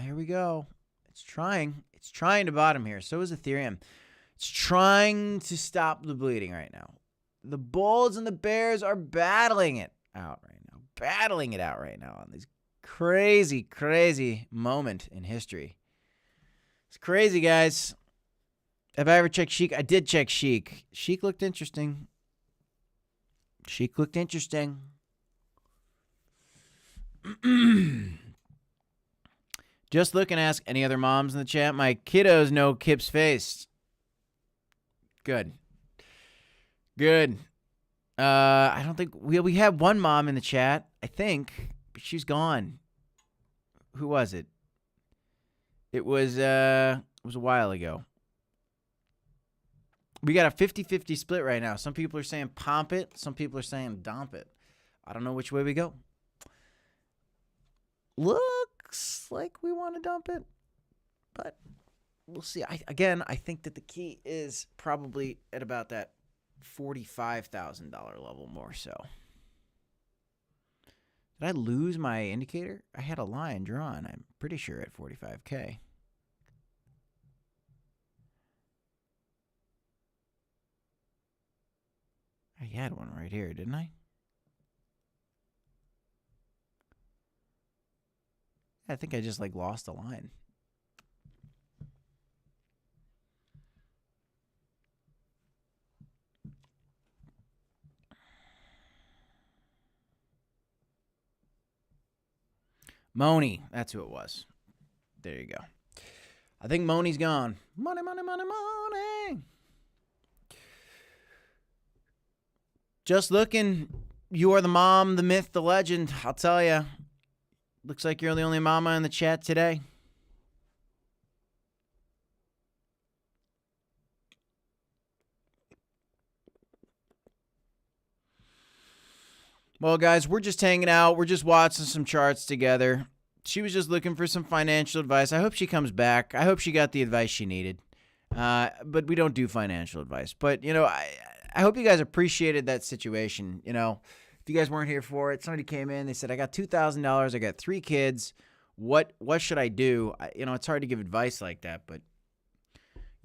Here we go. It's trying. It's trying to bottom here. So is Ethereum. It's trying to stop the bleeding right now. The bulls and the bears are battling it out right now. Battling it out right now on this crazy, crazy moment in history. It's crazy, guys. Have I ever checked Sheik? I did check Sheik. Sheik looked interesting. Sheik looked interesting. Just look and ask any other moms in the chat. My kiddos know Kip's face. Good. Good. I don't think we had one mom in the chat, I think, but she's gone. Who was it? It was a while ago. We got a 50-50 split right now. Some people are saying pomp it, some people are saying dump it. I don't know which way we go. Looks like we want to dump it, but we'll see. I think that the key is probably at about that $45,000 level more so. Did I lose my indicator? I had a line drawn, I'm pretty sure, at 45K. I had one right here, didn't I? I think I just lost a line. Moni, that's who it was. There you go. I think Moni's gone. Money, money, money, money. Just looking. You are the mom, the myth, the legend. I'll tell you. Looks like you're the only mama in the chat today. Well, guys, we're just hanging out. We're just watching some charts together. She was just looking for some financial advice. I hope she comes back. I hope she got the advice she needed. But we don't do financial advice. But, I hope you guys appreciated that situation. If you guys weren't here for it, somebody came in. They said, I got $2,000. I got 3 kids. What should I do? It's hard to give advice like that. But,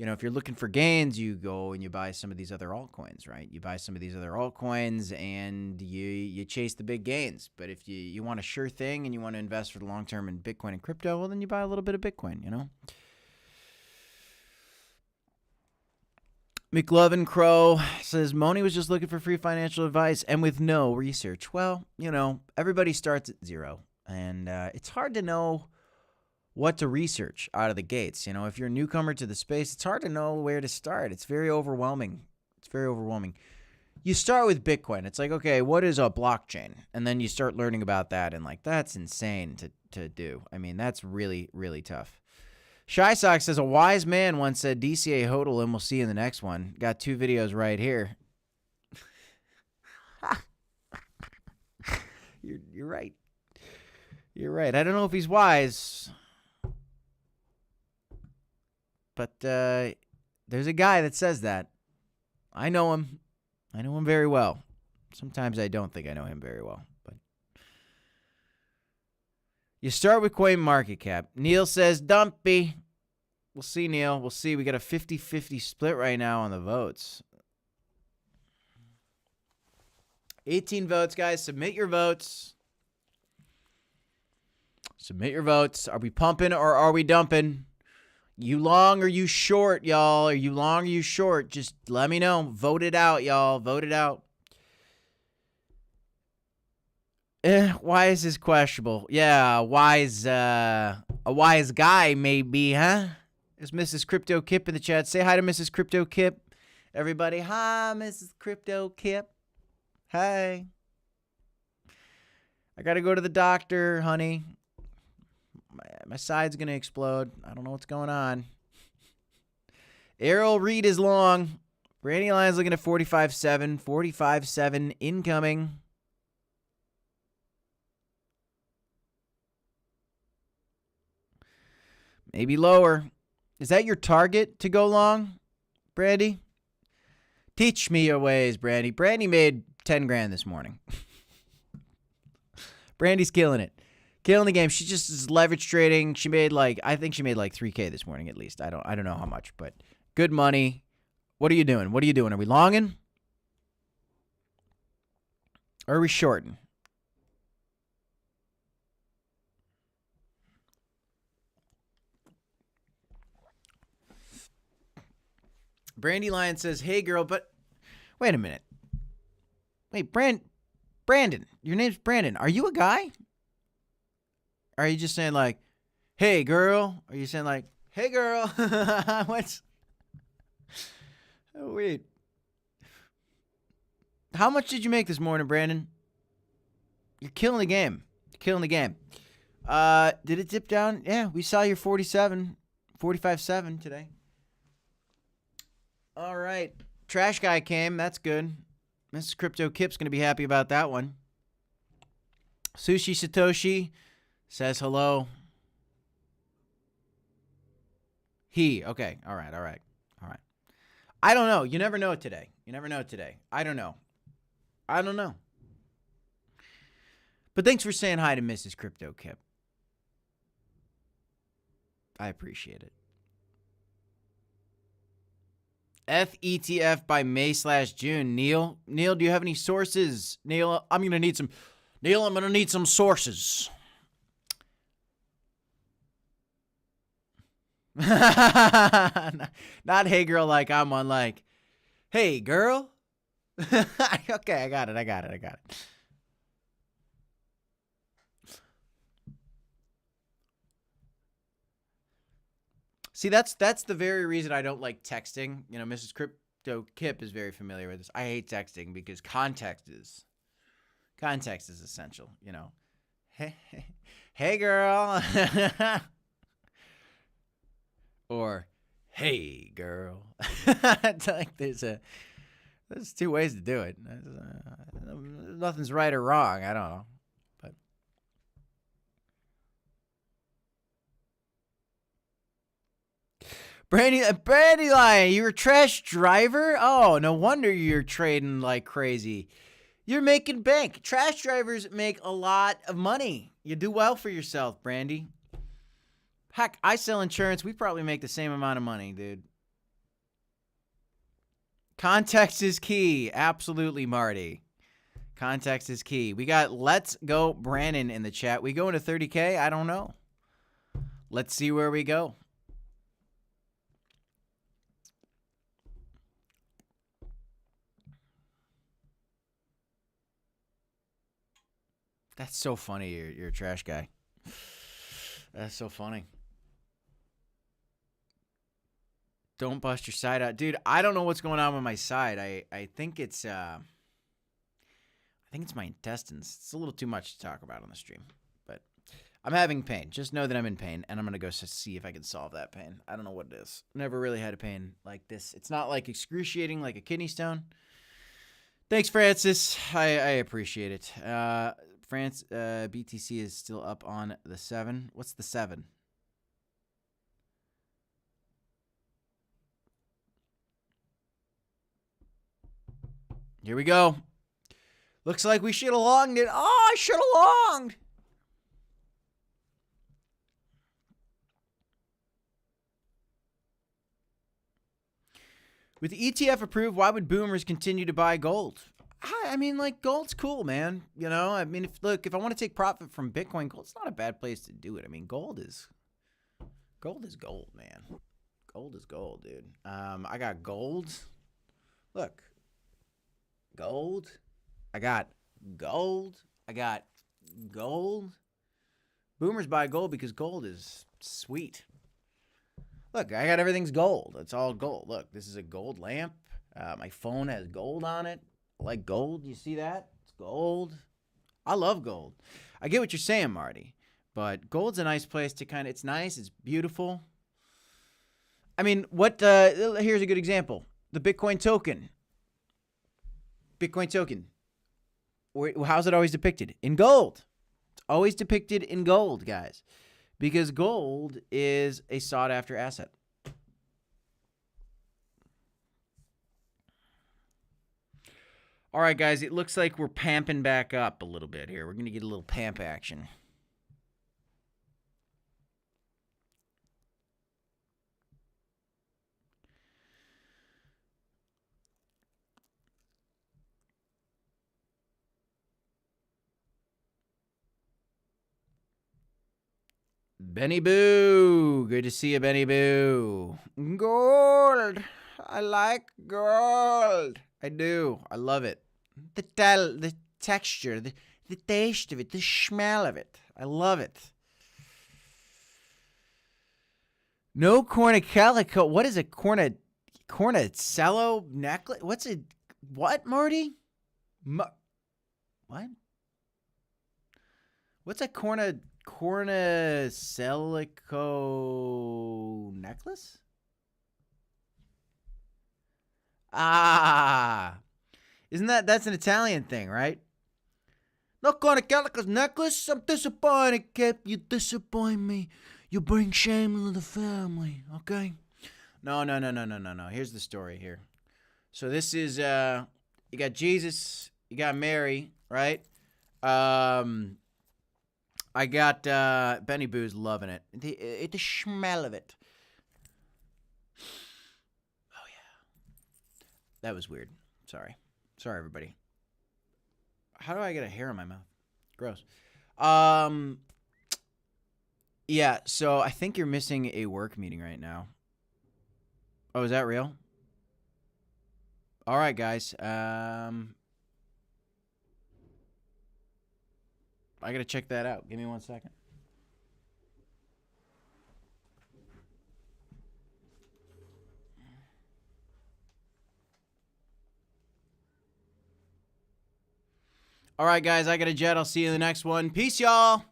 you know, if you're looking for gains, you go and you buy some of these other altcoins, right? You buy some of these other altcoins and you chase the big gains. But if you want a sure thing and you want to invest for the long term in Bitcoin and crypto, well, then you buy a little bit of Bitcoin, you know? McLovin Crow says, Moni was just looking for free financial advice and with no research. Well, you know, everybody starts at zero. And it's hard to know what to research out of the gates. You know, if you're a newcomer to the space, it's hard to know where to start. It's very overwhelming. It's very overwhelming. You start with Bitcoin. It's like, okay, what is a blockchain? And then you start learning about that. And like, that's insane to do. I mean, that's really, really tough. Shy Sock says, a wise man once said, DCA hodl and we'll see you in the next one. Got 2 videos right here. You're right. You're right. I don't know if he's wise. But there's a guy that says that. I know him. I know him very well. Sometimes I don't think I know him very well. But you start with CoinMarketCap. Neil says, Dumpy. We'll see, Neil. We'll see. We got a 50-50 split right now on the votes. 18 votes, guys. Submit your votes. Submit your votes. Are we pumping or are we dumping? You long or you short, y'all? Are you long or you short? Just let me know. Vote it out, y'all. Vote it out. Why is this questionable? Yeah, a wise guy maybe, huh? There's Mrs. Crypto Kip in the chat. Say hi to Mrs. Crypto Kip. Everybody, hi, Mrs. Crypto Kip. Hi. I got to go to the doctor, honey. My side's going to explode. I don't know what's going on. Errol Reed is long. Brandy Lyon's looking at 45.7. 45.7 incoming. Maybe lower. Is that your target to go long, Brandy? Teach me your ways, Brandy. Brandy made 10 grand this morning. Brandy's killing it. Killing the game. She just is leverage trading. She made I think she made like 3K this morning at least. I don't know how much, but good money. What are you doing? What are you doing? Are we longing? Or are we shorting? Brandy Lyon says, hey, girl, but wait a minute. Wait, Brandon. Your name's Brandon. Are you a guy? Are you just saying like, hey, girl? Are you saying like, hey, girl? What's... Oh, wait. How much did you make this morning, Brandon? You're killing the game. You're killing the game. Did it dip down? Yeah, we saw your 45.7 today. All right. Trash guy came. That's good. Mrs. Crypto Kip's going to be happy about that one. Sushi Satoshi says hello. Okay. All right. I don't know. You never know today. I don't know. But thanks for saying hi to Mrs. Crypto Kip. I appreciate it. FETF by May/June. Neil, do you have any sources? Neil, I'm going to need some sources. Not hey girl like I'm on like, hey girl. Okay, I got it. See, that's the very reason I don't like texting. You know, Mrs. Crypto Kip is very familiar with this. I hate texting because context is essential, you know. Hey girl. Or hey girl. It's like there's 2 ways to do it. Nothing's right or wrong. I don't know. But Brandy Lion, you're a trash driver? Oh, no wonder you're trading like crazy. You're making bank. Trash drivers make a lot of money. You do well for yourself, Brandy. Heck, I sell insurance. We probably make the same amount of money, dude. Context is key. Absolutely, Marty. Context is key. We got Let's Go Brandon in the chat. We go into 30K? I don't know. Let's see where we go. That's so funny. You're a trash guy. That's so funny. Don't bust your side out. Dude, I don't know what's going on with my side. I think it's my intestines. It's a little too much to talk about on the stream. But I'm having pain. Just know that I'm in pain, and I'm going to go see if I can solve that pain. I don't know what it is. Never really had a pain like this. It's not like excruciating like a kidney stone. Thanks, Francis. I appreciate it. BTC is still up on the 7. What's the 7? Here we go. Looks like we should have longed it. Oh, I should have longed. With the ETF approved, why would boomers continue to buy gold? I mean, like, gold's cool, man. You know, I mean, if I want to take profit from Bitcoin, gold's not a bad place to do it. I mean, gold is gold, man. Gold is gold, dude. I got gold. Look. Gold. I got gold. I got gold. Boomers buy gold because gold is sweet. Look, I got everything's gold. It's all gold. Look, this is a gold lamp. My phone has gold on it. I like gold. You see that? It's gold. I love gold. I get what you're saying, Marty. But gold's a nice place to kind of, it's nice. It's beautiful. I mean, here's a good example. The Bitcoin token. Bitcoin token. How's it always depicted? In gold. It's always depicted in gold, guys. Because gold is a sought-after asset. All right, guys, it looks like we're pamping back up a little bit here. We're going to get a little pamp action. Benny Boo. Good to see you, Benny Boo. Gold. I like gold. I do. I love it. The texture, the taste of it, the smell of it. I love it. No cornicalico. What is a cornicello necklace? What, Marty? What? What's a cornicelico necklace? Ah, isn't that's an Italian thing, right? No cornicelico's necklace. I'm disappointed, Kip. You disappoint me. You bring shame into the family. Okay. No. Here's the story here. So this is you got Jesus, you got Mary, right? I got Benny Boo's loving it. The smell of it. Oh yeah. That was weird. Sorry, everybody. How do I get a hair in my mouth? Gross. Yeah. So I think you're missing a work meeting right now. Oh, is that real? All right, guys. I gotta check that out. Give me 1 second. All right, guys, I got a jet. I'll see you in the next one. Peace, y'all.